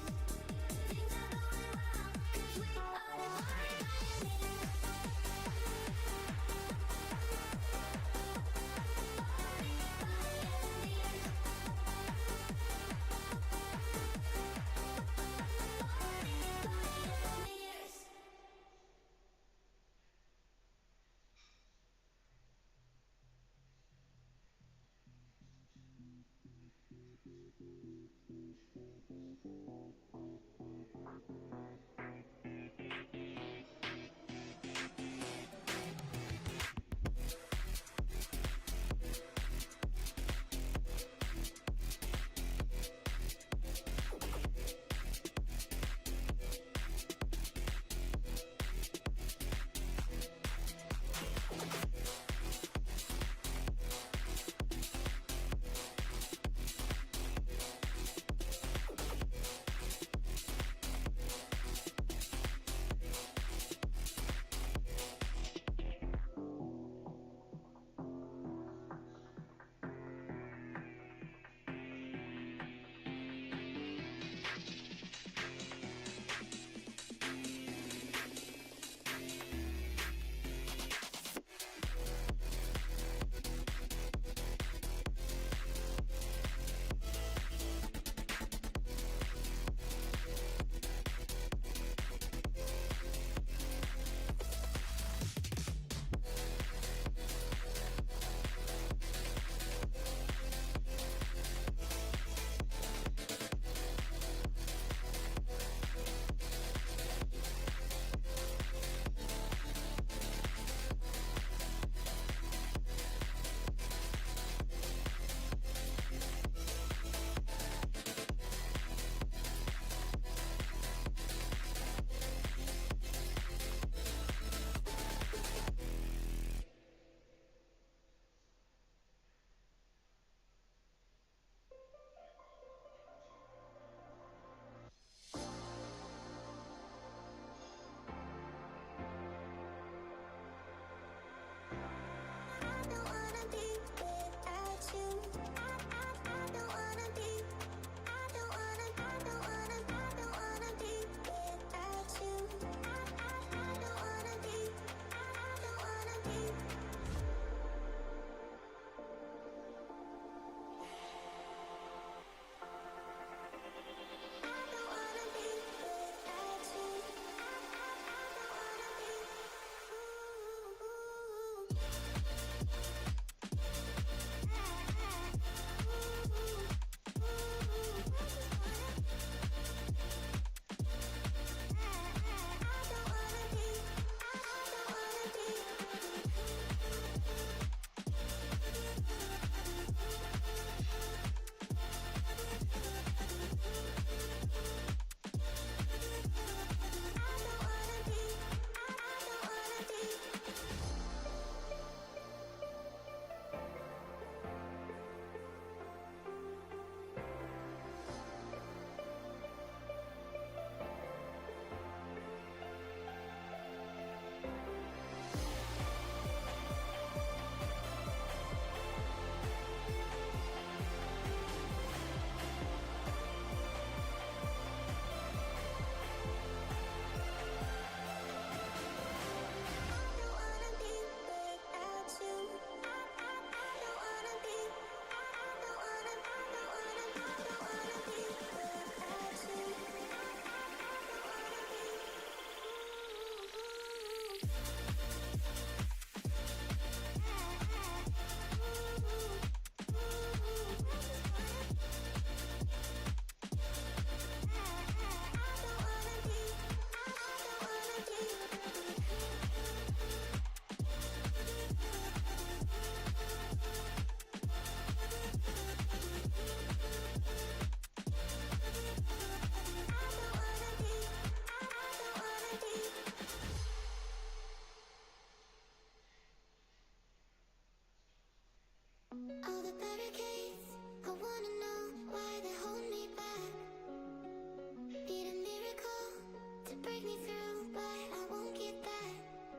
Things are going well, cause we are the party pioneers. Pioneers. All the barricades, I wanna know why they hold me back. Need a miracle to break me through, but I won't get that.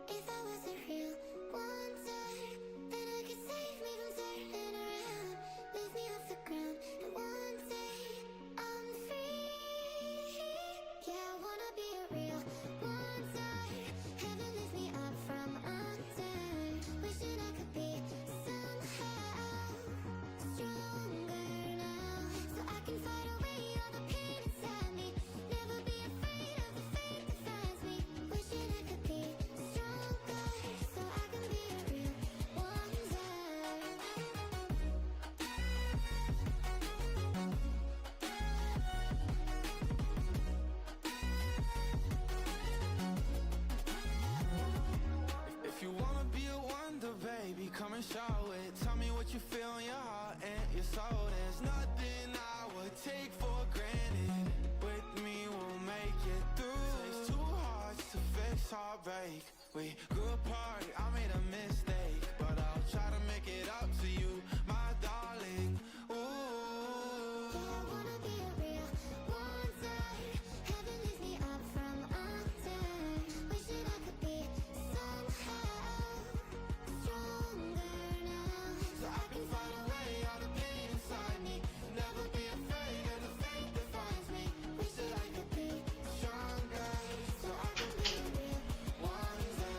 If I was a real wonder, then I could save me from turning around, lift me off the ground, and one day I'm free. Yeah, I wanna be a real wonder. Heaven lifts me up from under. Wishing I could be somehow stronger now, so I can fight away all the pain inside me. Never be afraid of the fate that finds me. Wishing I could be stronger, so I can be a real wonder. If you wanna be a wonder, baby, come and show it. Tell me what you feel in your heart and your soul. There's nothing I would take for granted. With me, we'll make it through. Takes two hearts to fix heartbreak. We grew apart, I made a mistake, but I'll try to make it up to you, my darling. Ooh, yeah, I wanna be a real wonder. Heaven lifts me up from under. Wishing I could be somehow stronger now, so I can fight away all the pain inside me. Never be afraid of the fate that finds me. Wish that I could be stronger, so I can be a real wonder.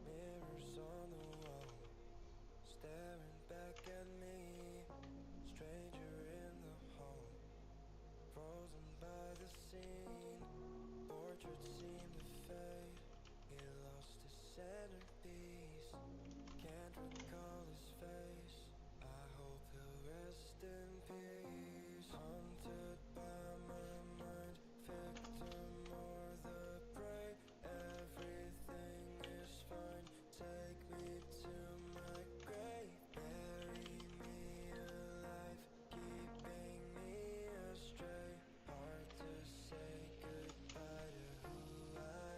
Mirrors on the wall, staring back at me. Stranger in the hall, frozen by the scene. Portraits seem to fade. He lost his centerpiece. Can't recall his face. I hope he'll rest in peace. Haunted by my mind, victim or the prey. Everything is fine. Take me to my grave. Bury me alive, keeping me astray. Hard to say goodbye to who I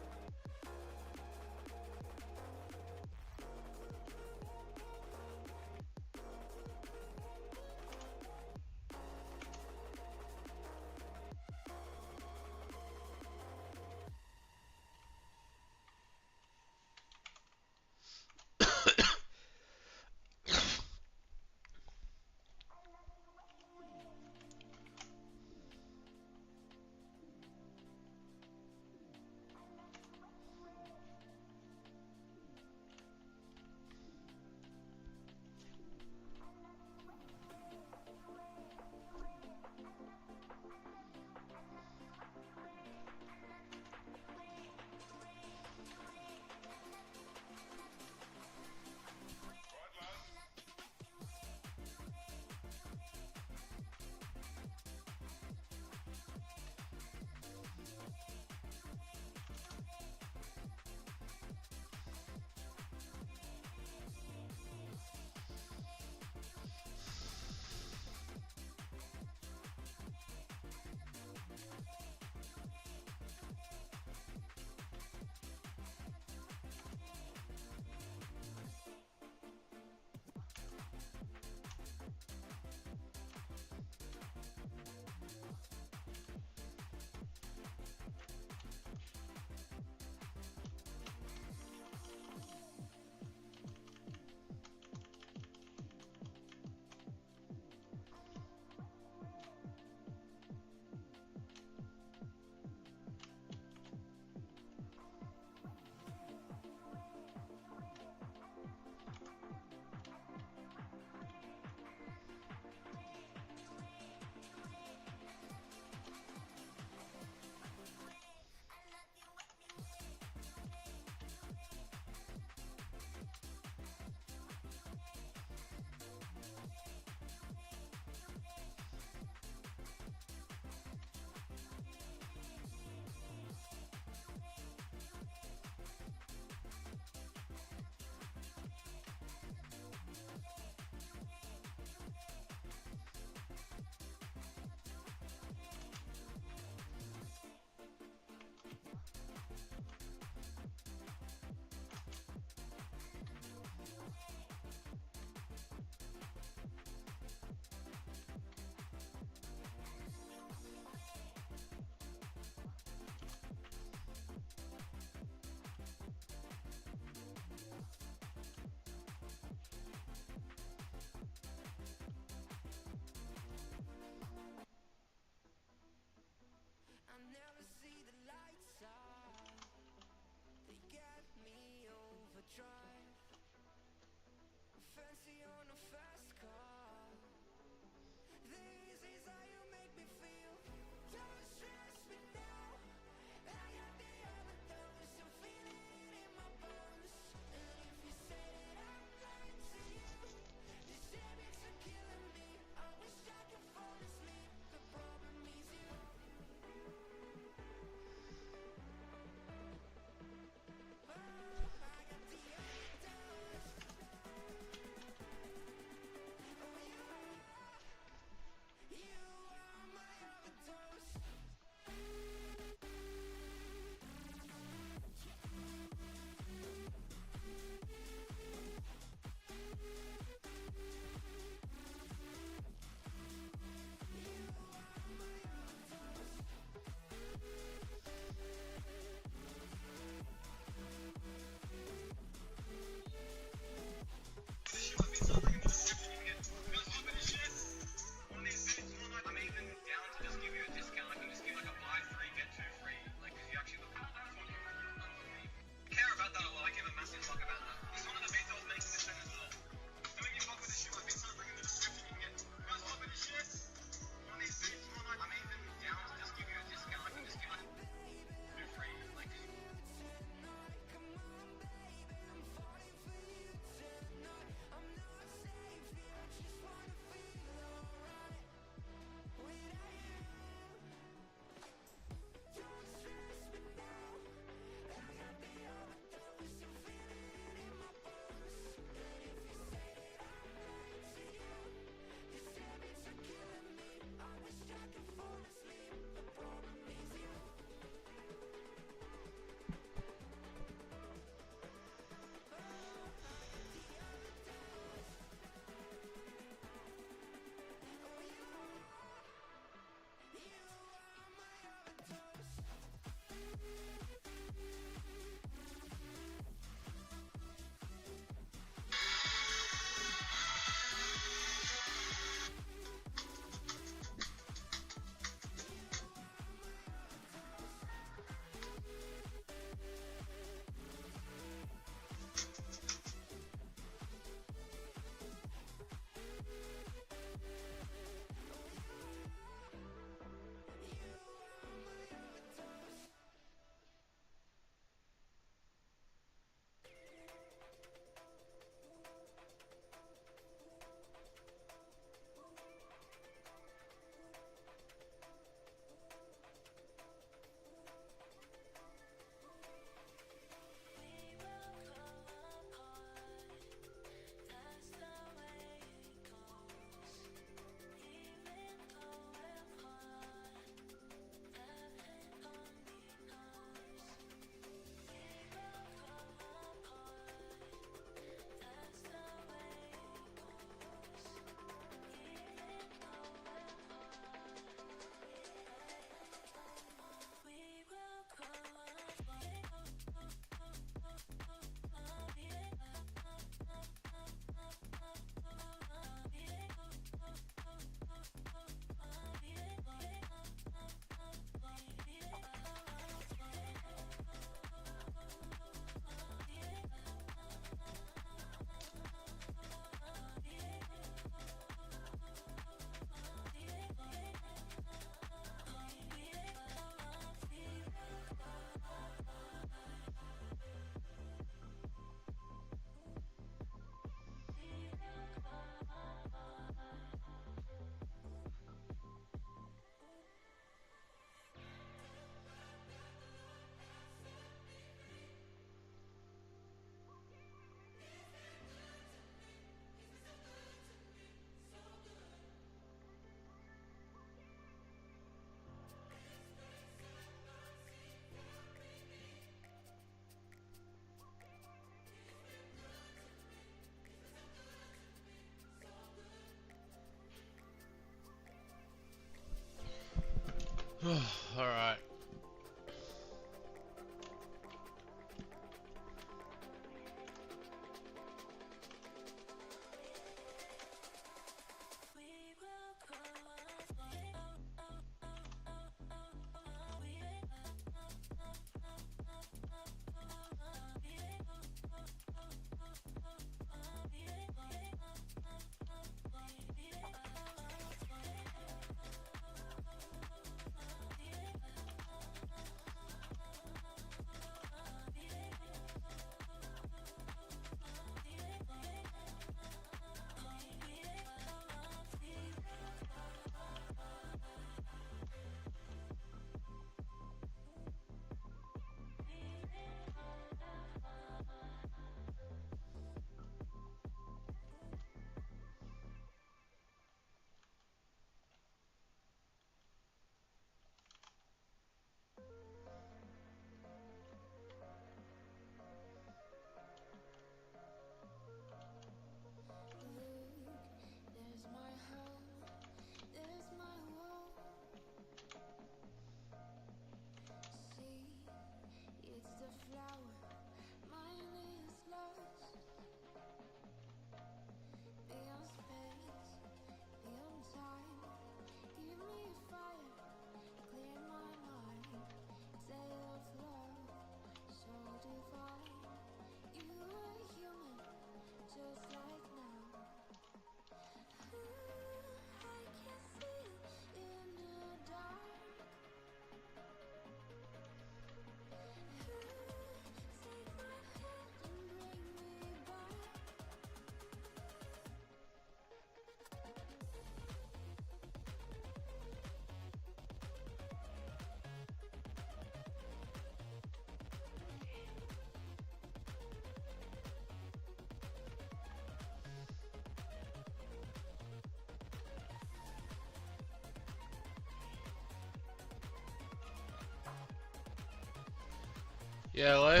Yeah, hello?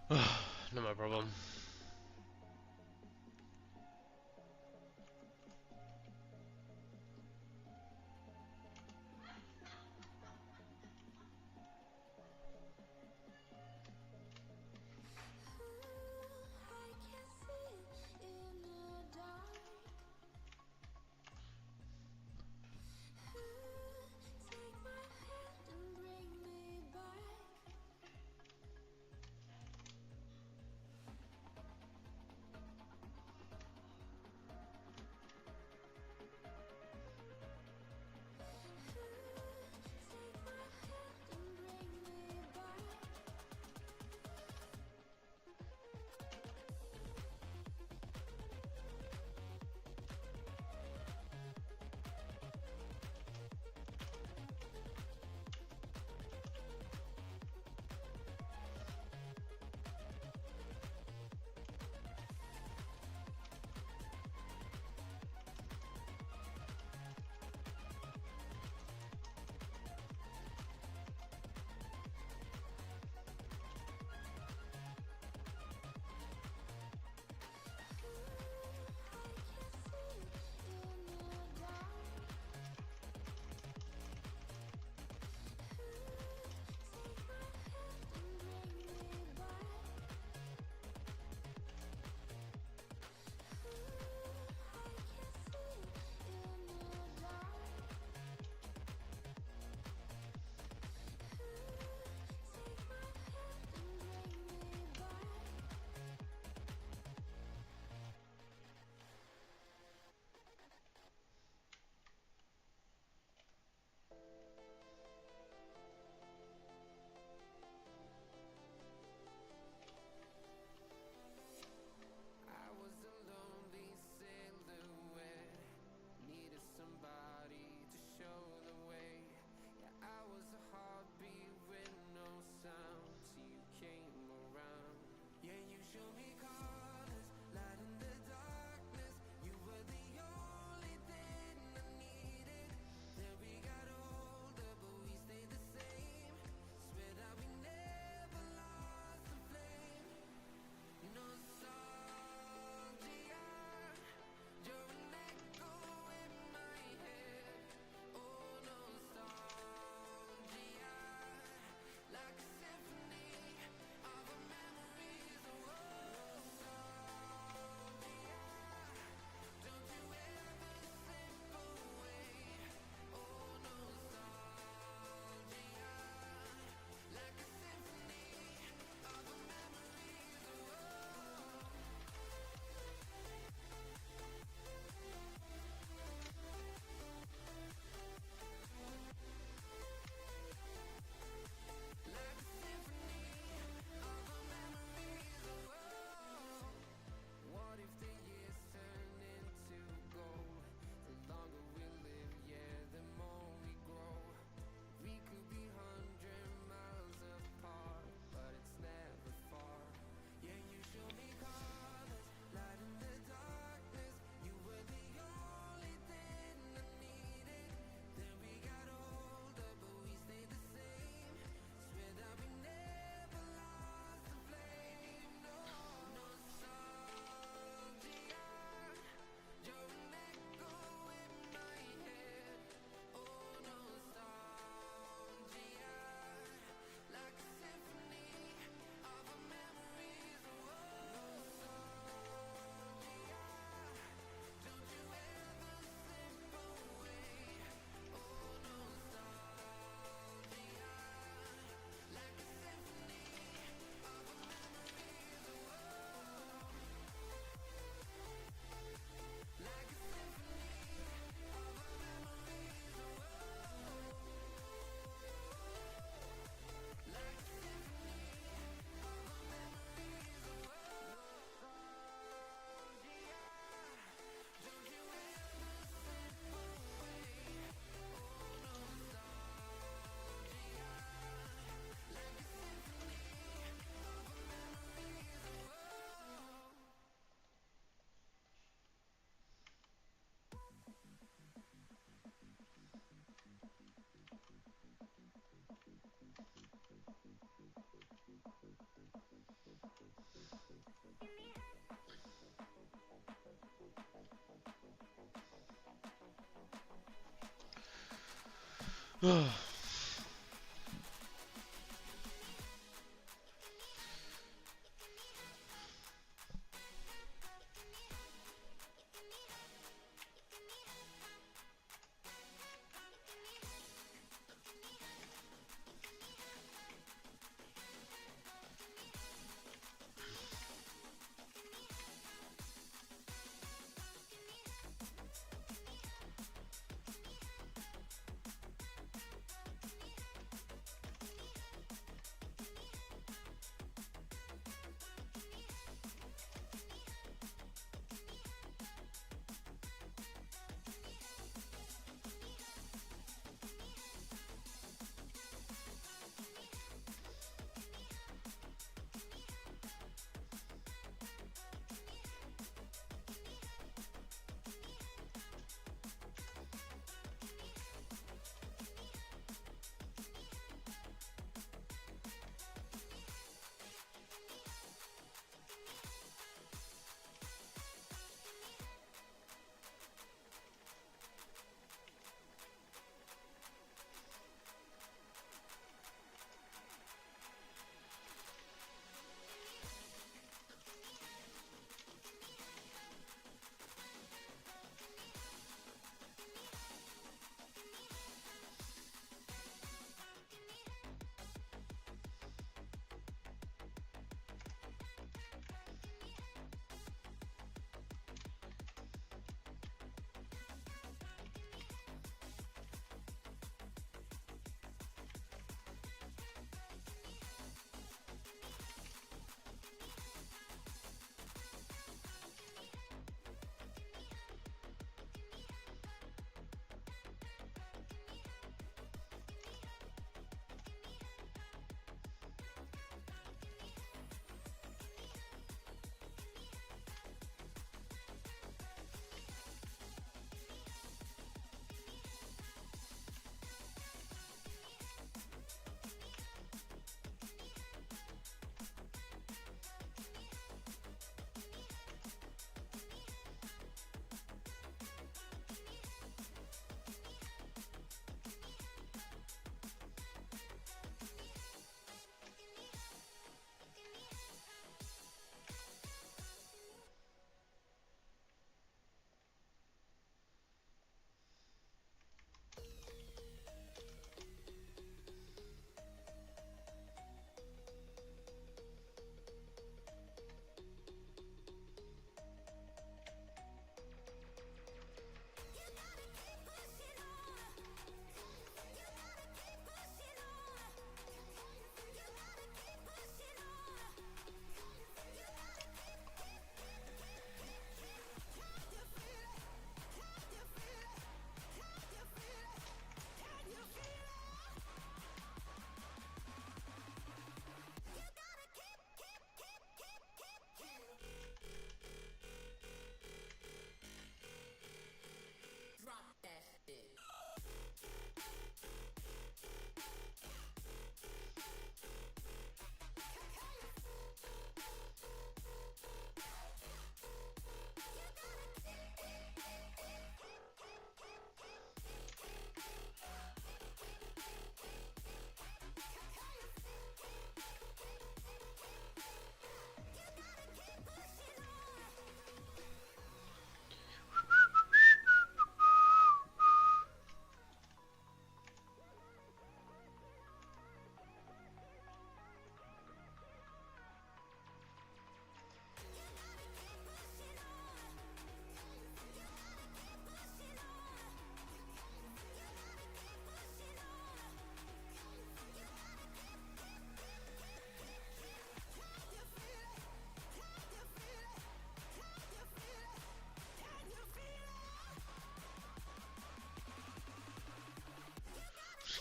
Not my problem.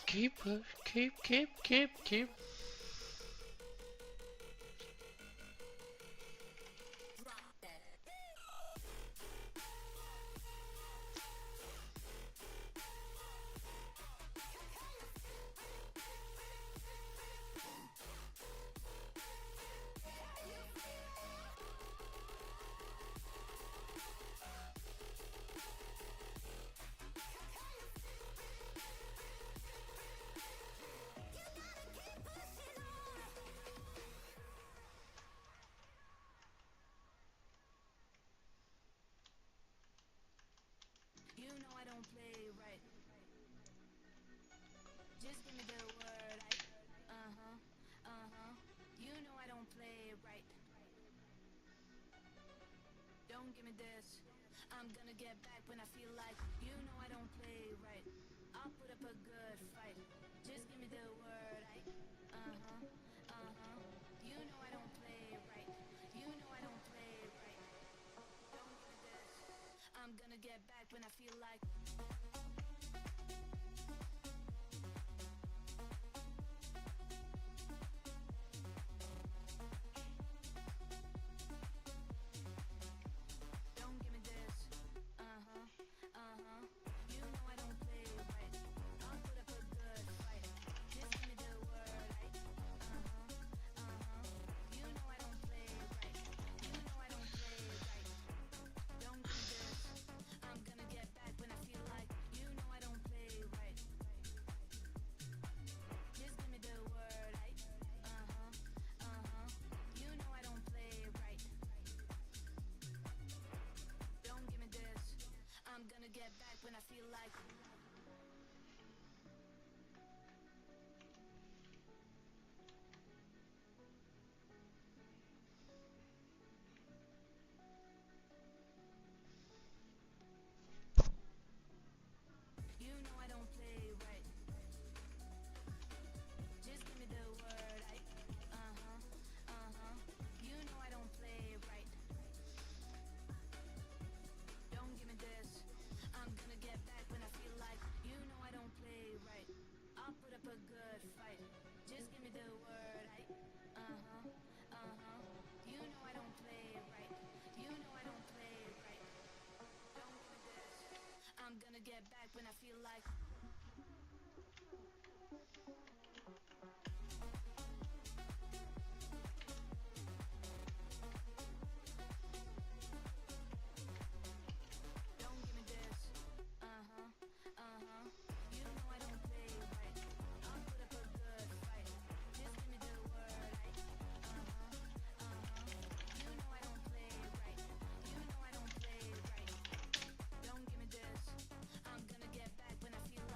Keep push, keep. Don't give me this. I'm gonna get back when I feel like. You know I don't play right. I'll put up a good fight. Just give me the word. You know I don't play right. You know I don't play right. Don't give me this. I'm gonna get back when I feel like. Don't give me this. You know I don't play right. I'll put up a good fight. Just give me the word. You know I don't play right. You know I don't play right. Don't give me this. I'm gonna get back when I feel like. You know I don't play right. Just give me the word. You know I don't play right. Don't give me this. I'm gonna get back when I feel like. You know I don't play right. Just give me the word. You know I don't play right. Don't give me this. I'm gonna get back when I feel like. You know I don't play right. I'll put up a good fight. Just give me the word. You know I don't play right. You know I don't play right. Don't give me this. I'm gonna get back when I feel like. Don't give me this. You know I don't play right. I'll put up a good fight. Just give me the word. You know I don't play right. You know I don't play right. Don't give me this. I'm gonna get back when I feel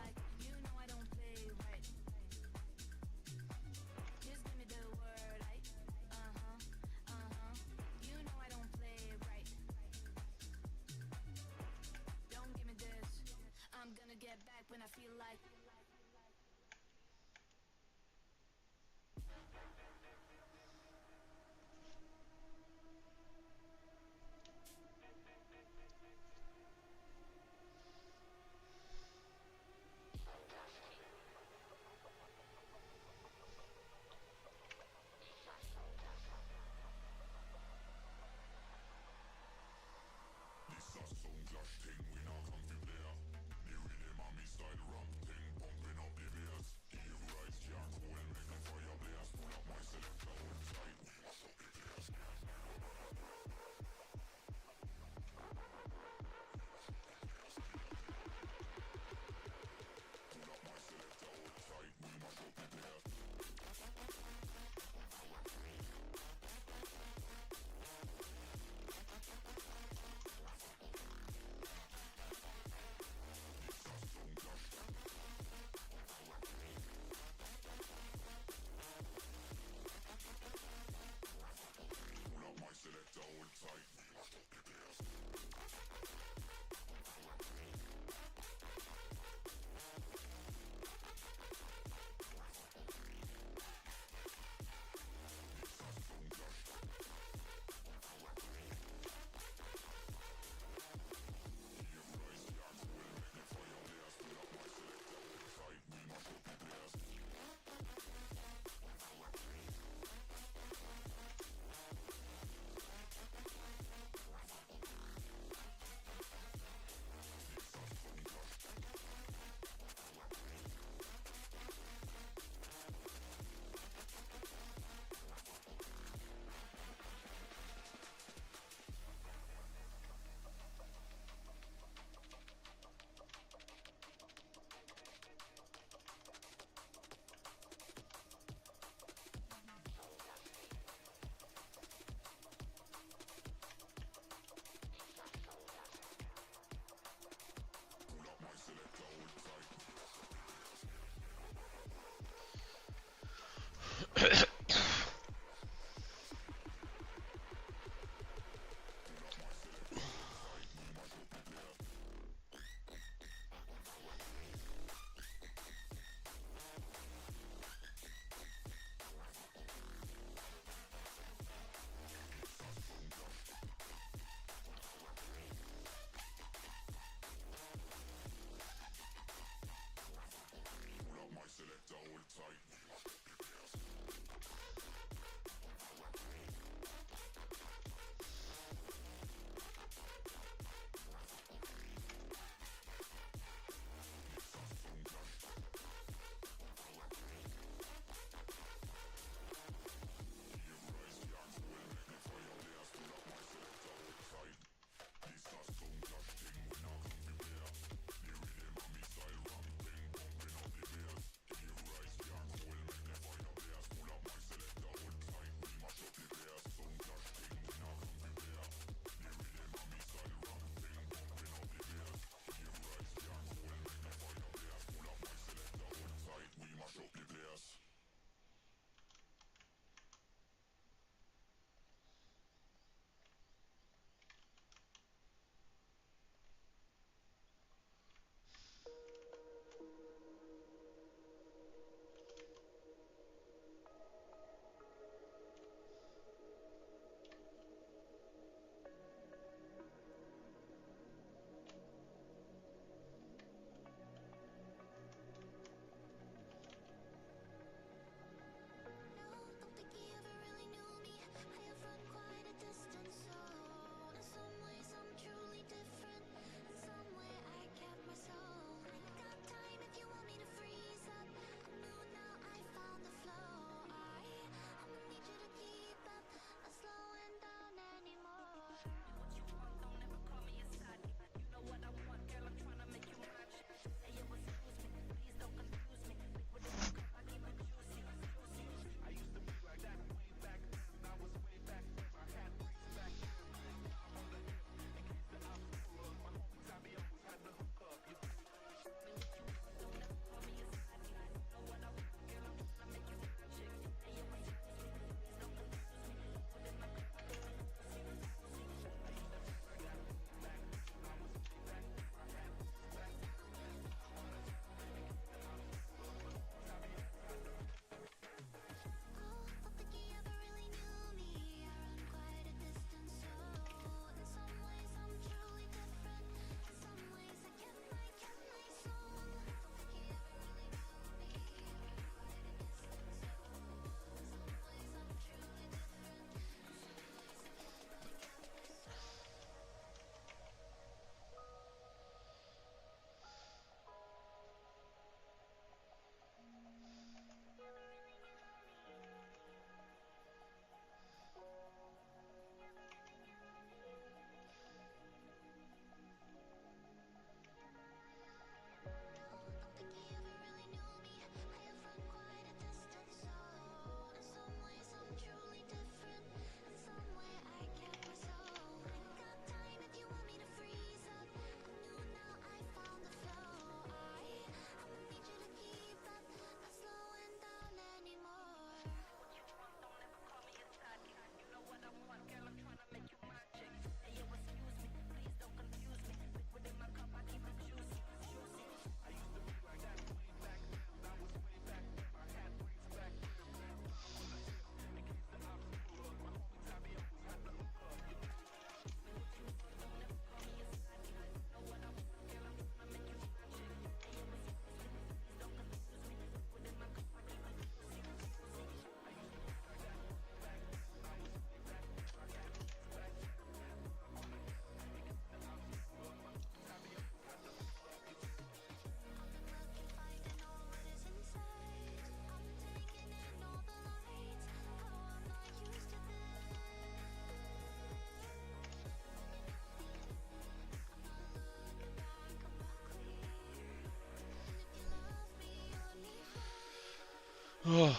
Oh.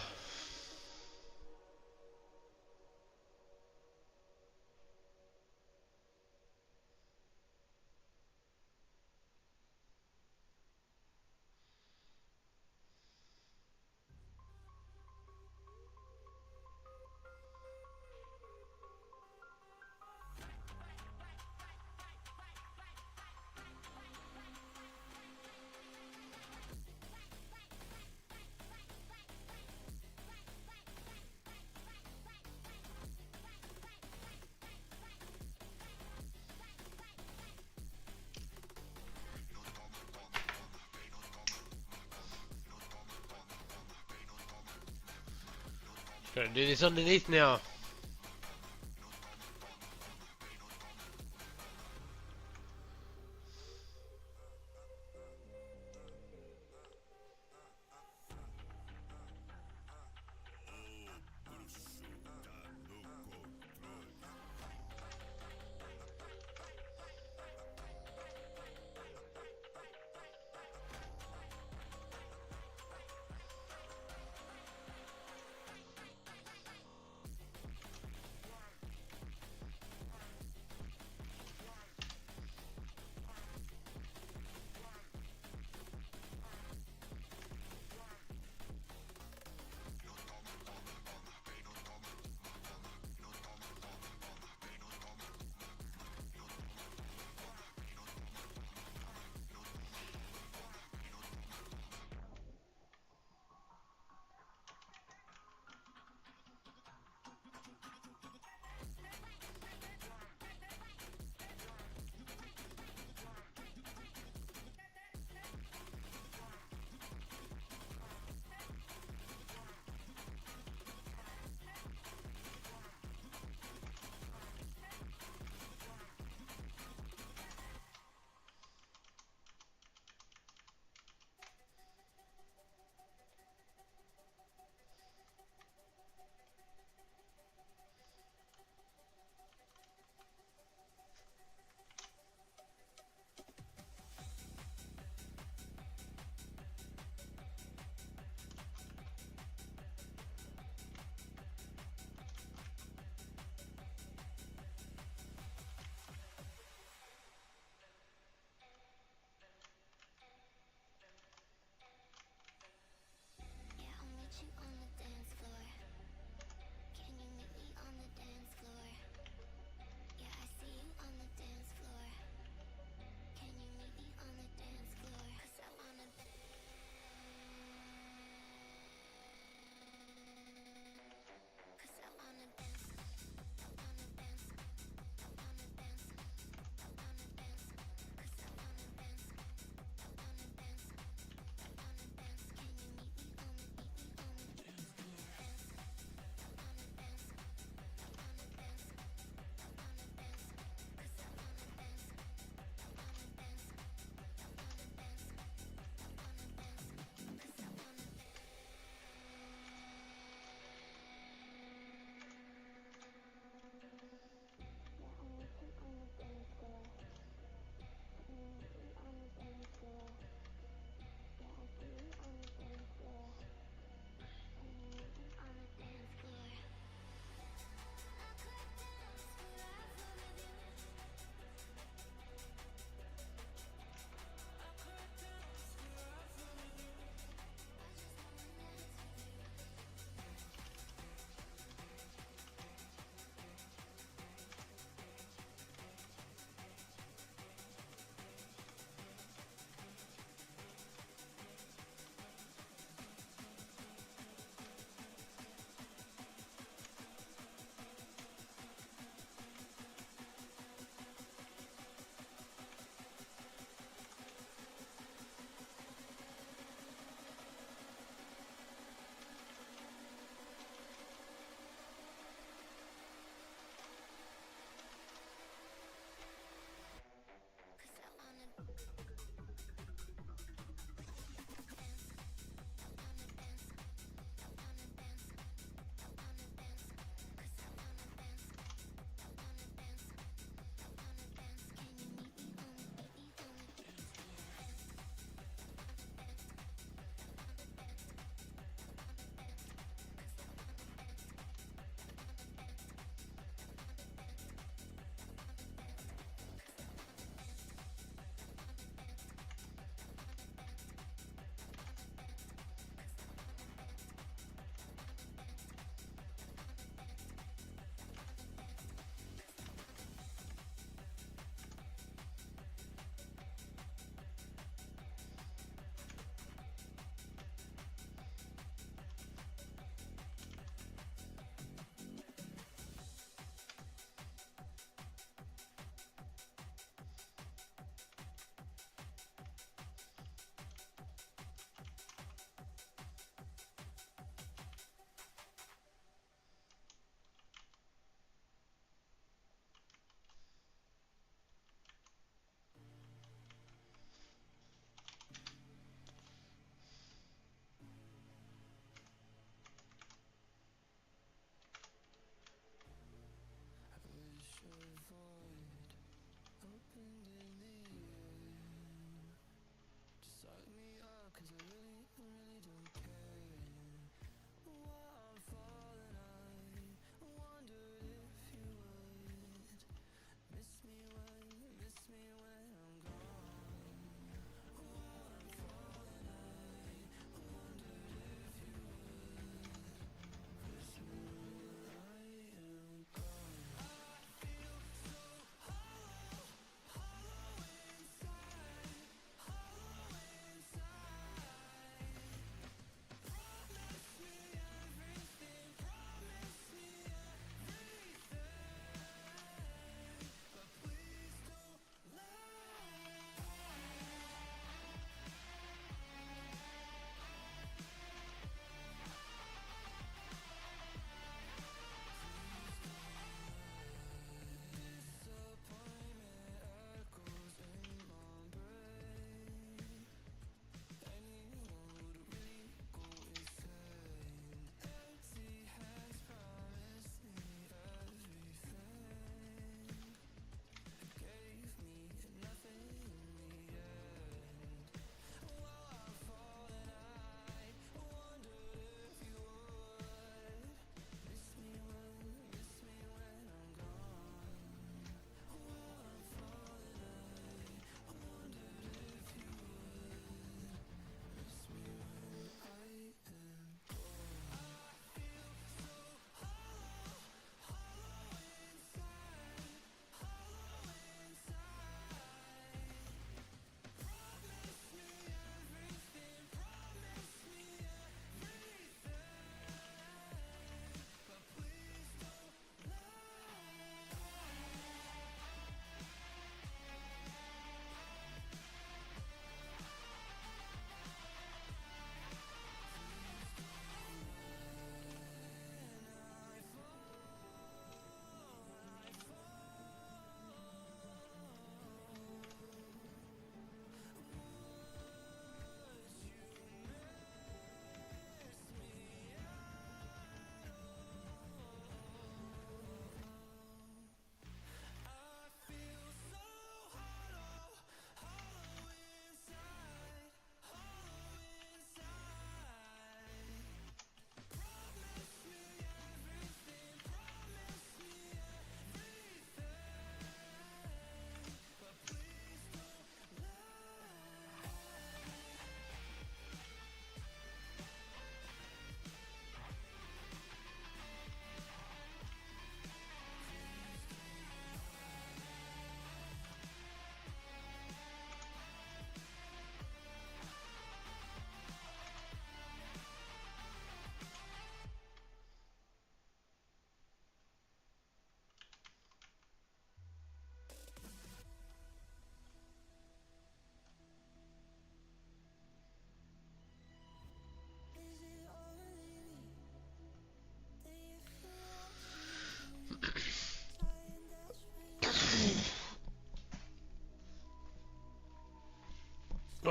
Gotta do this underneath now.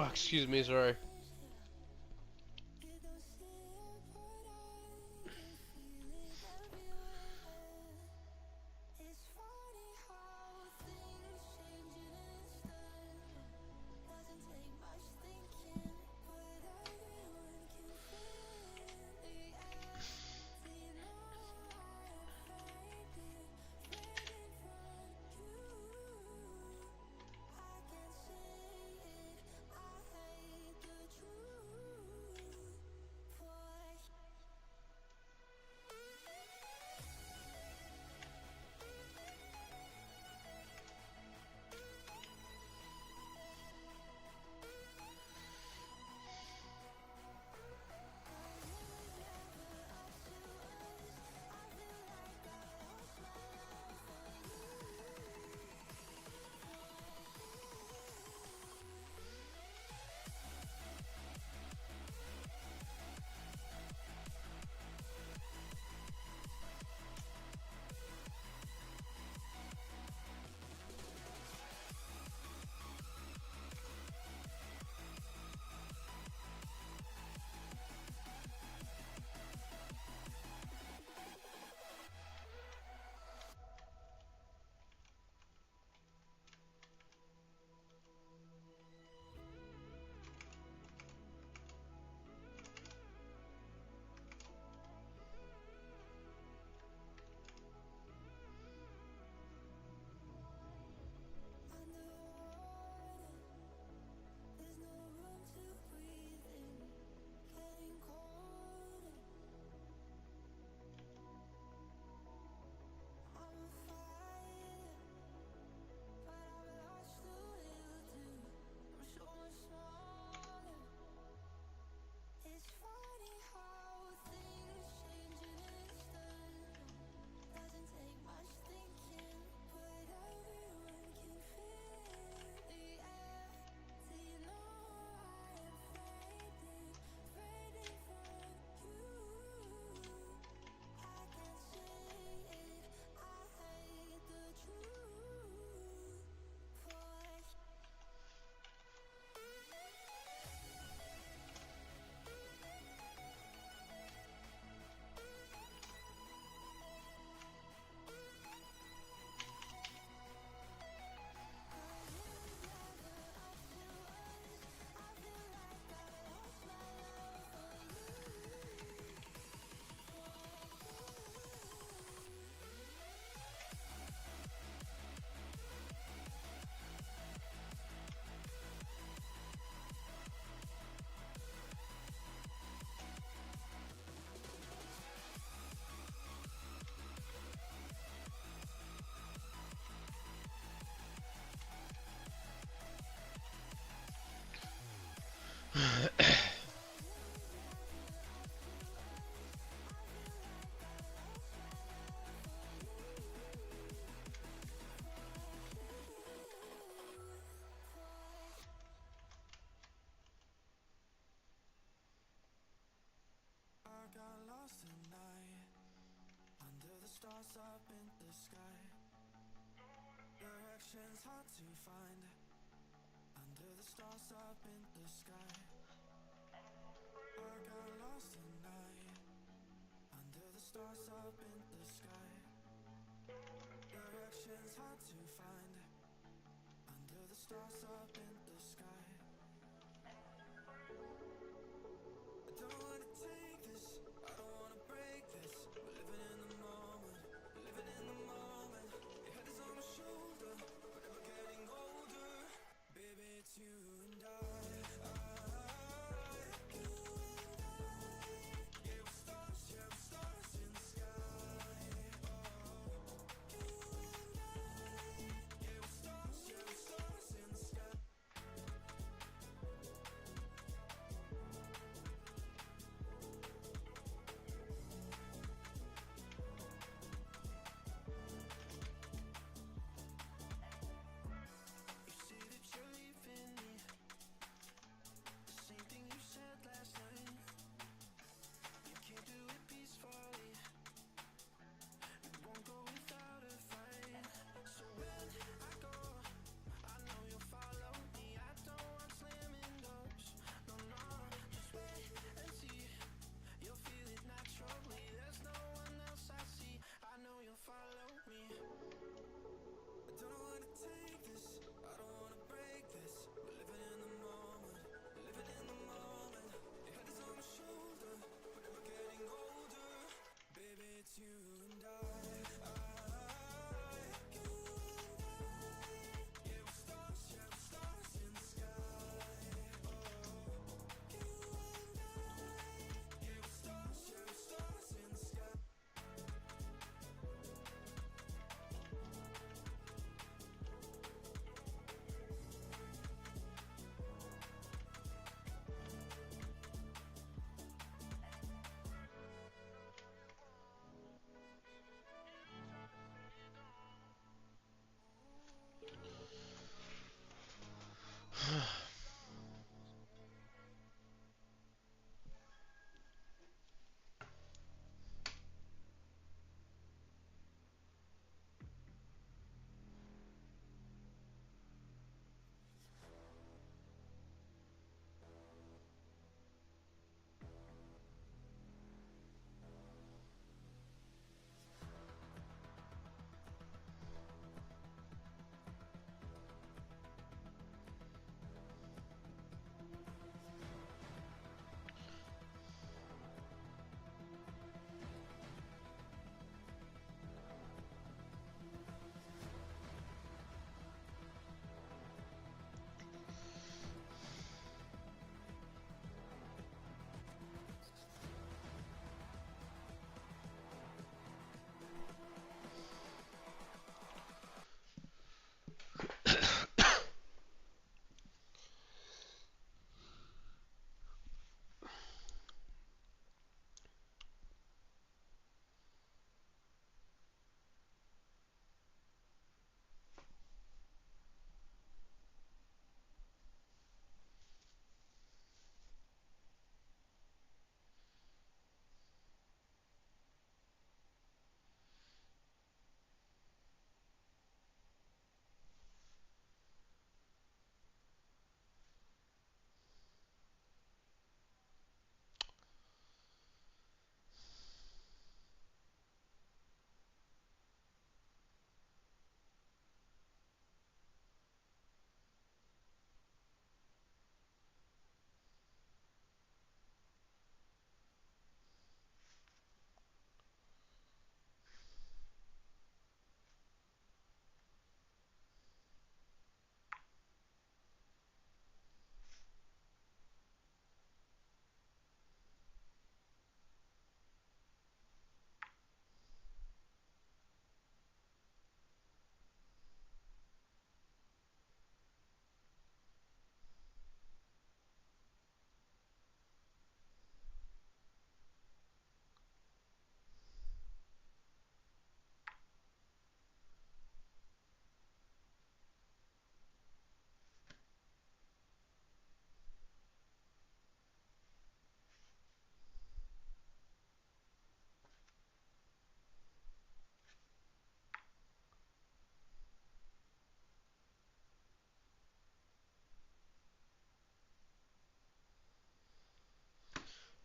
Oh, excuse me, sorry.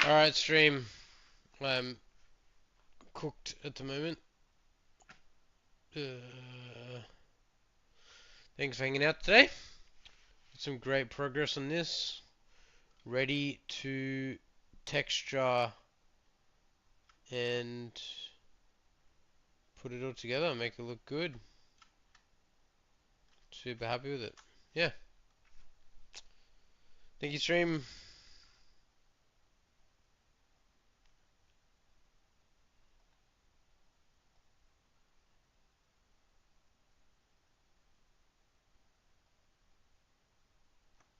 Alright, stream. I'm cooked at the moment. Thanks for hanging out today. Some great progress on this. Ready to texture and put it all together and make it look good. Super happy with it. Yeah. Thank you, stream.